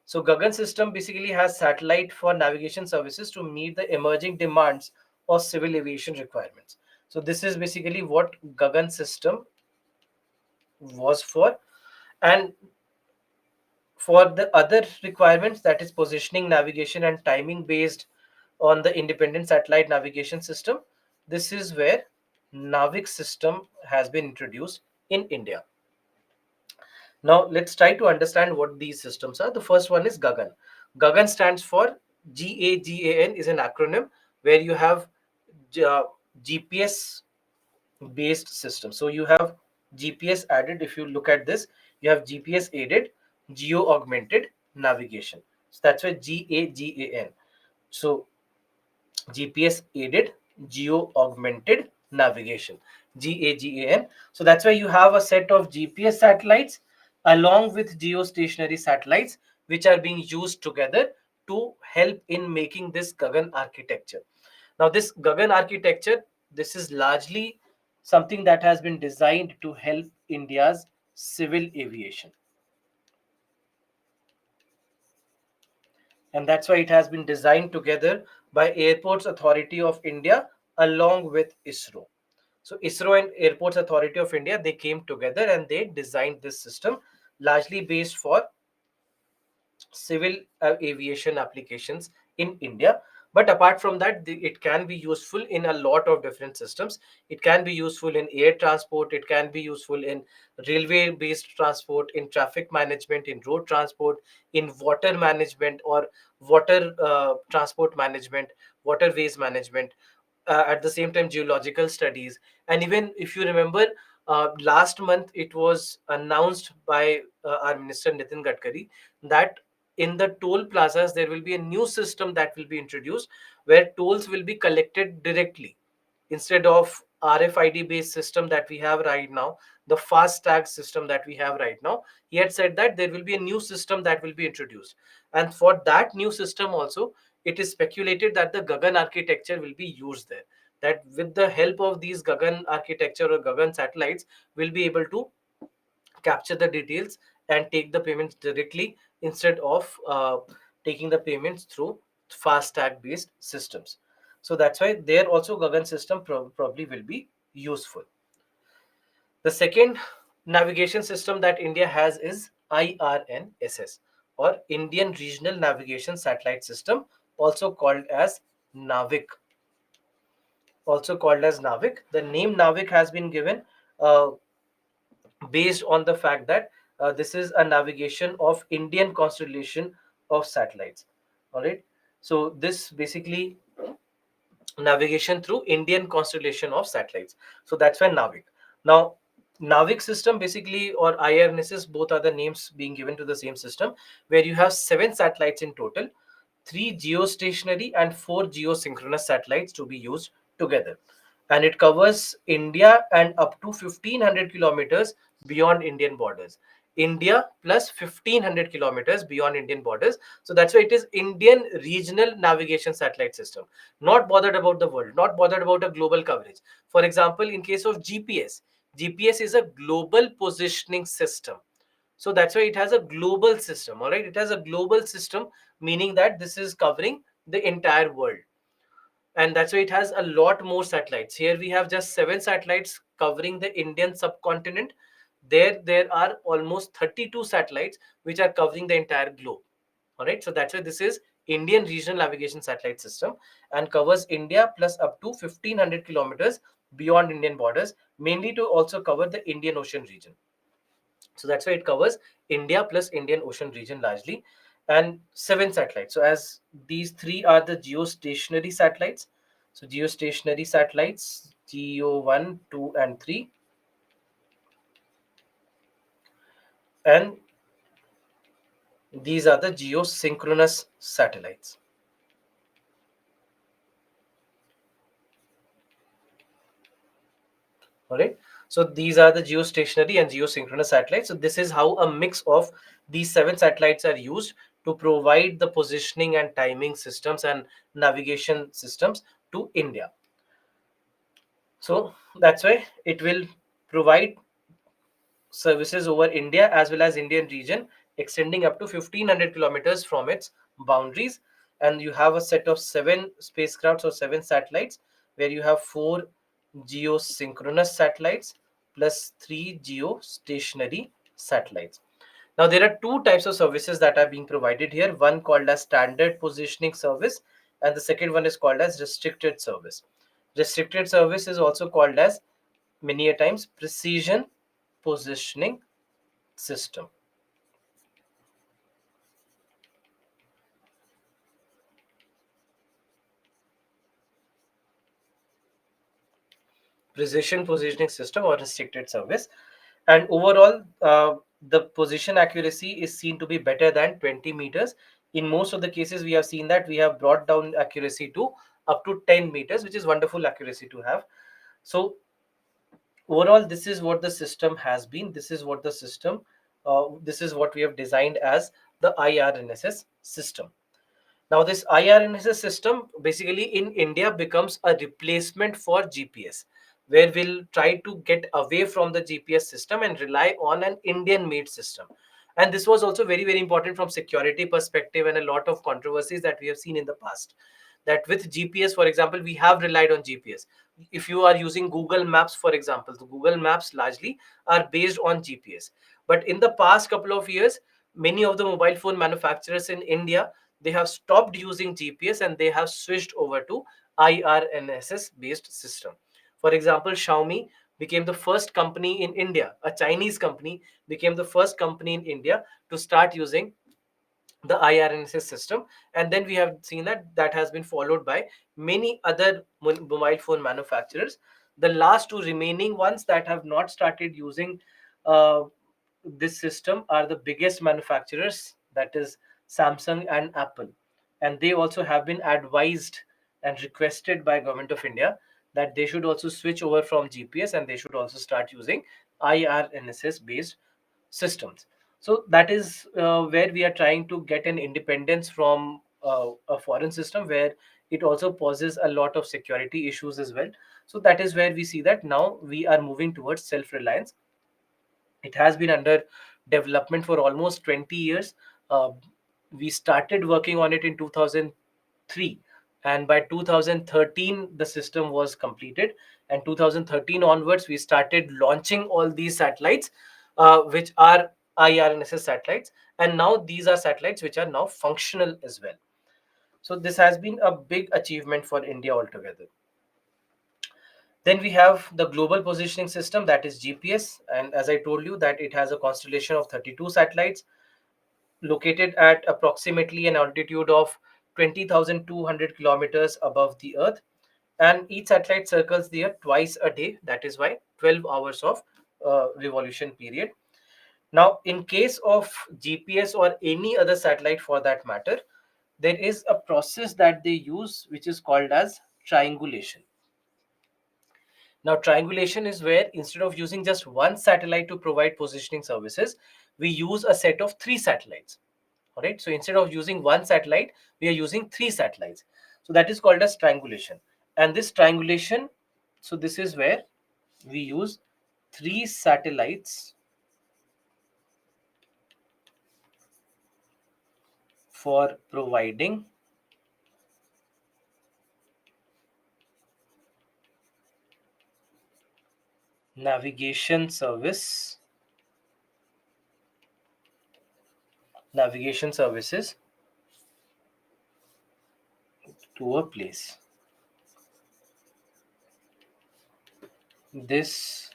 So Gagan system basically has satellite for navigation services to meet the emerging demands of civil aviation requirements. So this is basically what Gagan system was for. And for the other requirements, that is positioning, navigation, and timing based on the independent satellite navigation system, this is where Navik system has been introduced in India. Now, let's try to understand what these systems are. The first one is Gagan. Gagan stands for GAGAN, is an acronym where you have GPS based system. So you have GPS added. If you look at this, you have GPS aided, geo augmented navigation. So that's why GAGAN. So GPS aided geo augmented navigation. GAGAN. So that's why you have a set of GPS satellites along with geostationary satellites, which are being used together to help in making this Gagan architecture. Now, this Gagan architecture, this is largely something that has been designed to help India's civil aviation. And that's why it has been designed together by Airports Authority of India along with ISRO. So ISRO and Airports Authority of India, they came together and they designed this system largely based for civil aviation applications in India. But apart from that, it can be useful in a lot of different systems. It can be useful in air transport, it can be useful in railway based transport, in traffic management, in road transport, in water management or water transport management, waterways management, at the same time geological studies. And even if you remember, last month it was announced by our minister Nitin Gadkari that in the toll plazas there will be a new system that will be introduced where tolls will be collected directly instead of RFID based system that we have right now, the fast tag system that we have right now. He had said that there will be a new system that will be introduced, and for that new system also, it is speculated that the Gagan architecture will be used there, that with the help of these Gagan architecture or Gagan satellites, we'll be able to capture the details and take the payments directly instead of taking the payments through fast tag based systems. So that's why there also Gagan system probably will be useful. The second navigation system that India has is IRNSS, or Indian Regional Navigation Satellite System, also called as NAVIC. Also called as NAVIC. The name NAVIC has been given uh, based on the fact that this is a navigation of Indian constellation of satellites. All right. So this basically navigation through Indian constellation of satellites. So that's why NAVIC. Now, NAVIC system basically, or IRNSS, both are the names being given to the same system, where you have 7 satellites in total, 3 geostationary and 4 geosynchronous satellites to be used together. And it covers India and up to 1500 kilometers beyond Indian borders. India plus 1500 kilometers beyond Indian borders. So that's why it is Indian Regional Navigation Satellite System. Not bothered about the world, not bothered about a global coverage. For example, in case of GPS, GPS is a global positioning system. So that's why it has a global system. All right, it has a global system, meaning that this is covering the entire world, and that's why it has a lot more satellites. Here we have just 7 satellites covering the Indian subcontinent. There are almost 32 satellites which are covering the entire globe. All right, so that's why this is Indian Regional Navigation Satellite System and covers India plus up to 1500 kilometers beyond Indian borders, mainly to also cover the Indian Ocean region. So that's why it covers India plus Indian Ocean region largely, and 7 satellites. So as these three are the geostationary satellites. So geostationary satellites, GEO 1, 2, and 3, and these are the geosynchronous satellites. All right. So these are the geostationary and geosynchronous satellites. So this is how a mix of these 7 satellites are used to provide the positioning and timing systems and navigation systems to India. So that's why it will provide services over India as well as Indian region, extending up to 1500 kilometers from its boundaries. And you have a set of 7 spacecrafts or 7 satellites, where you have 4 geosynchronous satellites plus 3 geostationary satellites. Now, there are two types of services that are being provided here, one called as standard positioning service, and the second one is called as restricted service. Restricted service is also called as many a times precision positioning system. Precision positioning system or restricted service. And overall, the position accuracy is seen to be better than 20 meters. In most of the cases, we have seen that we have brought down accuracy to up to 10 meters, which is wonderful accuracy to have. So overall, this is what the system has been. This is what the system, this is what we have designed as the IRNSS system. Now, this IRNSS system basically in India becomes a replacement for GPS, where we'll try to get away from the GPS system and rely on an Indian made system. And this was also very, very important from security perspective, and a lot of controversies that we have seen in the past. That with GPS, for example, we have relied on GPS. If you are using Google Maps, for example, the Google Maps largely are based on GPS. But in the past couple of years, many of the mobile phone manufacturers in India, they have stopped using GPS and they have switched over to IRNSS based system. For example, Xiaomi became the first company in India, a Chinese company became the first company in India to start using the IRNSS system. And then we have seen that that has been followed by many other mobile phone manufacturers. The last two remaining ones that have not started using uh, this system are the biggest manufacturers, that is Samsung and Apple. And they also have been advised and requested by Government of India that they should also switch over from GPS and they should also start using IRNSS based systems. So that is where we are trying to get an independence from a foreign system where it also poses a lot of security issues as well. So that is where we see that now we are moving towards self reliance. It has been under development for almost 20 years. Uh, we started working on it in 2003, and by 2013 the system was completed, and 2013 onwards we started launching all these satellites, which are IRNSS satellites, and now these are satellites which are now functional as well. So this has been a big achievement for India altogether. Then we have the global positioning system, that is GPS. And as I told you, that it has a constellation of 32 satellites located at approximately an altitude of 20,200 kilometers above the Earth. And each satellite circles the Earth twice a day. That is why 12 hours of revolution period. Now, in case of GPS or any other satellite for that matter, there is a process that they use which is called as triangulation. Now, triangulation is where instead of using just one satellite to provide positioning services, we use a set of three satellites. All right. So instead of using one satellite, we are using three satellites. So that is called as triangulation. And this triangulation, so this is where we use three satellites for providing navigation service, navigation services to a place. This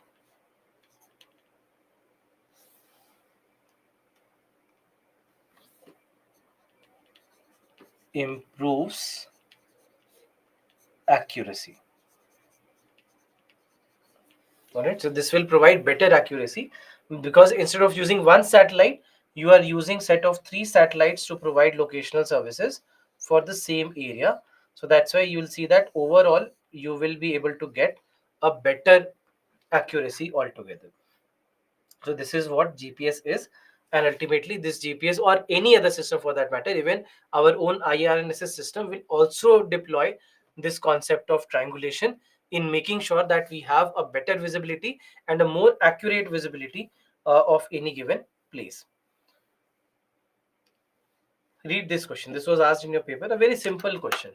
improves accuracy. All right, so this will provide better accuracy because instead of using one satellite, you are using set of three satellites to provide locational services for the same area. So that's why you will see that overall you will be able to get a better accuracy altogether. So this is what GPS is, and ultimately this GPS or any other system for that matter, even our own IRNSS system will also deploy this concept of triangulation in making sure that we have a better visibility and a more accurate visibility of any given place. Read this question. This was asked in your paper, a very simple question.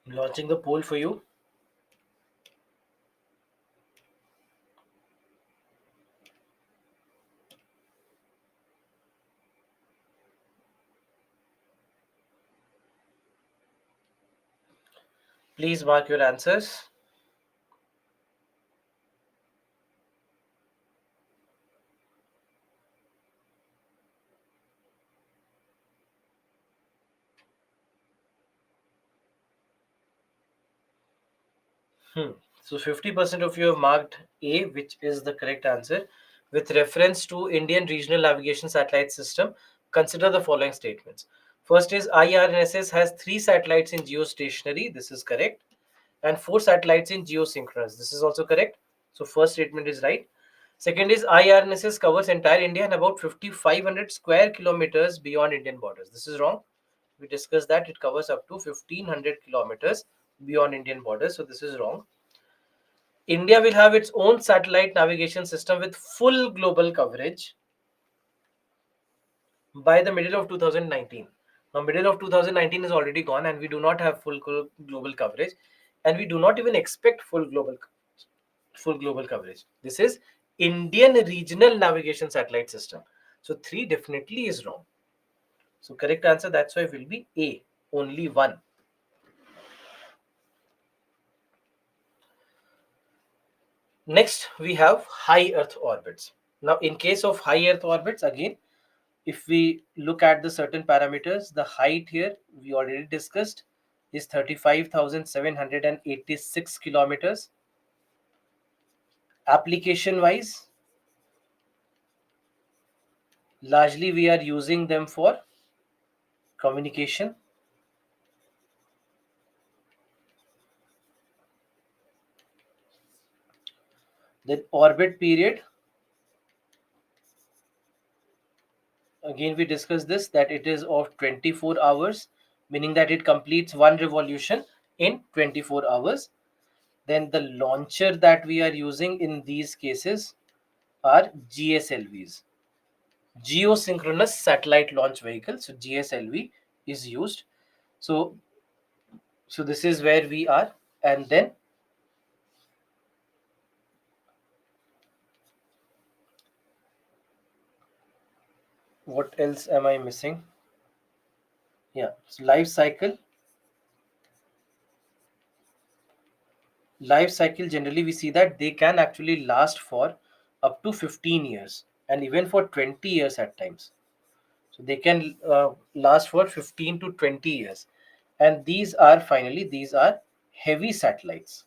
Launching the poll for you. Please mark your answers. Hmm. So 50% of you have marked A, which is the correct answer. With reference to Indian Regional Navigation Satellite System, consider the following statements. First is IRNSS has three satellites in geostationary. This is correct. And four satellites in geosynchronous. This is also correct. So first statement is right. Second is IRNSS covers entire India and about 5,500 square kilometers beyond Indian borders. This is wrong. We discussed that it covers up to 1,500 kilometers beyond Indian borders. So this is wrong. India will have its own satellite navigation system with full global coverage by the middle of 2019. Now, middle of 2019 is already gone, and we do not have full global coverage, and we do not even expect full global coverage. This is Indian Regional Navigation Satellite System. So three definitely is wrong. So correct answer that's why will be A, only one. Next, we have high Earth orbits. Now, in case of high Earth orbits, again, if we look at the certain parameters, the height here we already discussed is 35,786 kilometers. Application wise, largely we are using them for communication. Then orbit period, again we discussed this that it is of 24 hours, meaning that it completes one revolution in 24 hours. Then the launcher that we are using in these cases are GSLVs, geosynchronous satellite launch vehicle. So GSLV is used. So this is where we are. And then what else am I missing? Yeah, so life cycle generally we see that they can actually last for up to 15 years and even for 20 years at times. So they can last for 15 to 20 years. And these are heavy satellites.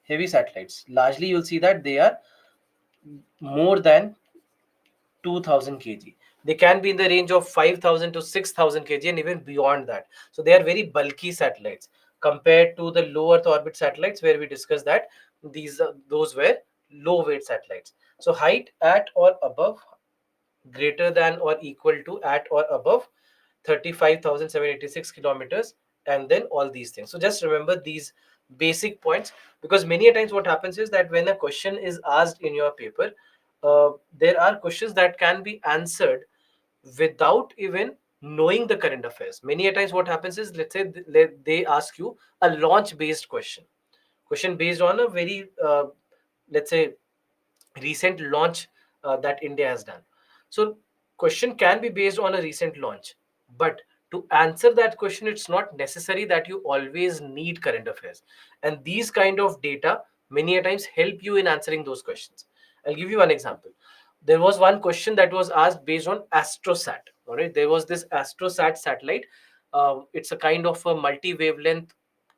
Heavy satellites. Largely you'll see that they are more than 2000 kg. They can be in the range of 5000 to 6000 kg and even beyond that. So they are very bulky satellites compared to the low Earth orbit satellites where we discussed that those were low weight satellites. So height at or above, greater than or equal to, at or above 35,786 kilometers, and then all these things. So just remember these basic points, because many a times what happens is that when a question is asked in your paper, there are questions that can be answered without even knowing the current affairs. Many a times what happens is, let's say they ask you a launch based question based on a very let's say recent launch that India has done. So question can be based on a recent launch, but to answer that question, it's not necessary that you always need current affairs. And these kind of data many a times help you in answering those questions. I'll give you one example. There was one question that was asked based on Astrosat. All right, there was this Astrosat satellite. It's a kind of a multi-wavelength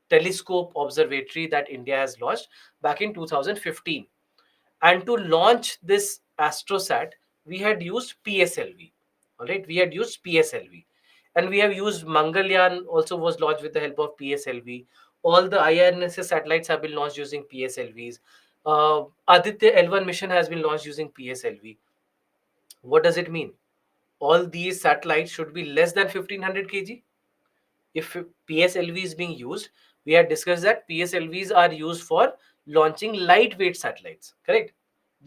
telescope observatory that India has launched back in 2015. And to launch this Astrosat, we had used PSLV. All right, we had used PSLV, and we have used Mangalyaan also was launched with the help of PSLV. All the IRNSS satellites have been launched using PSLVs. Aditya L1 mission has been launched using PSLV. What does it mean? All these satellites should be less than 1500 kg. If PSLV is being used, we had discussed that PSLVs are used for launching lightweight satellites, correct?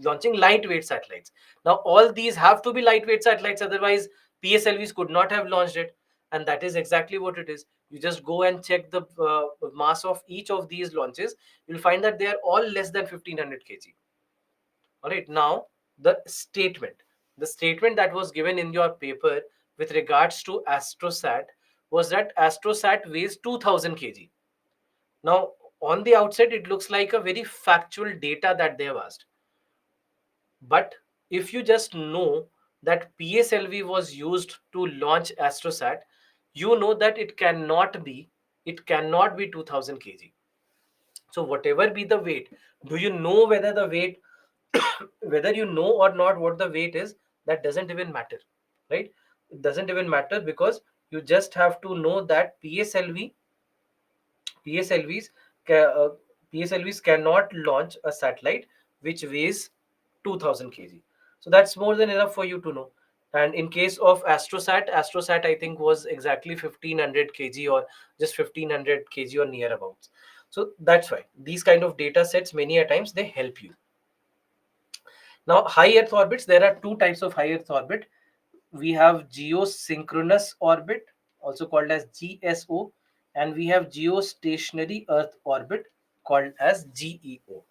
Launching lightweight satellites. Now, all these have to be lightweight satellites, otherwise, PSLVs could not have launched it. And that is exactly what it is. You just go and check the mass of each of these launches. You'll find that they are all less than 1500 kg. All right, now the statement that was given in your paper with regards to Astrosat was that Astrosat weighs 2000 kg. Now, on the outside, it looks like a very factual data that they have asked. But if you just know that PSLV was used to launch Astrosat, you know that it cannot be 2000 kg. So whatever be the weight, do you know whether the weight, whether you know or not what the weight is, that doesn't even matter, right? It doesn't even matter, because you just have to know that PSLVs PSLVs cannot launch a satellite which weighs 2000 kg. So that's more than enough for you to know. And in case of Astrosat I think was exactly 1500 kg, or just 1500 kg or near abouts. So that's why these kind of data sets many a times they help you. Now, high Earth orbits, there are two types of high Earth orbit. We have geosynchronous orbit, also called as GSO, and we have geostationary Earth orbit, called as GEO.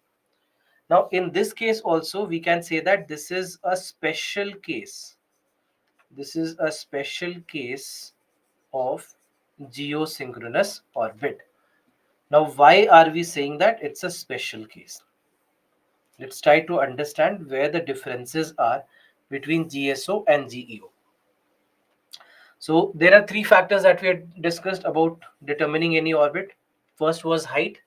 Now, in this case, also, we can say that this is a special case. This is a special case of geosynchronous orbit. Now, why are we saying that it's a special case? Let's try to understand where the differences are between GSO and GEO. So there are three factors that we had discussed about determining any orbit. First was height.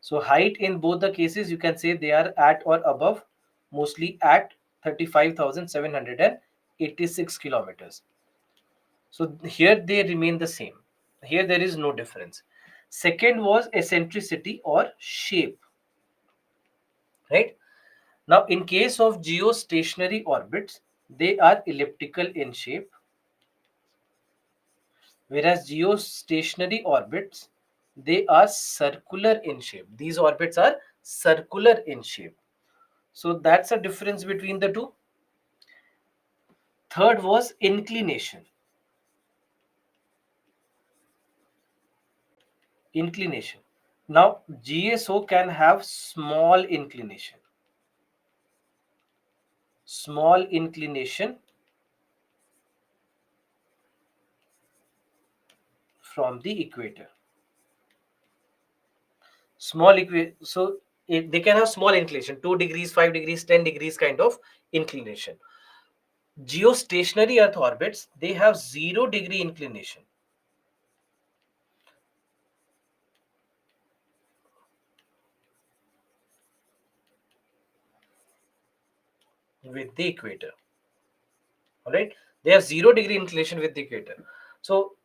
So height in both the cases, you can say they are at or above, mostly at 35,786 kilometers. So here they remain the same. Here there is no difference. Second was eccentricity or shape, right? Now, in case of geostationary orbits, they are elliptical in shape, whereas geostationary orbits, they are circular in shape. These orbits are circular in shape. So that's a difference between the two. Third was inclination. Inclination. Now, GSO can have small inclination from the equator. So they can have small inclination, 2 degrees, 5 degrees, 10 degrees kind of inclination. Geostationary Earth orbits, they have 0 degree inclination with the equator. All right, they have 0 degree inclination with the equator. So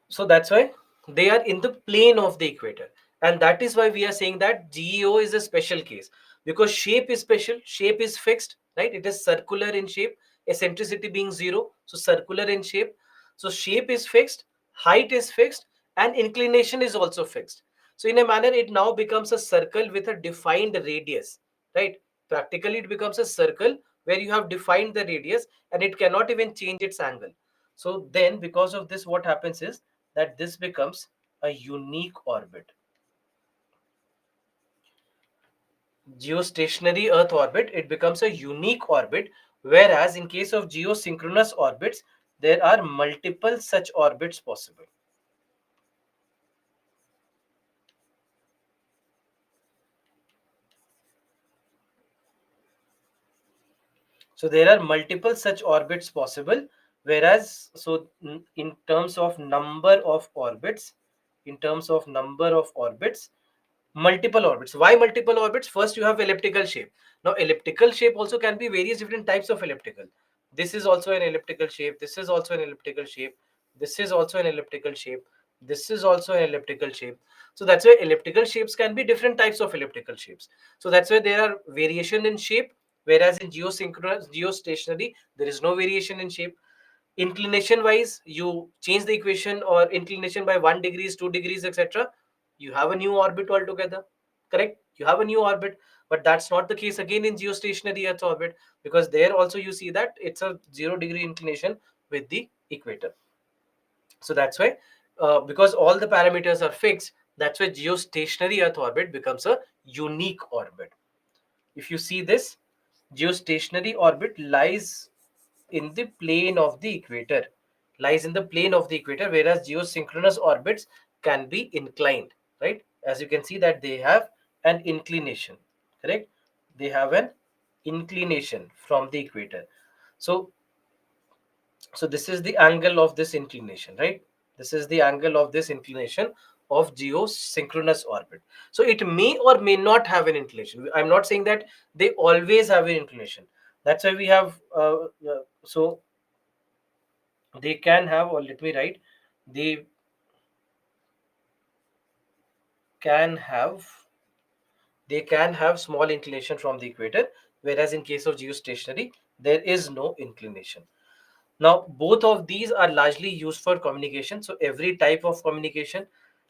so that's why they are in the plane of the equator, and that is why we are saying that GEO is a special case, because shape is special, shape is fixed, right? It is circular in shape, eccentricity being 0, so circular in shape. So shape is fixed, height is fixed, and inclination is also fixed. So in a manner it now becomes a circle with a defined radius, right? Practically it becomes a circle where you have defined the radius and it cannot even change its angle. So then because of this, what happens is that this becomes a unique orbit. Geostationary Earth orbit, it becomes a unique orbit, whereas in case of geosynchronous orbits, there are multiple such orbits possible. So there are multiple such orbits possible, whereas in terms of number of orbits, in terms of number of orbits, multiple orbits. Why multiple orbits? First, you have elliptical shape. Now, elliptical shape also can be various different types of elliptical. This is also an elliptical shape. This is also an elliptical shape. This is also an elliptical shape. This is also an elliptical shape. So that's why elliptical shapes can be different types of elliptical shapes. So that's why there are variation in shape, whereas in geosynchronous, geostationary, there is no variation in shape. Inclination wise, you change the equation or inclination by 1 degrees, 2 degrees, etc., you have a new orbit altogether. Correct, you have a new orbit. But that's not the case again in geostationary Earth orbit, because there also you see that it's a 0 degree inclination with the equator. So that's why, because all the parameters are fixed, that's why geostationary Earth orbit becomes a unique orbit. If you see this, geostationary orbit lies in the plane of the equator, whereas geosynchronous orbits can be inclined, right? As you can see that they have an inclination, correct? They have an inclination from the equator. So so this is the angle of this inclination, right? This is the angle of this inclination of geosynchronous orbit. So it may or may not have an inclination. I'm not saying that they always have an inclination. That's why we have so they can have, or let me write, they can have they can have small inclination from the equator, whereas in case of geostationary there is no inclination. Now, both of these are largely used for communication. So, every type of communication,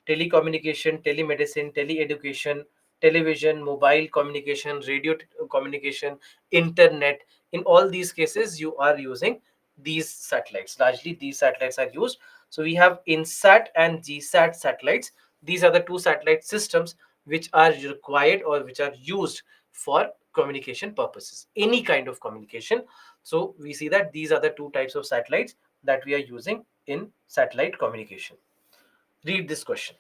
telecommunication, telemedicine, teleeducation, television, mobile communication, radio communication, internet, in all these cases, you are using these satellites. Largely, these satellites are used. So, we have INSAT and GSAT satellites. These are the two satellite systems which are required or which are used for communication purposes, any kind of communication. So we see that these are the two types of satellites that we are using in satellite communication. Read this question.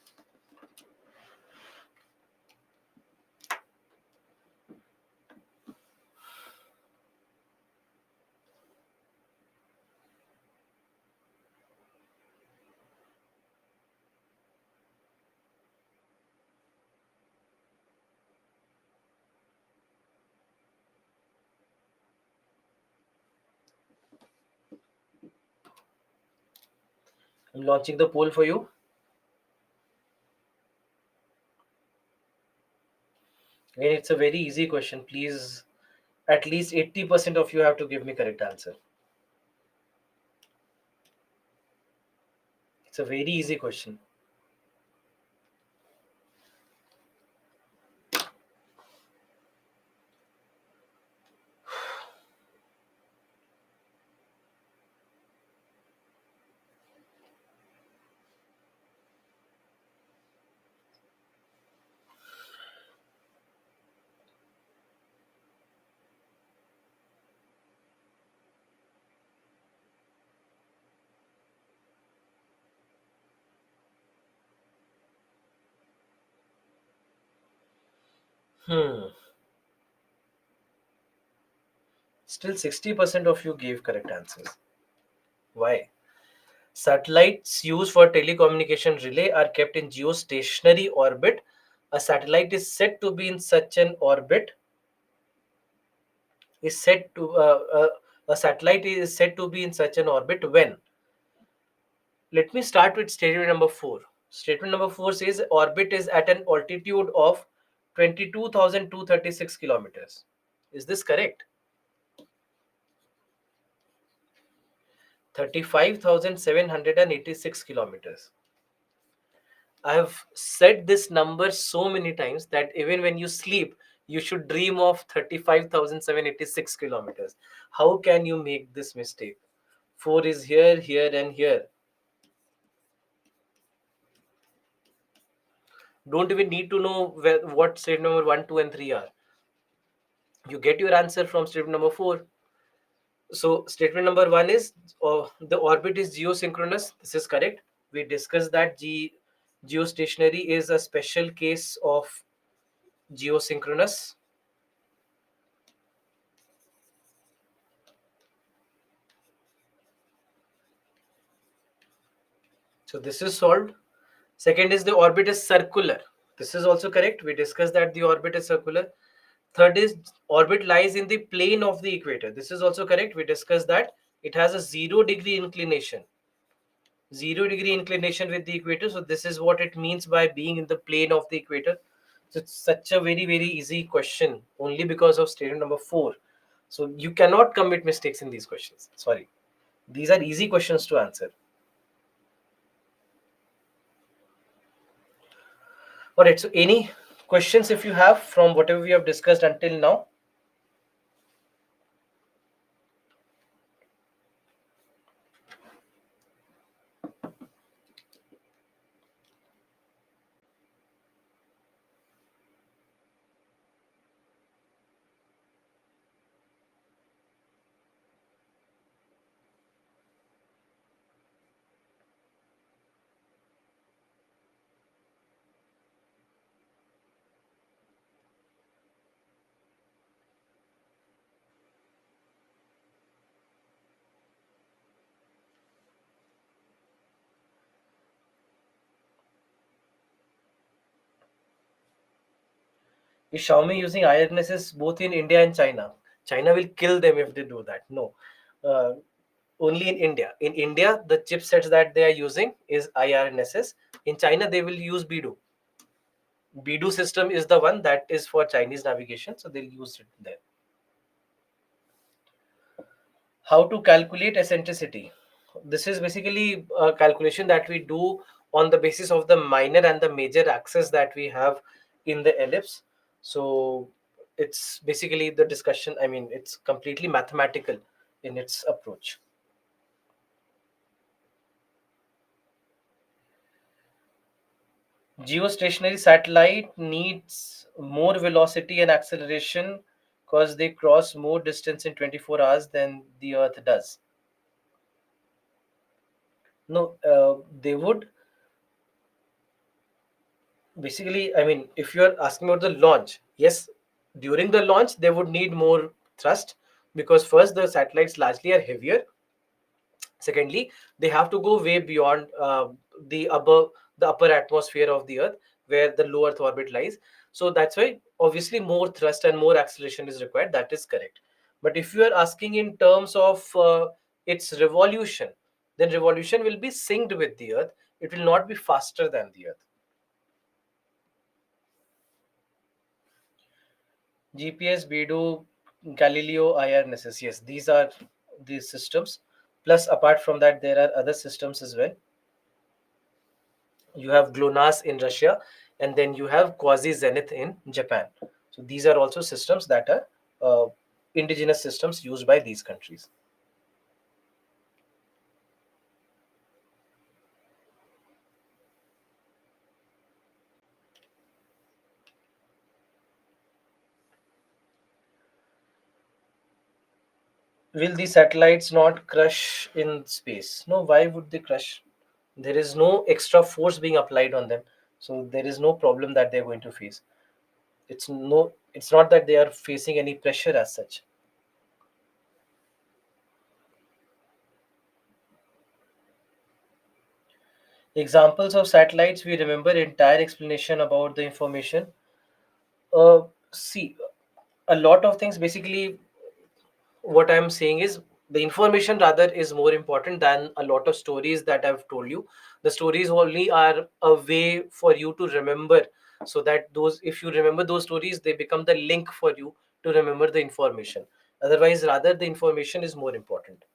I'm launching the poll for you. Again, it's a very easy question. Please, at least 80% of you have to give me correct answer. It's a very easy question. Hmm. Still 60% of you gave correct answers. Why? Satellites used for telecommunication relay are kept in geostationary orbit. A satellite is said to be in such an orbit is said to a satellite is said to be in such an orbit when. Let me start with statement number 4. Statement number 4 says orbit is at an altitude of 22,236 kilometers. Is this correct? 35,786 kilometers. I have said this number so many times that even when you sleep, you should dream of 35,786 kilometers. How can you make this mistake? 4 is here, here, and here. Don't even need to know what state number 1, 2, and 3 are. You get your answer from statement number 4. So statement number 1 is the orbit is geosynchronous. This is correct. We discussed that geostationary is a special case of geosynchronous. So this is solved. Second is the orbit is circular. This is also correct. We discussed that the orbit is circular. Third is orbit lies in the plane of the equator. This is also correct. We discussed that it has a 0 degree inclination. 0 degree inclination with the equator. So this is what it means by being in the plane of the equator. So it's such a very, very easy question only because of statement number 4. So you cannot commit mistakes in these questions. Sorry. These are easy questions to answer. All right. So any questions if you have from whatever we have discussed until now? Is Xiaomi using IRNSS both in India and China? China will kill them if they do that. No, uh, only in India. In India, the chipsets that they are using is IRNSS. In China, they will use Beidou. Beidou system is the one that is for Chinese navigation, so they'll use it there. How to calculate eccentricity? This is basically a calculation that we do on the basis of the minor and the major axis that we have in the ellipse. So it's basically the discussion. I mean, it's completely mathematical in its approach. Geostationary satellite needs more velocity and acceleration because they cross more distance in 24 hours than the Earth does. No, they would basically, I mean, if you're asking about the launch, yes, during the launch, they would need more thrust because first, the satellites largely are heavier. Secondly, they have to go way beyond the above the upper atmosphere of the Earth, where the low Earth orbit lies. So that's why obviously more thrust and more acceleration is required. That is correct. But if you are asking in terms of its revolution, then revolution will be synced with the Earth. It will not be faster than the Earth. GPS, Beidou, Galileo, IRNSS. Yes, these are these systems. Plus, apart from that, there are other systems as well. You have GLONASS in Russia, and then you have Quasi Zenith in Japan. So these are also systems that are indigenous systems used by these countries. Will these satellites not crush in space? No, why would they crush? There is no extra force being applied on them, so there is no problem that they're going to face. It's not that they are facing any pressure as such. Examples of satellites we remember entire explanation about the information. See, a lot of things basically what I'm saying is the information rather is more important than a lot of stories that I've told you. The stories only are a way for you to remember, so that those if you remember those stories, they become the link for you to remember the information. Otherwise, rather the information is more important.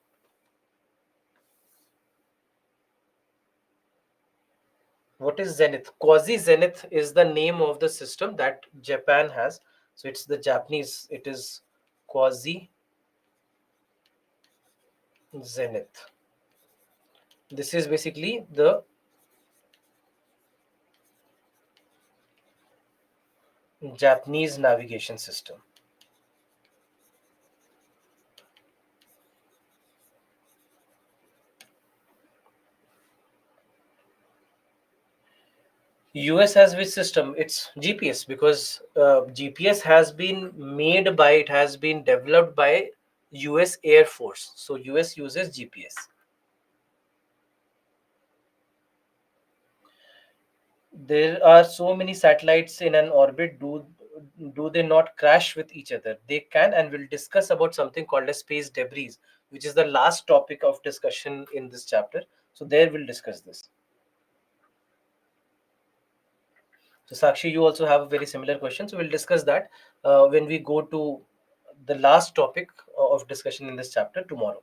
What is Zenith? Quasi Zenith is the name of the system that Japan has. So it's the Japanese, it is Quasi Zenith. This is basically the Japanese navigation system. US has which system? It's GPS because GPS has been made by, it has been developed by US Air Force. So US uses GPS. There are so many satellites in an orbit. Do they not crash with each other? They can, and we'll discuss about something called as space debris, which is the last topic of discussion in this chapter. So there we'll discuss this. So Sakshi, you also have a very similar question. So we'll discuss that when we go to the last topic of discussion in this chapter tomorrow.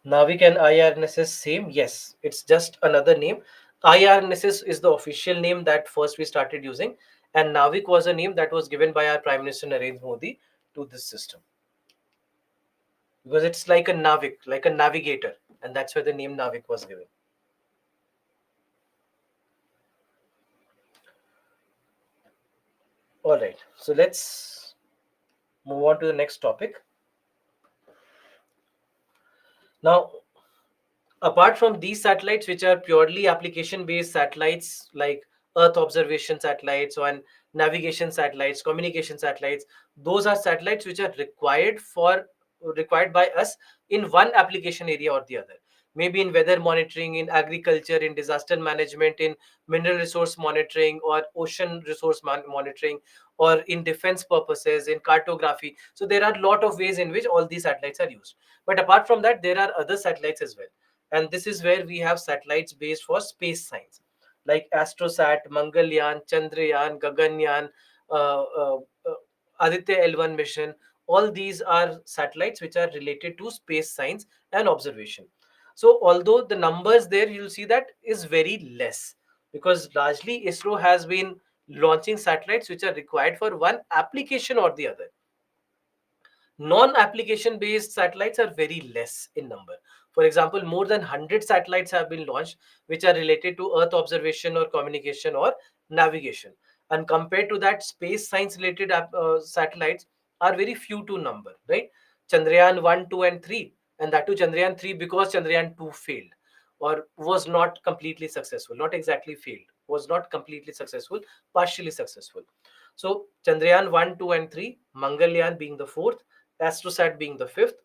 Navik and IRNSS same? Yes, it's just another name. IRNSS is the official name that first we started using, and Navik was a name that was given by our Prime Minister Narendra Modi to this system because it's like a Navik, like a navigator, and that's where the name Navik was given. All right, so let's move on to the next topic. Now, apart from these satellites, which are purely application based satellites like Earth observation satellites and navigation satellites, communication satellites, those are satellites which are required for required by us in one application area or the other. Maybe in weather monitoring, in agriculture, in disaster management, in mineral resource monitoring, or ocean resource monitoring, or in defense purposes, in cartography. So there are a lot of ways in which all these satellites are used. But apart from that, there are other satellites as well. And this is where we have satellites based for space science, like Astrosat, Mangalyaan, Chandrayaan, Gaganyaan, uh, uh, uh, Aditya L1 mission. All these are satellites which are related to space science and observation. So although the numbers there, you'll see that is very less, because largely ISRO has been launching satellites which are required for one application or the other. Non-application based satellites are very less in number. For example, more than 100 satellites have been launched which are related to earth observation or communication or navigation, and compared to that, space science related satellites are very few to number, right? Chandrayaan 1, 2 and 3, and that too Chandrayaan 3 because Chandrayaan 2 failed, or was not completely successful, not exactly failed, was not completely successful, partially successful. So Chandrayaan 1, 2 and 3, Mangalyaan being the fourth, Astrosat being the fifth,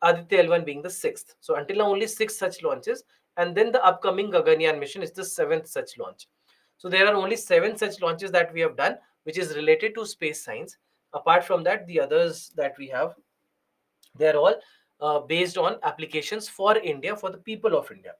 Aditya L1 being the sixth. So until now, only six such launches, and then the upcoming Gaganyaan mission is the seventh such launch. So there are only seven such launches that we have done, which is related to space science. Apart from that, the others that we have, they are all based on applications for India, for the people of India.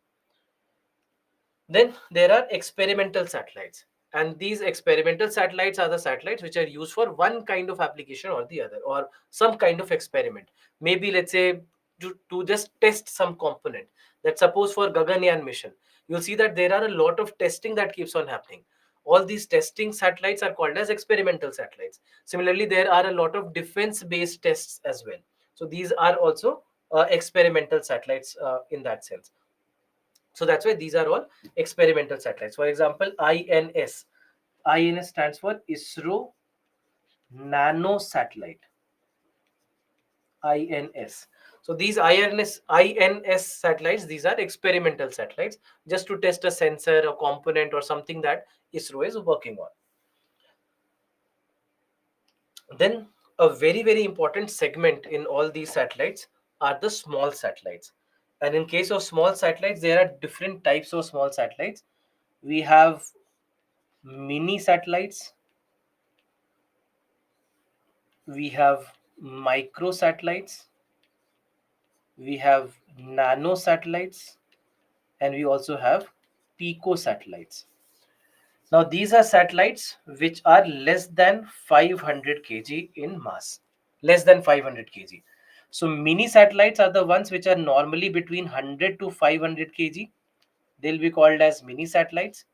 Then there are experimental satellites. And these experimental satellites are the satellites which are used for one kind of application or the other, or some kind of experiment. Maybe, let's say, to just test some component. That suppose for Gaganyaan mission, you'll see that there are a lot of testing that keeps on happening. All these testing satellites are called as experimental satellites. Similarly, there are a lot of defense based tests as well. So these are also experimental satellites in that sense. So that's why these are all experimental satellites. For example, INS. INS stands for ISRO Nano Satellite. INS. So these INS satellites, these are experimental satellites, just to test a sensor, a component, or something that ISRO is working on. Then a very, very important segment in all these satellites are the small satellites. And in case of small satellites, there are different types of small satellites. We have mini satellites, we have micro satellites, we have nano satellites, and we also have pico satellites. Now, these are satellites which are less than 500 kg in mass, less than 500 kg. So, mini satellites are the ones which are normally between 100 to 500 kg. They'll be called as mini satellites.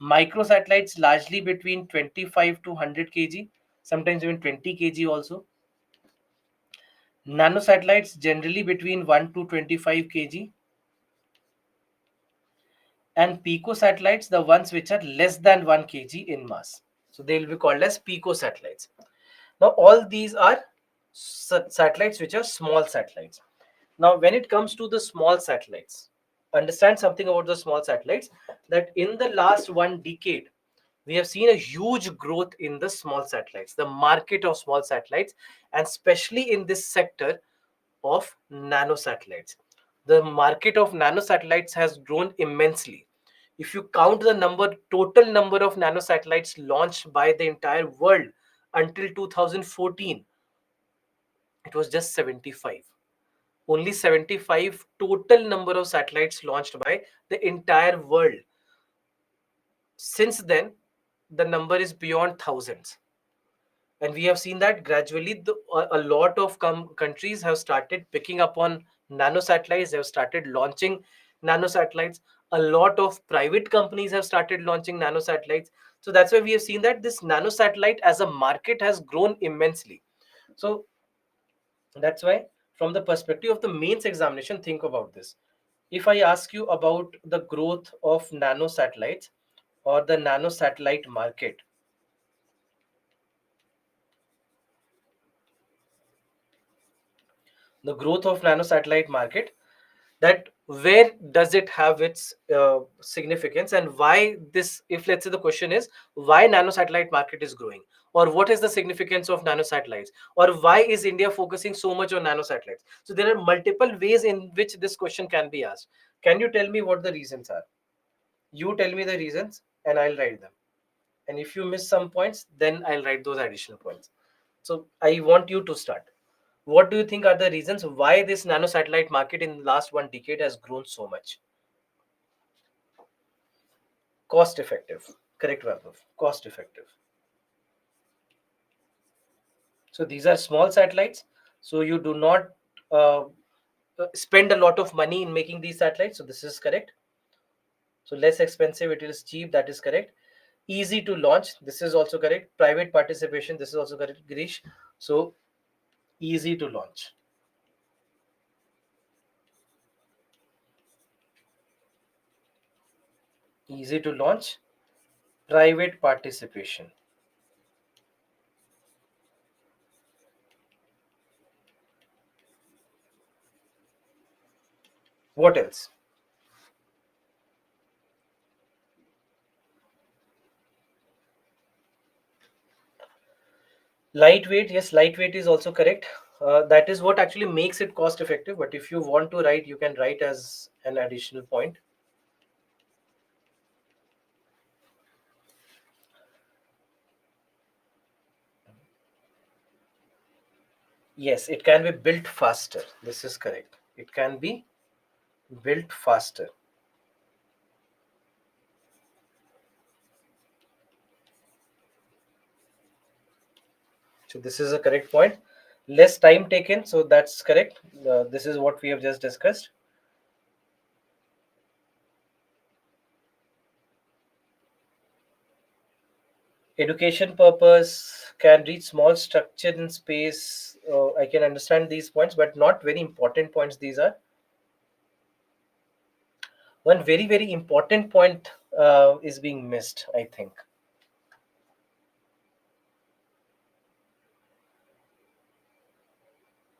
Micro satellites largely between 25 to 100 kg, sometimes even 20 kg also. Nanosatellites generally between 1 to 25 kg, and picosatellites, the ones which are less than 1 kg in mass. So they will be called as picosatellites. Now all these are satellites which are small satellites. Now when it comes to the small satellites, understand something about the small satellites, that in the last 1 decade, we have seen a huge growth in the small satellites, the market of small satellites, and especially in this sector of nanosatellites. The market of nanosatellites has grown immensely. If you count the total number of nanosatellites launched by the entire world until 2014, it was just 75. Only 75 total number of satellites launched by the entire world. Since then, the number is beyond thousands. And we have seen that gradually a lot of countries have started picking up on nanosatellites. They have started launching nanosatellites. A lot of private companies have started launching nanosatellites. So that's why we have seen that this nanosatellite as a market has grown immensely. So that's why, from the perspective of the mains examination, think about this. If I ask you about the growth of nanosatellites or the nanosatellite market, the growth of nanosatellite market, that where does it have its significance, and why this, if let's say the question is why nanosatellite market is growing, or what is the significance of nanosatellites, or why is India focusing so much on nanosatellites? So there are multiple ways in which this question can be asked. Can you tell me what the reasons are? You tell me the reasons and I'll write them, and if you miss some points, then I'll write those additional points. So I want you to start. What do you think are the reasons why this nanosatellite market in the last 1 decade has grown so much? Cost effective. Correct, Vaibhav. Cost effective. So these are small satellites. So you do not uh, spend a lot of money in making these satellites. So this is correct. So less expensive, it is cheap. That is correct. Easy to launch. This is also correct. Private participation. This is also correct, Girish. So easy to launch. Easy to launch. Private participation. What else? Lightweight, yes, lightweight is also correct. That is what actually makes it cost effective. But if you want to write, you can write as an additional point. Yes, it can be built faster. This is correct. It can be built faster. So this is a correct point. Less time taken. So that's correct. This is what we have just discussed. Education purpose, can reach small structure in space. I can understand these points, but not very important points. These are one very important point is being missed, I think.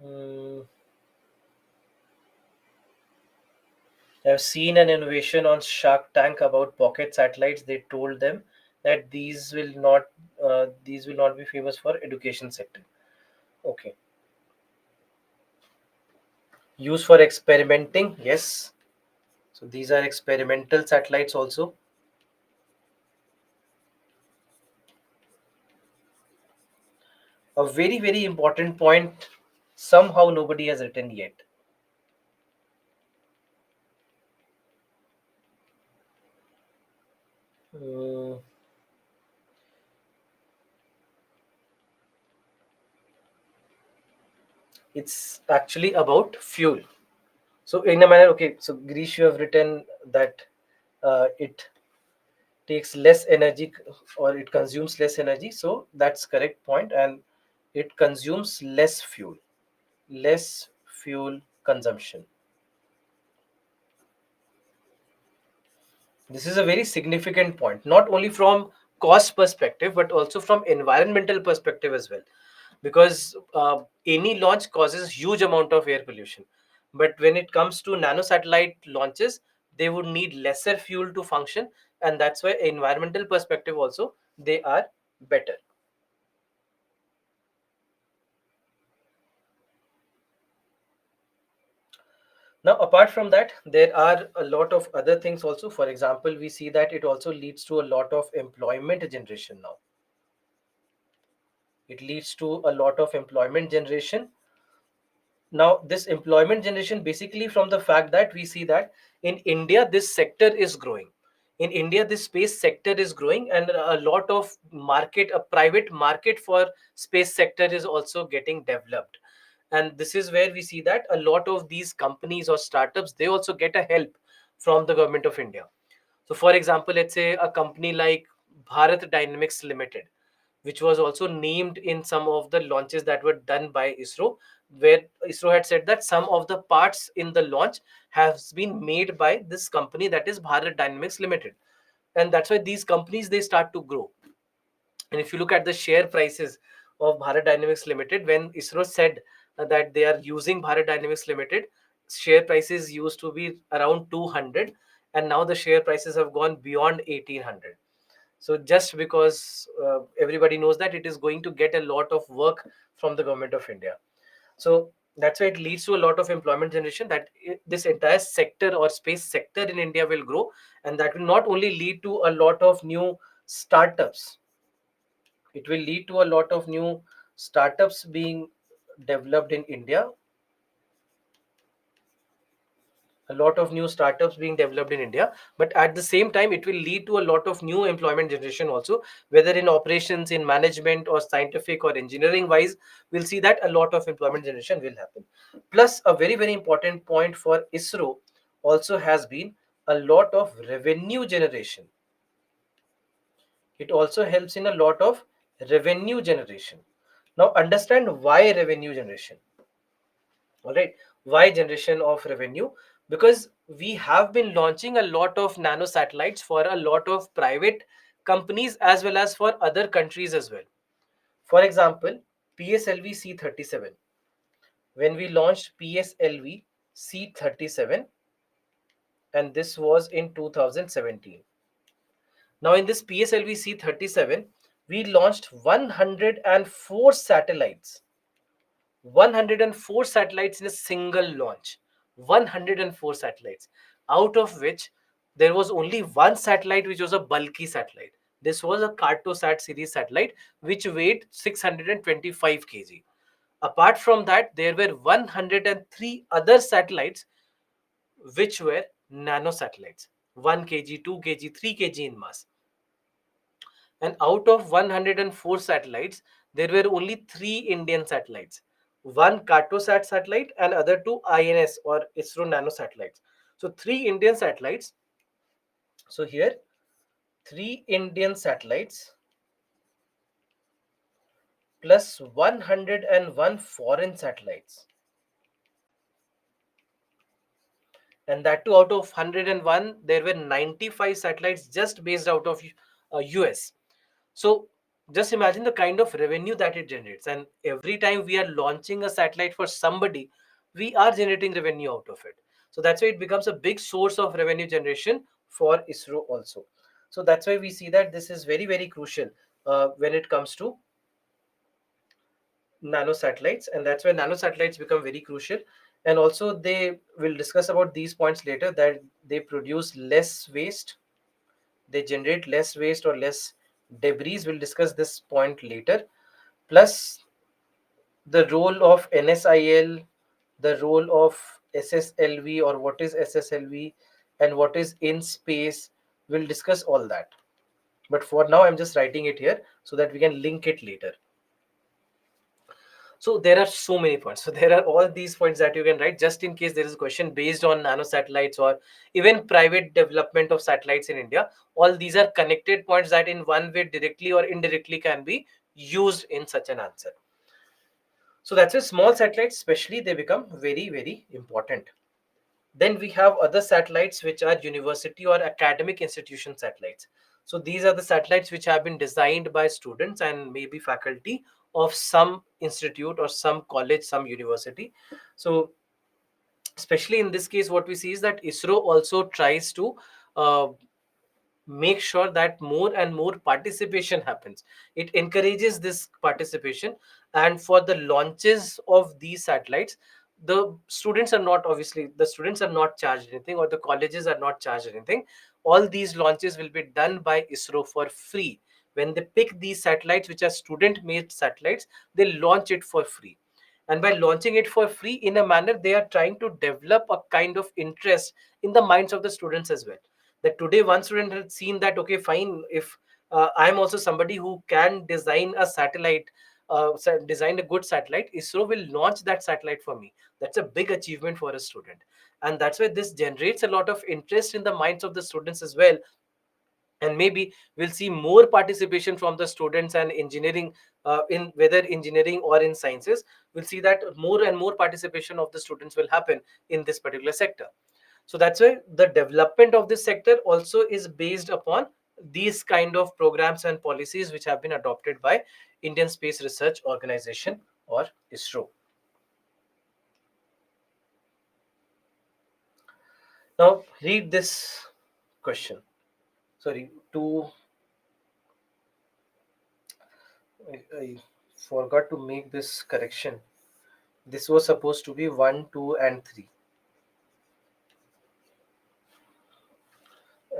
Hmm, I've seen an innovation on Shark Tank about pocket satellites. They told them that these will not be famous for education sector. Okay. Used for experimenting, yes. So these are experimental satellites also. A very important point. Somehow nobody has written yet. Hmm, it's actually about fuel. So in a manner, okay. So Grish, you have written that it takes less energy, or it consumes less energy, so that's correct point. And it consumes less fuel consumption. This is a very significant point, not only from cost perspective but also from environmental perspective as well, because any launch causes huge amount of air pollution, but when it comes to nanosatellite launches, they would need lesser fuel to function, and that's why environmental perspective also they are better. Now, apart from that, there are a lot of other things also. For example, we see that it also leads to a lot of employment generation now. It leads to a lot of employment generation. Now, this employment generation basically from the fact that we see that in India, this sector is growing. In India, this space sector is growing, and a lot of market, a private market for space sector is also getting developed. And this is where we see that a lot of these companies or startups, they also get a help from the government of India. So for example, let's say a company like Bharat Dynamics Limited, which was also named in some of the launches that were done by ISRO, where ISRO had said that some of the parts in the launch has been made by this company, that is Bharat Dynamics Limited. And that's why these companies, they start to grow. And if you look at the share prices of Bharat Dynamics Limited, when ISRO said that they are using Bharat Dynamics Limited share prices used to be around 200, and now the share prices have gone beyond 1800. So just because everybody knows that it is going to get a lot of work from the government of India. So that's why it leads to a lot of employment generation, that this entire sector or space sector in India will grow, and that will not only lead to a lot of new startups, it will lead to a lot of new startups being developed in India, a lot of new startups being developed in India, but at the same time, it will lead to a lot of new employment generation also, whether in operations, in management, or scientific or engineering wise. We'll see that a lot of employment generation will happen. Plus, a very, very important point for ISRO also has been a lot of revenue generation. It also helps in a lot of revenue generation. Now, understand why revenue generation. All right, why generation of revenue? Because we have been launching a lot of nano satellites for a lot of private companies as well as for other countries as well. For example, PSLV C37. When we launched PSLV C37, and this was in 2017. Now, in this PSLV C37, we launched 104 satellites, 104 satellites in a single launch. 104 satellites, out of which there was only one satellite which was a bulky satellite. This was a Cartosat series satellite which weighed 625 kg. Apart from that, there were 103 other satellites which were nano satellites, 1 kg, 2 kg, 3 kg in mass. And out of 104 satellites, there were only three Indian satellites, one Cartosat satellite and other two INS or ISRO nano satellites. So three Indian satellites. So here, three Indian satellites plus 101 foreign satellites. And that too, out of 101, there were 95 satellites just based out of US. So just imagine the kind of revenue that it generates. And every time we are launching a satellite for somebody, we are generating revenue out of it. So that's why it becomes a big source of revenue generation for ISRO also. So that's why we see that this is very, very crucial when it comes to nano satellites. And that's why nano satellites become very crucial. And also, they will discuss about these points later, that they produce less waste, they generate less waste or less debris. We'll discuss this point later. Plus, the role of NSIL, the role of SSLV, or what is SSLV and what is in space. We'll discuss all that. But for now, I'm just writing it here so that we can link it later. So there are so many points. So there are all these points that you can write just in case there is a question based on nano satellites or even private development of satellites in India. All these are connected points that in one way directly or indirectly can be used in such an answer. So that's why small satellites especially, they become very, very important. Then we have other satellites which are university or academic institution satellites. So these are the satellites which have been designed by students and maybe faculty of some institute or some college, some university. So especially in this case, what we see is that ISRO also tries to uh, make sure that more and more participation happens. It encourages this participation, and for the launches of these satellites, the students are not, obviously the students are not charged anything, or the colleges are not charged anything. All these launches will be done by ISRO for free. When they pick these satellites which are student made satellites, they launch it for free. And by launching it for free, in a manner, they are trying to develop a kind of interest in the minds of the students as well. That today one student had seen that, okay, fine, if I am also somebody who can design a satellite, design a good satellite, ISRO will launch that satellite for me. That's a big achievement for a student. And that's why this generates a lot of interest in the minds of the students as well. And maybe we'll see more participation from the students and engineering, in whether engineering or in sciences. We'll see that more and more participation of the students will happen in this particular sector. So that's why the development of this sector also is based upon these kind of programs and policies which have been adopted by Indian Space Research Organization or ISRO. Now read this question. Sorry, I forgot to make this correction. This was supposed to be 1, 2, and 3.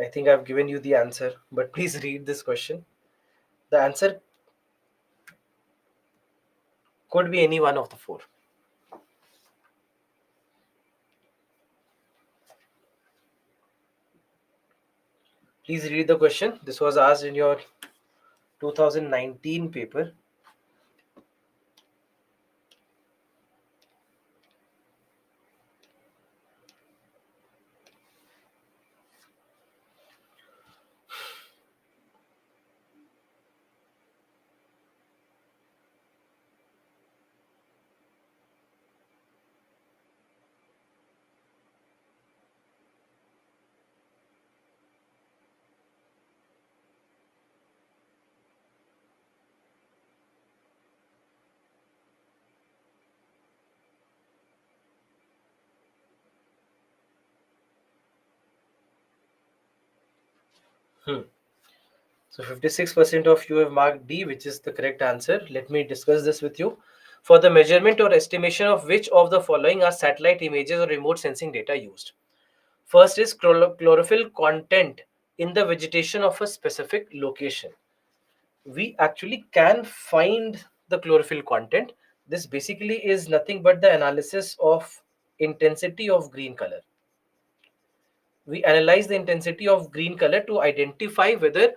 I think I've given you the answer, but please read this question. The answer could be any one of the four. Please read the question. This was asked in your 2019 paper. Hmm. So 56% of you have marked D, which is the correct answer. Let me discuss this with you. For the measurement or estimation of which of the following are satellite images or remote sensing data used? First is chlorophyll content in the vegetation of a specific location. We actually can find the chlorophyll content. This basically is nothing but the analysis of intensity of green color. We analyze the intensity of green color to identify whether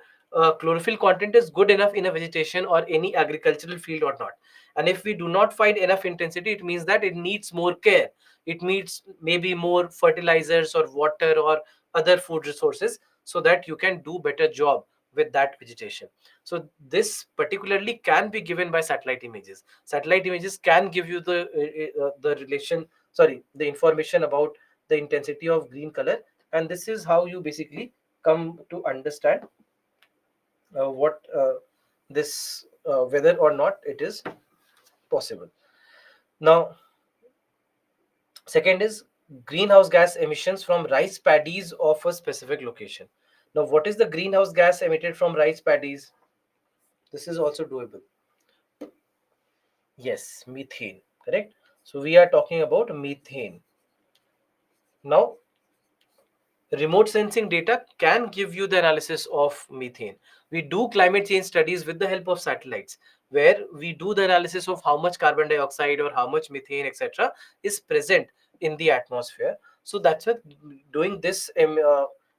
chlorophyll content is good enough in a vegetation or any agricultural field or not. And if we do not find enough intensity, it means that it needs more care. It needs maybe more fertilizers or water or other food resources so that you can do better job with that vegetation. So this particularly can be given by satellite images. Satellite images can give you the relation, sorry, the information about the intensity of green color, and this is how you basically come to understand what this whether or not it is possible. Now second is greenhouse gas emissions from rice paddies of a specific location. Now what is the greenhouse gas emitted from rice paddies? This is also doable. Yes, methane, correct. So we are talking about methane. Now remote sensing data can give you the analysis of methane. We do climate change studies with the help of satellites, where we do the analysis of how much carbon dioxide or how much methane, etc., is present in the atmosphere. So that's why doing this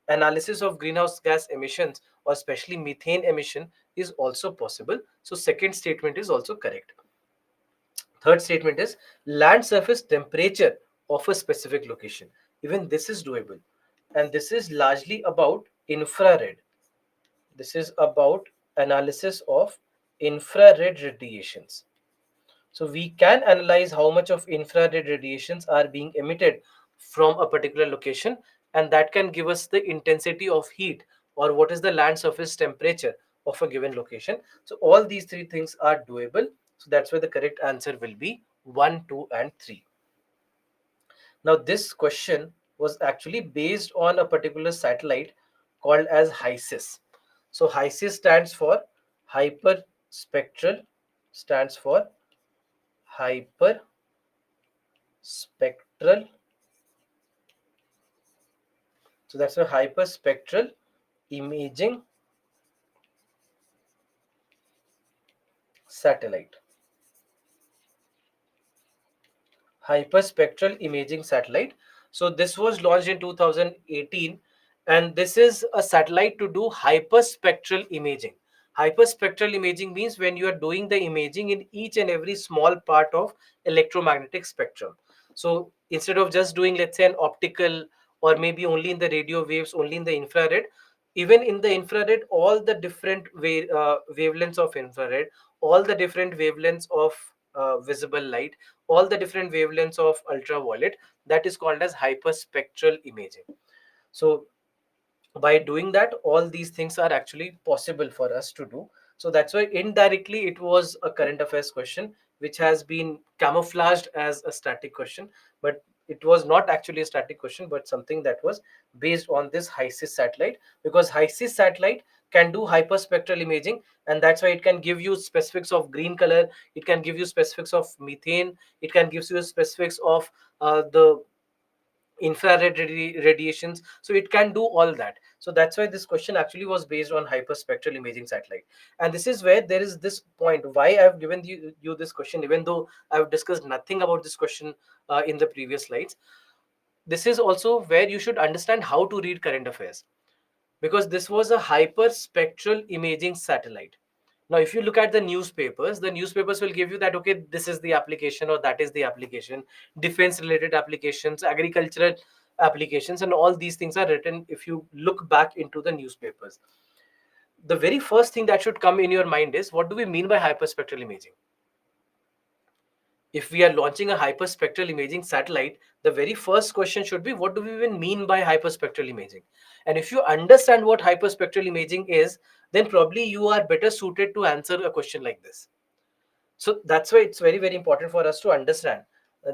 analysis of greenhouse gas emissions, or especially methane emission, is also possible. So second statement is also correct. Third statement is land surface temperature of a specific location. Even this is doable. And this is largely about infrared. This is about analysis of infrared radiations. So we can analyze how much of infrared radiations are being emitted from a particular location, and that can give us the intensity of heat or what is the land surface temperature of a given location. So all these three things are doable. So that's why the correct answer will be 1, 2, and 3. Now this question was actually based on a particular satellite called as HISIS. So HISIS hyperspectral stands for hyperspectral, so that's a hyperspectral imaging satellite. Hyperspectral imaging satellite. So this was launched in 2018, and this is a satellite to do hyperspectral imaging. Hyperspectral imaging means when you are doing the imaging in each and every small part of electromagnetic spectrum. So instead of just doing, let's say, an optical, or maybe only in the radio waves, only in the infrared, even in the infrared, all the different wavelengths of infrared, all the different wavelengths of visible light, all the different wavelengths of ultraviolet, that is called as hyperspectral imaging. So by doing that, all these things are actually possible for us to do. So that's why indirectly it was a current affairs question which has been camouflaged as a static question, but it was not actually a static question, but something that was based on this HISIS satellite, because HISIS satellite can do hyperspectral imaging, and that's why it can give you specifics of green color, it can give you specifics of methane, it can give you specifics of the infrared radiations, so it can do all that. So that's why this question actually was based on hyperspectral imaging satellite. And this is where there is this point why I've given you this question, even though I've discussed nothing about this question in the previous slides. This is also where you should understand how to read current affairs, because this was a hyperspectral imaging satellite. Now, if you look at the newspapers will give you that, okay, this is the application or that is the application, defense related applications, agricultural applications, and all these things are written if you look back into the newspapers. The very first thing that should come in your mind is, what do we mean by hyperspectral imaging? If we are launching a hyperspectral imaging satellite, the very first question should be, what do we even mean by hyperspectral imaging? And if you understand what hyperspectral imaging is, then probably you are better suited to answer a question like this. So that's why it's very, very important for us to understand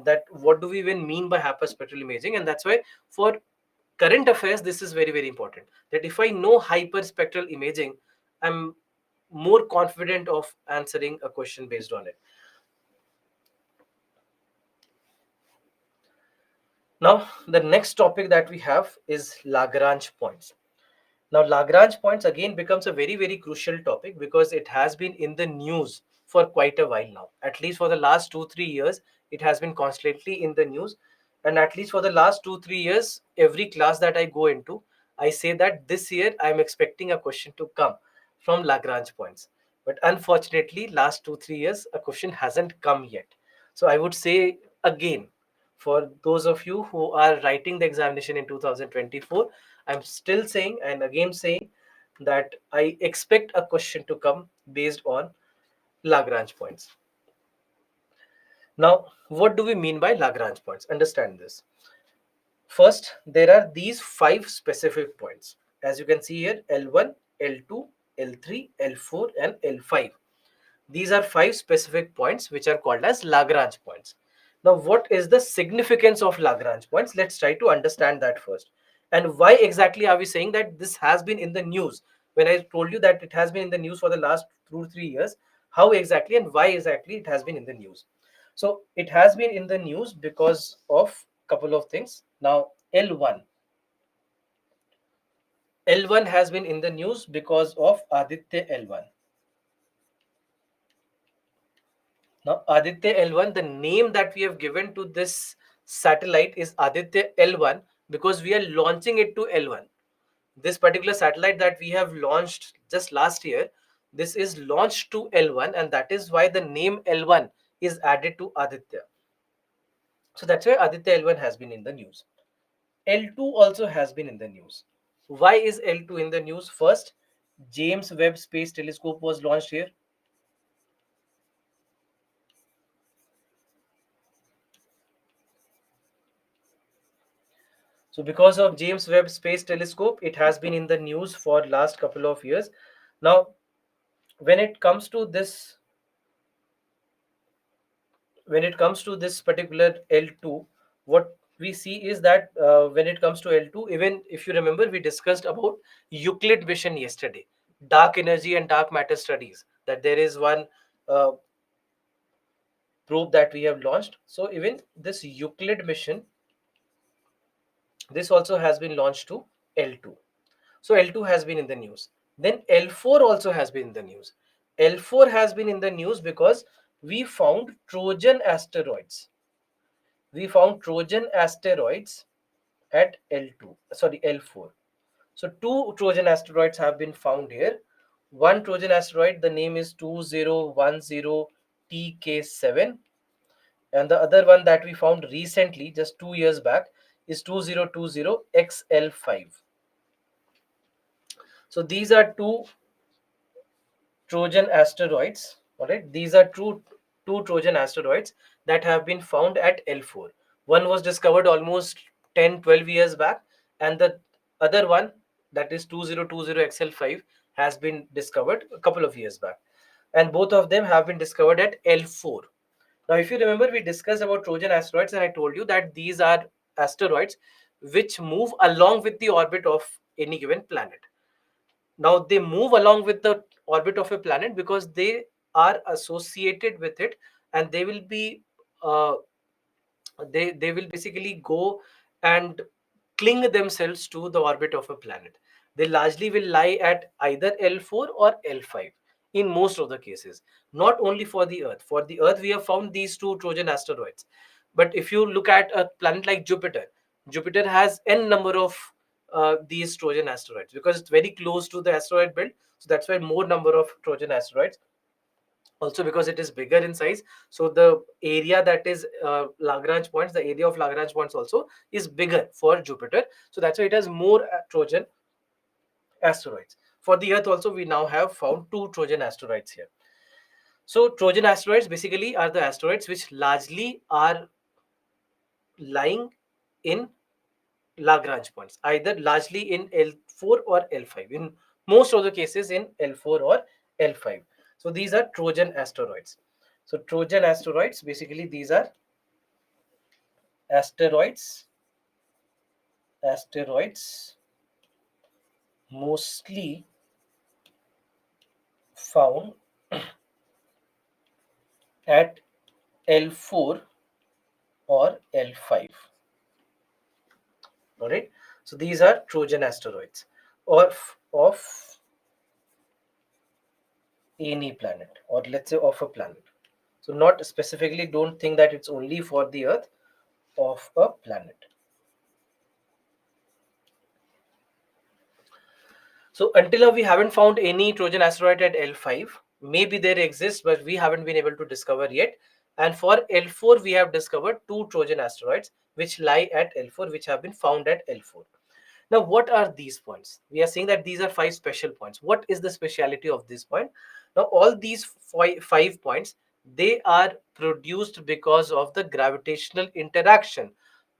that what do we even mean by hyperspectral imaging. And that's why for current affairs, this is very, very important, that if I know hyperspectral imaging, I'm more confident of answering a question based on it. Now, the next topic that we have is Lagrange points. Now, Lagrange points again becomes a very, very crucial topic because it has been in the news for quite a while now. At least for the last 2, 3 years, it has been constantly in the news. And at least for the last 2, 3 years, every class that I go into, I say that this year I'm expecting a question to come from Lagrange points. But unfortunately, last 2, 3 years, a question hasn't come yet. So I would say again, for those of you who are writing the examination in 2024, I'm still saying and again saying that I expect a question to come based on Lagrange points. Now, what do we mean by Lagrange points? Understand this. First, there are these 5 specific points. As you can see here, L1, L2, L3, L4, and L5. These are 5 specific points which are called as Lagrange points. Now, what is the significance of Lagrange points? Let's try to understand that first. And why exactly are we saying that this has been in the news? When I told you that it has been in the news for the last 2 3 years, how exactly and why exactly it has been in the news? So it has been in the news because of couple of things. Now, L1 has been in the news because of Aditya L1. Now, Aditya L1, the name that we have given to this satellite is Aditya L1 because we are launching it to L1. This particular satellite that we have launched just last year, this is launched to L1, and that is why the name L1 is added to Aditya. So that's why Aditya L1 has been in the news. L2 also has been in the news. Why is L2 in the news? First, James Webb Space Telescope was launched here. So because of James Webb Space Telescope, it has been in the news for last couple of years. Now, when it comes to this, particular L2, what we see is that when it comes to L2, even if you remember, we discussed about Euclid mission yesterday, dark energy and dark matter studies. That there is one uh, probe that we have launched. So even this Euclid mission, this also has been launched to L2. So L2 has been in the news. Then L4 also has been in the news. L4 has been in the news because we found Trojan asteroids. We found Trojan asteroids at L2, sorry, L4. So two Trojan asteroids have been found here. One Trojan asteroid, the name is 2010 TK7, and the other one that we found recently, just 2 years back, is 2020 XL5. So these are two Trojan asteroids. All right, these are two Trojan asteroids that have been found at L4. One was discovered almost 10, 12 years back, and the other one, that is 2020 XL5, has been discovered a couple of years back. And both of them have been discovered at L4. Now, if you remember, we discussed about Trojan asteroids, and I told you that these are asteroids which move along with the orbit of any given planet. Now, they move along with the orbit of a planet because they are associated with it, and they will be uh, they will basically go and cling themselves to the orbit of a planet. They largely will lie at either L4 or L5 in most of the cases. Not only for the Earth. For the Earth, we have found these two Trojan asteroids. But if you look at a planet like Jupiter, Jupiter has n number of these Trojan asteroids because it's very close to the asteroid belt. So that's why more number of Trojan asteroids, also because it is bigger in size. So the area that is Lagrange points, the area of Lagrange points also is bigger for Jupiter. So that's why it has more Trojan asteroids. For the Earth also, we now have found two Trojan asteroids here. So Trojan asteroids basically are the asteroids which largely are lying in Lagrange points, either largely in L4 or L5. In most of the cases, in L4 or L5. So these are Trojan asteroids. So Trojan asteroids, basically these are asteroids, asteroids mostly found at L4 or L5. All right. So these are Trojan asteroids of any planet, or let's say of a planet. So not specifically, don't think that it's only for the Earth, of a planet. So until now, we haven't found any Trojan asteroid at L5. Maybe there exists, but we haven't been able to discover yet. And for L4, we have discovered two Trojan asteroids which lie at L4, which have been found at L4. Now, what are these points? We are saying that these are five special points. What is the speciality of this point? Now, all these five points, they are produced because of the gravitational interaction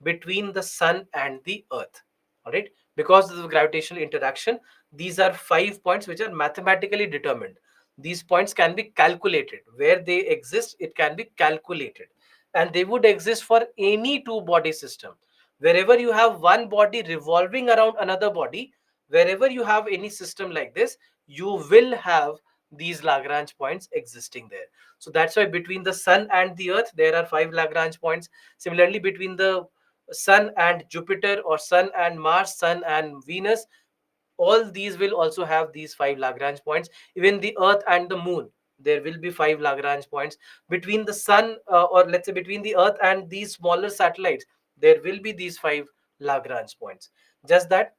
between the sun and the earth. All right. Because of the gravitational interaction, these are 5 points which are mathematically determined. These points can be calculated. Where they exist, it can be calculated. And they would exist for any two body system. Wherever you have one body revolving around another body, wherever you have any system like this, you will have these Lagrange points existing there. So that's why between the sun and the earth, there are five Lagrange points. Similarly, between the sun and Jupiter, or sun and Mars, sun and Venus, all these will also have these five Lagrange points. Even the earth and the moon, there will be five Lagrange points. Between the sun, or let's say between the earth and these smaller satellites, there will be these five Lagrange points. Just that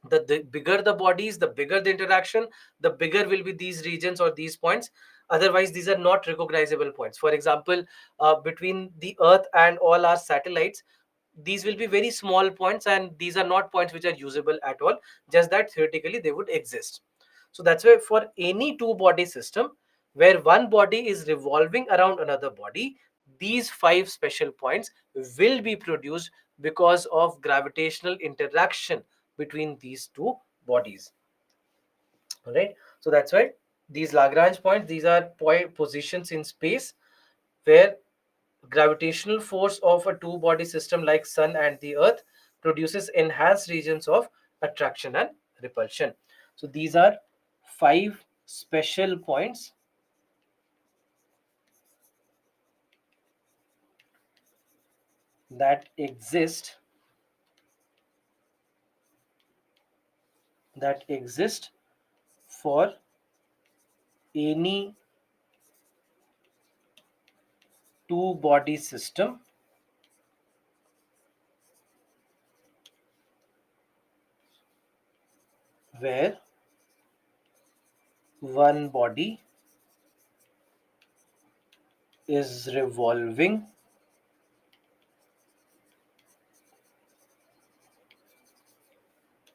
the bigger the bodies, the bigger the interaction, the bigger will be these regions or these points. Otherwise, these are not recognizable points. For example, between the earth and all our satellites, these will be very small points, and these are not points which are usable at all. Just that theoretically they would exist. So that's why for any two body system where one body is revolving around another body, these five special points will be produced because of gravitational interaction between these two bodies. All right. So that's why these Lagrange points, these are positions in space where gravitational force of a two body system like sun and the earth produces enhanced regions of attraction and repulsion. So these are five special points that exist for any two body system where one body is revolving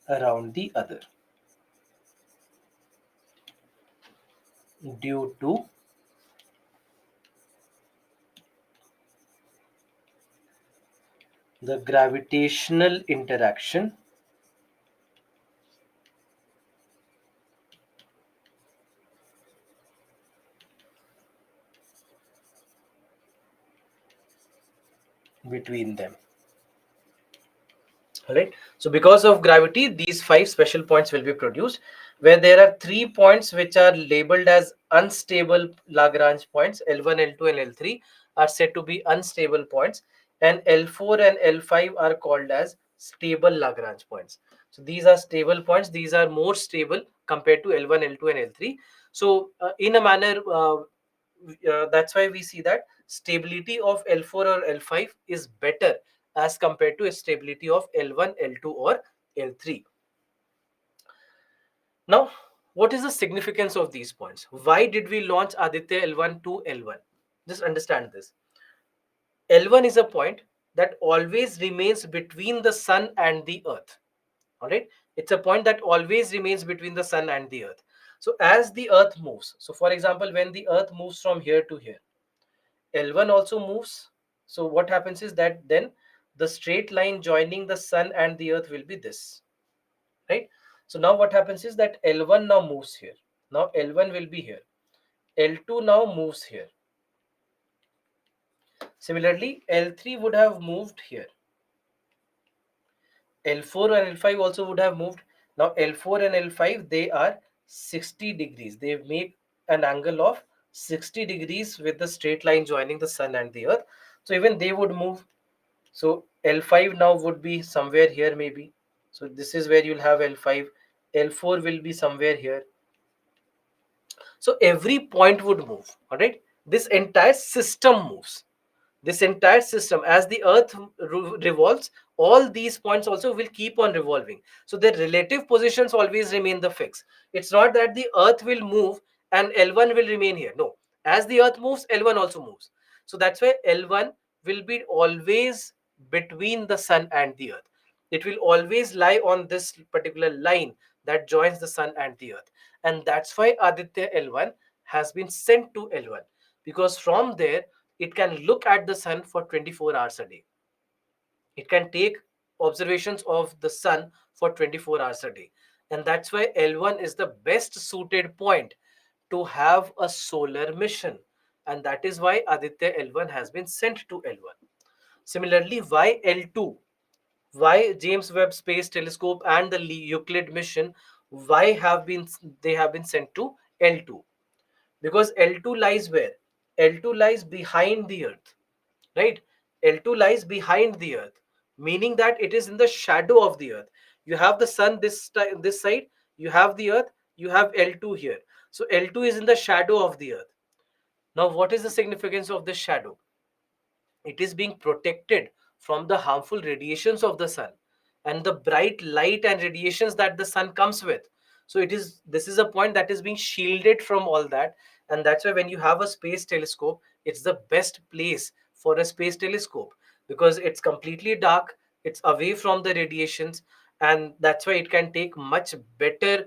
around the other due to the gravitational interaction between them. All right. So because of gravity, these five special points will be produced, where there are 3 points which are labeled as unstable Lagrange points. L1, L2, and L3 are said to be unstable points, and L4 and L5 are called as stable Lagrange points. So these are stable points. These are more stable compared to L1, L2, and L3. So in a manner, that's why we see that stability of L4 or L5 is better as compared to stability of L1, L2, or L3. Now, what is the significance of these points? Why did we launch Aditya L1 to L1? Just understand this. L1 is a point that always remains between the sun and the earth. All right. It's a point that always remains between the sun and the earth. So as the earth moves, so for example, when the earth moves from here to here, L1 also moves. So what happens is that then the straight line joining the sun and the earth will be this, right? So now what happens is that L1 now moves here. Now L1 will be here. L2 now moves here. Similarly, L3 would have moved here. L4 and L5 also would have moved. Now L4 and L5, they are 60 degrees. They make an angle of 60 degrees with the straight line joining the sun and the earth. So even they would move. So L5 now would be somewhere here maybe. So this is where you'll have L5. L4 will be somewhere here. So every point would move. All right. This entire system moves. This entire system, as the earth revolves, all these points also will keep on revolving. So their relative positions always remain the fix. It's not that the earth will move and L1 will remain here. No. As the earth moves, L1 also moves. So that's why L1 will be always between the sun and the earth. It will always lie on this particular line that joins the sun and the earth. And that's why Aditya L1 has been sent to L1, because from there it can look at the sun for 24 hours a day. It can take observations of the sun for 24 hours a day. And that's why L1 is the best suited point to have a solar mission. And that is why Aditya L1 has been sent to L1. Similarly, why L2? Why James Webb Space Telescope and the Euclid mission, why have been they have been sent to L2? Because L2 lies where? L2 lies behind the earth, right? L2 lies behind the earth, meaning that it is in the shadow of the earth. You have the sun this side, you have the earth, you have L2 here. So L2 is in the shadow of the earth. Now what is the significance of this shadow? It is being protected from the harmful radiations of the sun and the bright light and radiations that the sun comes with. So this is a point that is being shielded from all that. And that's why when you have a space telescope, it's the best place for a space telescope, because it's completely dark, it's away from the radiations, and that's why it can take much better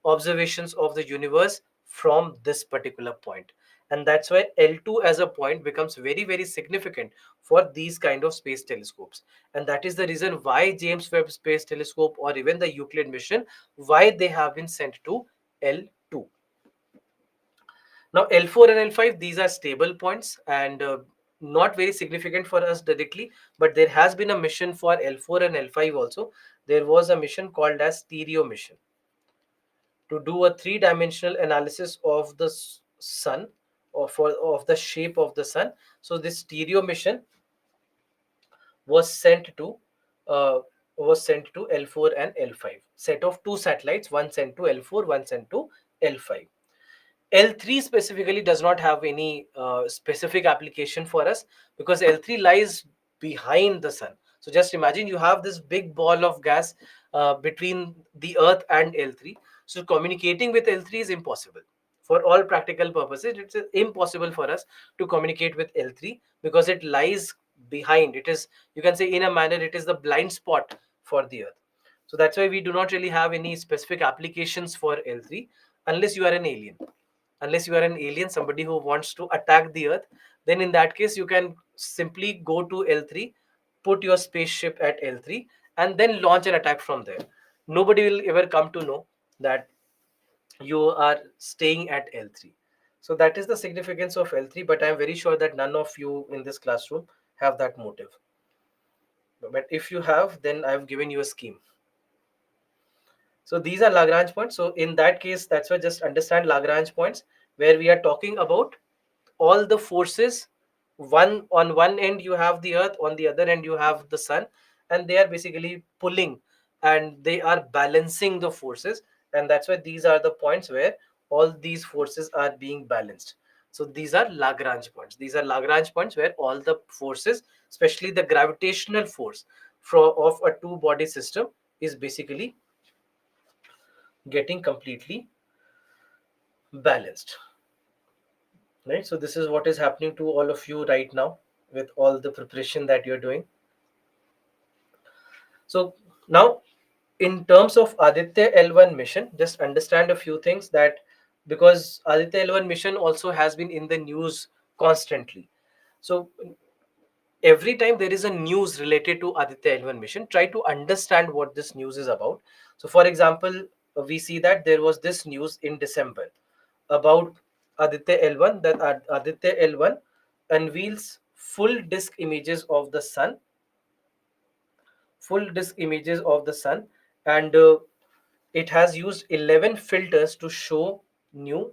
observations of the universe from this particular point. And that's why L2 as a point becomes very, very significant for these kind of space telescopes. And that is the reason why James Webb Space Telescope or even the Euclid mission, why they have been sent to L2. Now L4 and L5, these are stable points, and not very significant for us directly, but there has been a mission for L4 and L5 also. There was a mission called as stereo mission to do a three-dimensional analysis of the sun, or of the shape of the sun. So this stereo mission was sent to uh, L4 and L5. Set of two satellites, one sent to L4, one sent to L5. L3 specifically does not have any specific application for us, because L3 lies behind the sun. So just imagine you have this big ball of gas between the earth and L3. So communicating with L3 is impossible. For all practical purposes, it's impossible for us to communicate with L3, because it lies behind. It is, you can say in a manner, it is the blind spot for the earth. So that's why we do not really have any specific applications for L3, unless you are an alien. Unless you are an alien, somebody who wants to attack the earth, then in that case you can simply go to L3, put your spaceship at L3, and then launch an attack from there. Nobody will ever come to know that you are staying at L3. So that is the significance of L3, but I am very sure that none of you in this classroom have that motive. But if you have, then I've given you a scheme. So these are Lagrange points. So in that case, that's why just understand Lagrange points, where we are talking about all the forces. One on one end you have the earth, on the other end you have the sun, and they are basically pulling and they are balancing the forces. And that's why these are the points where all these forces are being balanced. So these are Lagrange points. These are Lagrange points where all the forces, especially the gravitational force of a two body system, is basically getting completely balanced, right? So this is what is happening to all of you right now with all the preparation that you're doing. So now, in terms of Aditya L1 mission, just understand a few things, that because Aditya L1 mission also has been in the news constantly. So every time there is a news related to Aditya L1 mission, try to understand what this news is about. So for example, we see that there was this news in December about Aditya L1, that Aditya L1 unveils full disk images of the sun, and it has used 11 filters to show new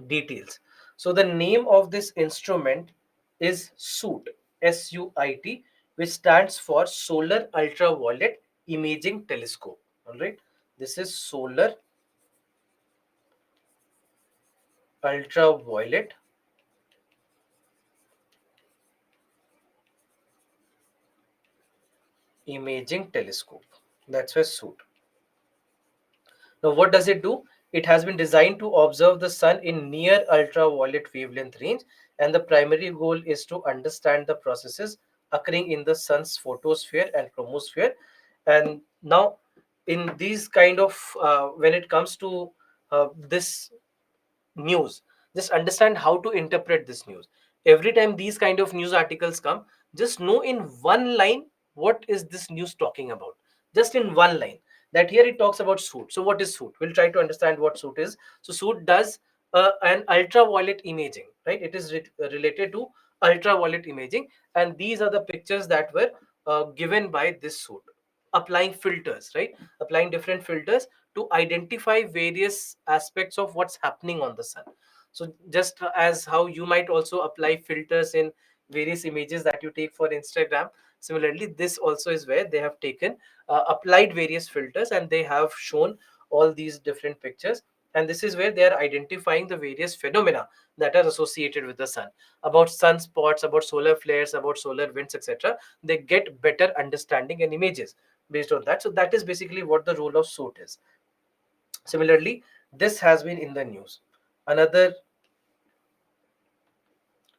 details. So the name of this instrument is SUIT, which stands for Solar Ultraviolet Imaging Telescope. All right, this is Solar Ultraviolet Imaging Telescope. That's why SUIT. Now, what does it do? It has been designed to observe the sun in near ultraviolet wavelength range, and the primary goal is to understand the processes occurring in the sun's photosphere and chromosphere. And now, in these kind of when it comes to this news, just understand how to interpret this news. Every time these kind of news articles come, just know in one line what is this news talking about. Just in one line, that here it talks about suit. So what is suit? We'll try to understand what suit is. So suit does an ultraviolet imaging, right? It is related to ultraviolet imaging, and these are the pictures that were given by this suit, applying filters, right? Applying different filters to identify various aspects of what's happening on the sun. So just as how you might also apply filters in various images that you take for Instagram, similarly this also is where they have taken applied various filters, and they have shown all these different pictures. And this is where they are identifying the various phenomena that are associated with the sun, about sunspots, about solar flares, about solar winds, etc. They get better understanding and images based on that. So that is basically what the role of suit is. Similarly, this has been in the news. Another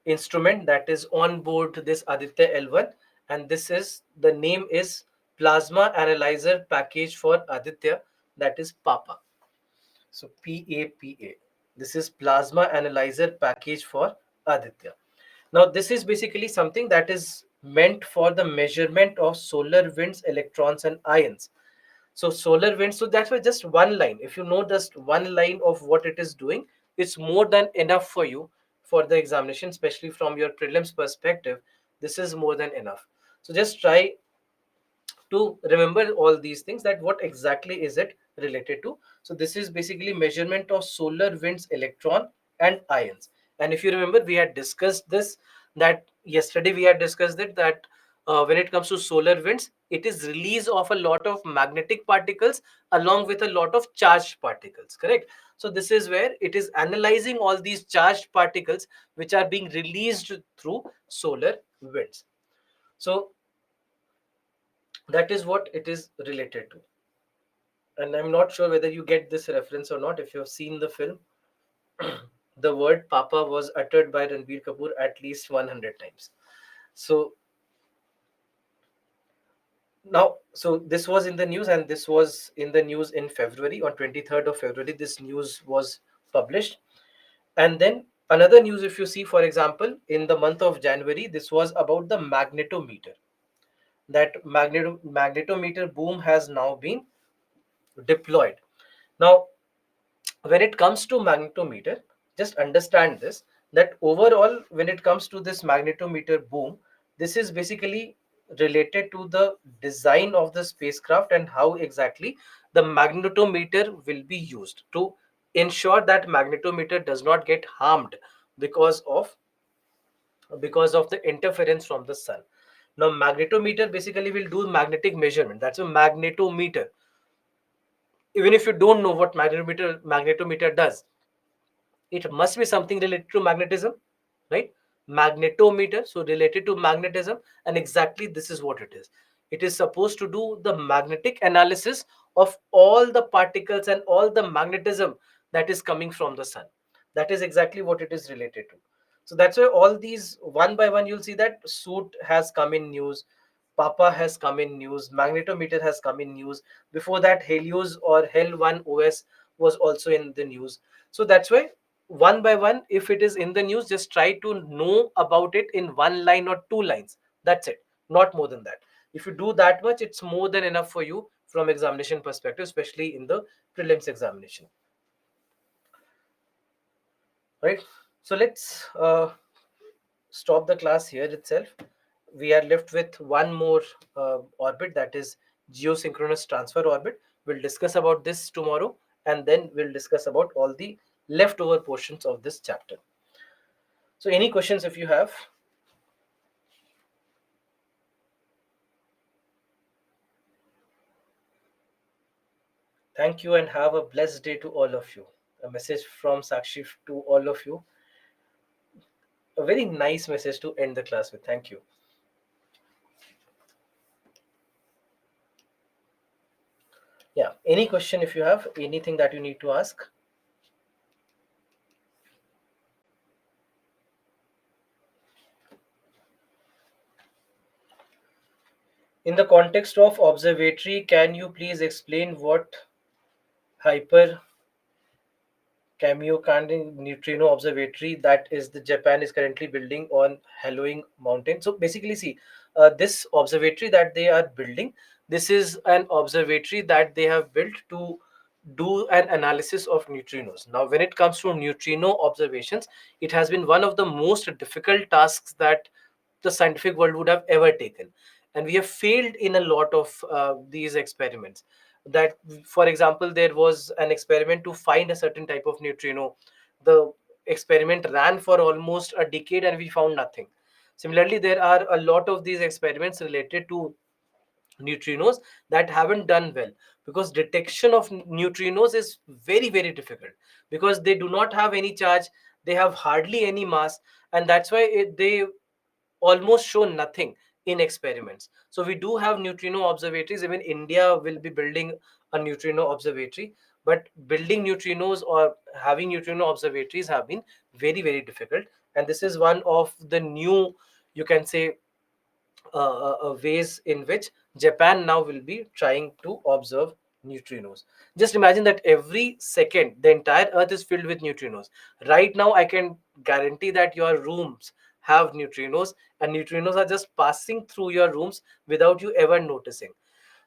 instrument that is on board this Aditya L1, and this is, the name is Plasma Analyzer Package for Aditya, that is PAPA. So PAPA. This is Plasma Analyzer Package for Aditya. Now, this is basically something that is meant for the measurement of solar winds, electrons, and ions. So solar wind, so that's why just one line, if you know just one line of what it is doing, it's more than enough for you for the examination, especially from your prelims perspective. This is more than enough. So just try to remember all these things, that what exactly is it related to. So this is basically measurement of solar winds, electron, and ions. And if you remember, we had discussed this, that yesterday we had discussed it, that when it comes to solar winds, it is release of a lot of magnetic particles along with a lot of charged particles, correct? So this is where it is analyzing all these charged particles which are being released through solar winds. So that is what it is related to. And I'm not sure whether you get this reference or not. If you have seen the film, the word Papa was uttered by Ranbir Kapoor at least 100 times. So now, so this was in the news, and this was in the news in February. On 23rd of February, this news was published. And then another news, if you see, for example, in the month of January, this was about the magnetometer. That magnetometer boom has now been deployed. Now, when it comes to magnetometer, just understand this, that overall, when it comes to this magnetometer boom, this is basically related to the design of the spacecraft and how exactly the magnetometer will be used to ensure that magnetometer does not get harmed because of the interference from the sun. Now, magnetometer basically will do magnetic measurement. That's a magnetometer. Even if you don't know what magnetometer does, it must be something related to magnetism, right? Magnetometer, so related to magnetism, and exactly this is what it is. It is supposed to do the magnetic analysis of all the particles and all the magnetism that is coming from the sun. That is exactly what it is related to. So that's why all these one by one you'll see that suit has come in news, Papa has come in news, magnetometer has come in news. Before that, Helios or Hell 1 OS was also in the news. So that's why one by one, if it is in the news, just try to know about it in one line or two lines. That's it, not more than that. If you do that much, it's more than enough for you from examination perspective, especially in the prelims examination, right? So let's stop the class here itself. We are left with one more orbit, that is geosynchronous transfer orbit. We'll discuss about this tomorrow, and then we'll discuss about all the leftover portions of this chapter. So any questions if you have? Thank you and have a blessed day to all of you. A message from Sakshi to all of you. A very nice message to end the class with. Thank you. Yeah, any question if you have, anything that you need to ask? In the context of observatory, can you please explain what hyper Kamiokande Neutrino Observatory that is the Japan is currently building on Halloween Mountain. So basically, see, this observatory that they are building, this is an observatory that they have built to do an analysis of neutrinos. Now, when it comes to neutrino observations, it has been one of the most difficult tasks that the scientific world would have ever taken, and we have failed in a lot of these experiments. That, for example, there was an experiment to find a certain type of neutrino. The experiment ran for almost a decade and we found nothing. Similarly, there are a lot of these experiments related to neutrinos that haven't done well, because detection of neutrinos is very very difficult, because they do not have any charge, they have hardly any mass, and that's why they almost show nothing in experiments. So we do have neutrino observatories. Even India will be building a neutrino observatory, but building neutrinos or having neutrino observatories have been very very difficult, and this is one of the new, you can say, ways in which Japan now will be trying to observe neutrinos. Just imagine that every second the entire earth is filled with neutrinos. Right now I can guarantee that your rooms have neutrinos, and neutrinos are just passing through your rooms without you ever noticing.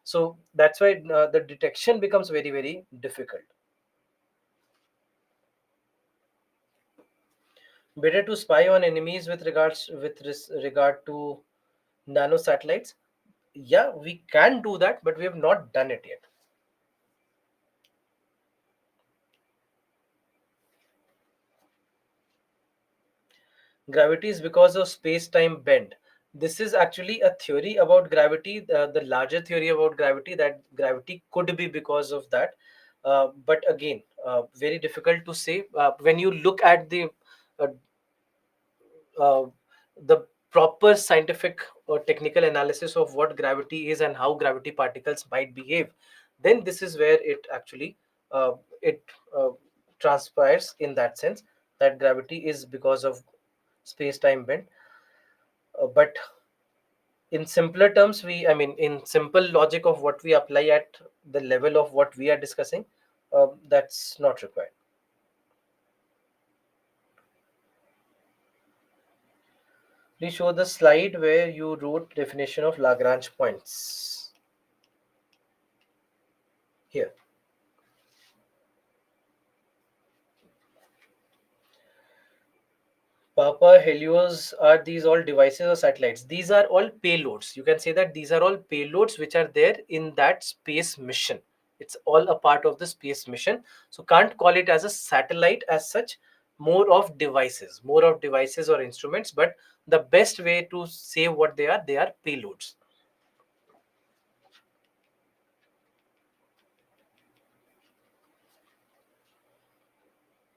So that's why the detection becomes very very difficult. Better to spy on enemies with regard to nano satellites. Yeah, we can do that, but we have not done it yet. Gravity is because of space-time bend. This is actually a theory about gravity, the larger theory about gravity, that gravity could be because of that. But again, very difficult to say. When you look at uh, uh, the proper scientific or technical analysis of what gravity is and how gravity particles might behave, then this is where it actually it uh, transpires in that sense, that gravity is because of space-time bend. But in simpler terms, I mean, in simple logic of what we apply at the level of what we are discussing, that's not required. Please show the slide where you wrote definition of Lagrange points. Here. Papa, Helios, are these all devices or satellites? These are all payloads. You can say that these are all payloads which are there in that space mission. It's all a part of the space mission. So can't call it as a satellite as such, more of devices or instruments. But the best way to say what they are payloads.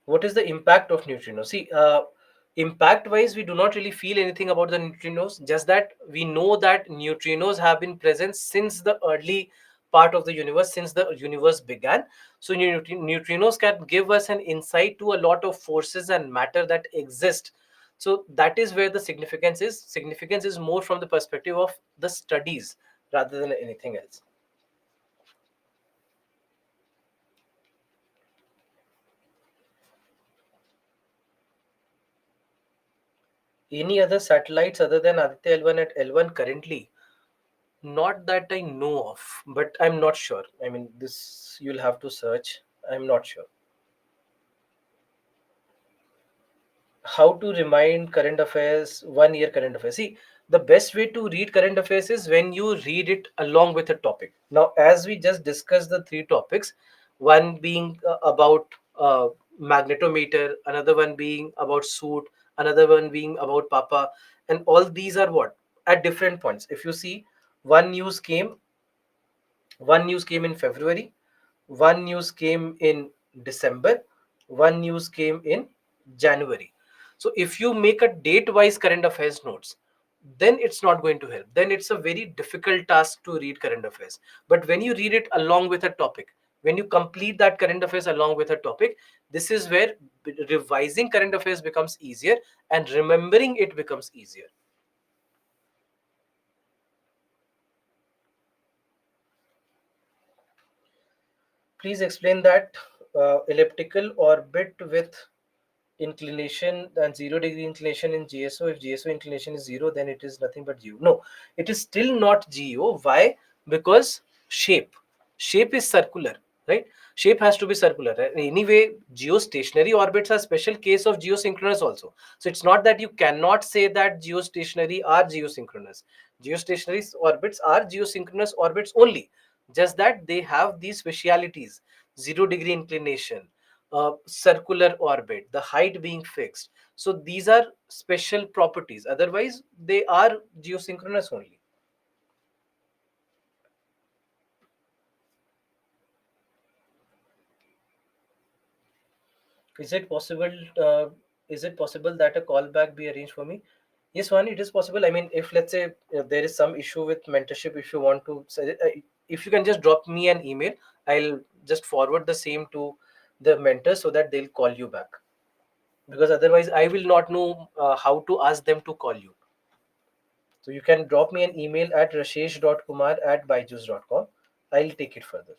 What is the impact of neutrinos? See, impact wise, we do not really feel anything about the neutrinos, just that we know that neutrinos have been present since the early part of the universe, since the universe began. So neutrinos can give us an insight to a lot of forces and matter that exist. So that is where the significance is more from the perspective of the studies rather than anything else. Any other satellites other than Aditya L1 at L1 currently? Not that I know of, but I'm not sure. I mean, this you'll have to search. I'm not sure. How to remind current affairs, 1 year current affairs. See, the best way to read current affairs is when you read it along with a topic. Now, as we just discussed the three topics, one being about magnetometer, another one being about suit, another one being about Papa, and all these are what? At different points. If you see, one news came one news came in February, one news came in December, one news came in January. So if you make a date wise current affairs notes, then it's not going to help. Then it's a very difficult task to read current affairs. But when you read it along with a topic, when you complete that current affairs along with a topic, this is where revising current affairs becomes easier and remembering it becomes easier. Please explain that elliptical orbit with inclination and 0 degree inclination in GSO. If GSO inclination is zero, then it is nothing but GEO. No, it is still not GEO. Why? Because shape. Shape is circular, right? Shape has to be circular. Right? Anyway, geostationary orbits are special case of geosynchronous also. So it's not that you cannot say that geostationary are geosynchronous. Geostationary orbits are geosynchronous orbits only. Just that they have these specialities: 0 degree inclination, circular orbit, the height being fixed. So these are special properties. Otherwise, they are geosynchronous only. Is it possible? Uh, is it possible that a callback be arranged for me? Yes, one. It is possible. I mean, if let's say there is some issue with mentorship, if you want to, if you can just drop me an email, I'll just forward the same to the mentor so that they'll call you back. Because otherwise, I will not know how to ask them to call you. So you can drop me an email at rashesh.kumar@byju's.com. I'll take it further.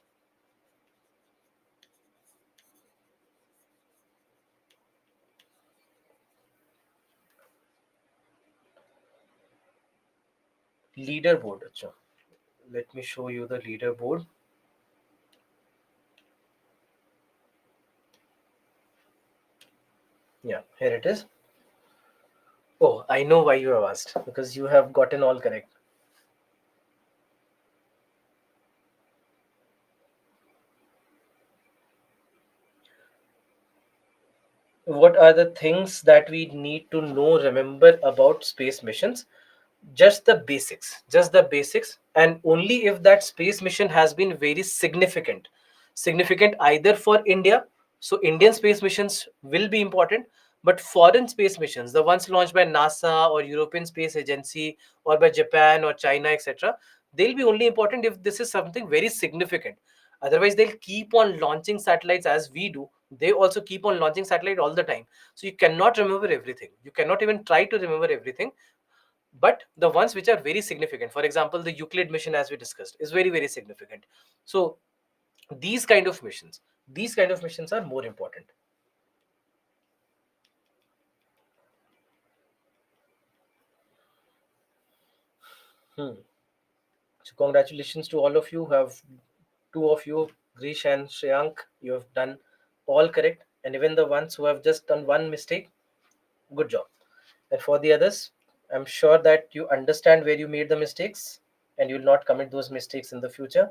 Leaderboard. Acha. Let me show you the leaderboard. Yeah, here it is. Oh, I know why you have asked. Because you have gotten all correct. What are the things that we need to know, remember about space missions? Just the basics, and only if that space mission has been very significant either for India. So Indian space missions will be important, but foreign space missions, the ones launched by NASA or European Space Agency or by Japan or China, etc., they'll be only important if this is something very significant. Otherwise, they'll keep on launching satellites as we do. They also keep on launching satellite all the time. So you cannot remember everything. You cannot even try to remember everything. But the ones which are very significant, for example, the Euclid mission, as we discussed, is very, very significant. So these kind of missions, are more important. Hmm. So congratulations to all of you who have, two of you, Grish and Shreyank, you have done all correct, and even the ones who have just done one mistake, good job. And for the others, I'm sure that you understand where you made the mistakes and you'll not commit those mistakes in the future.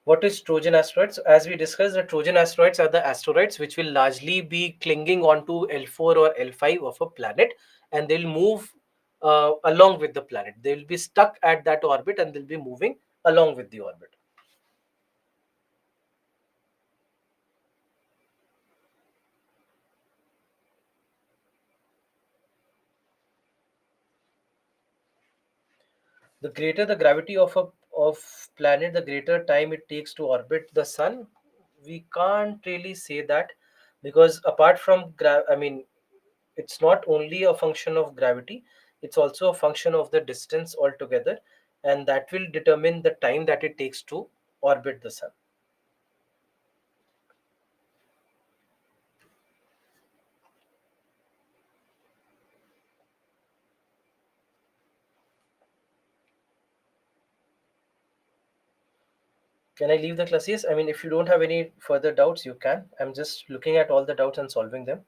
What is Trojan asteroids? As we discussed, the Trojan asteroids are the asteroids which will largely be clinging onto L4 or L5 of a planet, and they'll move along with the planet. They'll be stuck at that orbit and they'll be moving along with the orbit. The greater the gravity of planet, the greater time it takes to orbit the sun. We can't really say that, because apart from I mean, it's not only a function of gravity, it's also a function of the distance altogether, and that will determine the time that it takes to orbit the sun. Can I leave the class? Yes, I mean, if you don't have any further doubts, you can. I'm just looking at all the doubts and solving them.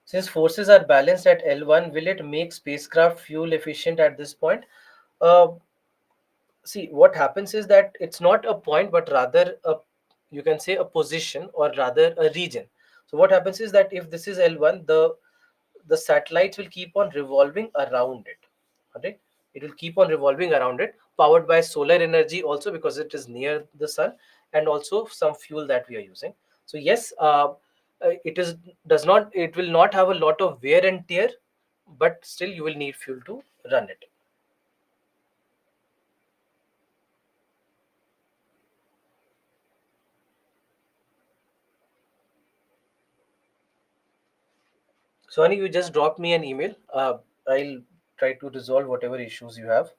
Since forces are balanced at L1, will it make spacecraft fuel efficient at this point? Uh, See, what happens is that it's not a point, but rather a, you can say, a position, or rather a region. So what happens is that if this is L1, the satellites will keep on revolving around it. Okay, it will keep on revolving around it, powered by solar energy also, because it is near the sun, and also some fuel that we are using. So yes, it is does not it will not have a lot of wear and tear, but still you will need fuel to run it. So, Ani, you just drop me an email. I'll try to resolve whatever issues you have.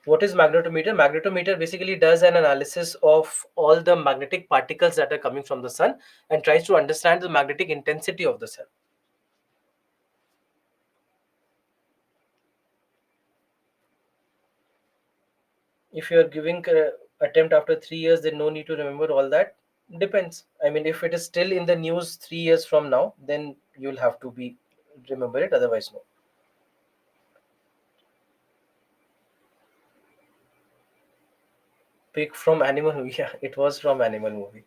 What is magnetometer? Magnetometer basically does an analysis of all the magnetic particles that are coming from the sun and tries to understand the magnetic intensity of the sun. If you're giving attempt after 3 years, then no need to remember all that. Depends. I mean, if it is still in the news 3 years from now, then you'll have to be remember it. Otherwise, no. Pick from animal movie. Yeah, it was from animal movie.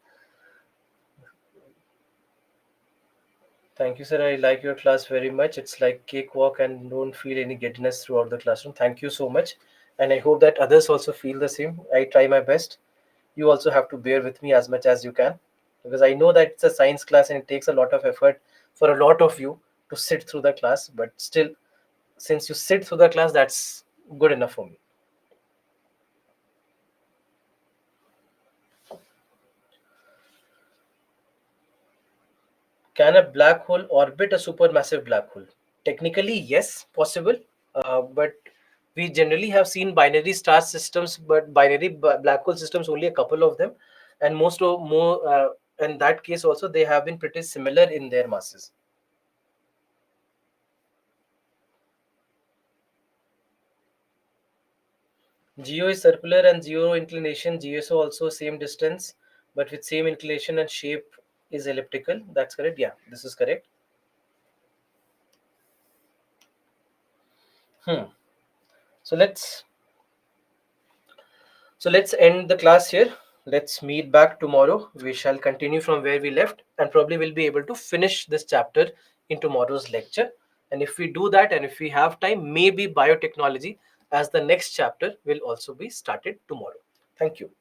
Thank you, sir. I like your class very much. It's like cakewalk and don't feel any giddiness throughout the classroom. Thank you so much. And I hope that others also feel the same. I try my best. You also have to bear with me as much as you can, because I know that it's a science class and it takes a lot of effort for a lot of you to sit through the class. But still, since you sit through the class, that's good enough for me. Can a black hole orbit a supermassive black hole? Technically, yes, possible. But we generally have seen binary star systems, but binary black hole systems, only a couple of them, and most of more. In that case, also they have been pretty similar in their masses. Geo is circular and zero inclination. GSO also same distance, but with same inclination and shape is elliptical. That's correct. Yeah, this is correct. Hmm. So let's end the class here. Let's meet back tomorrow. We shall continue from where we left, and probably we'll be able to finish this chapter in tomorrow's lecture. And if we do that, and if we have time, maybe biotechnology as the next chapter will also be started tomorrow. Thank you.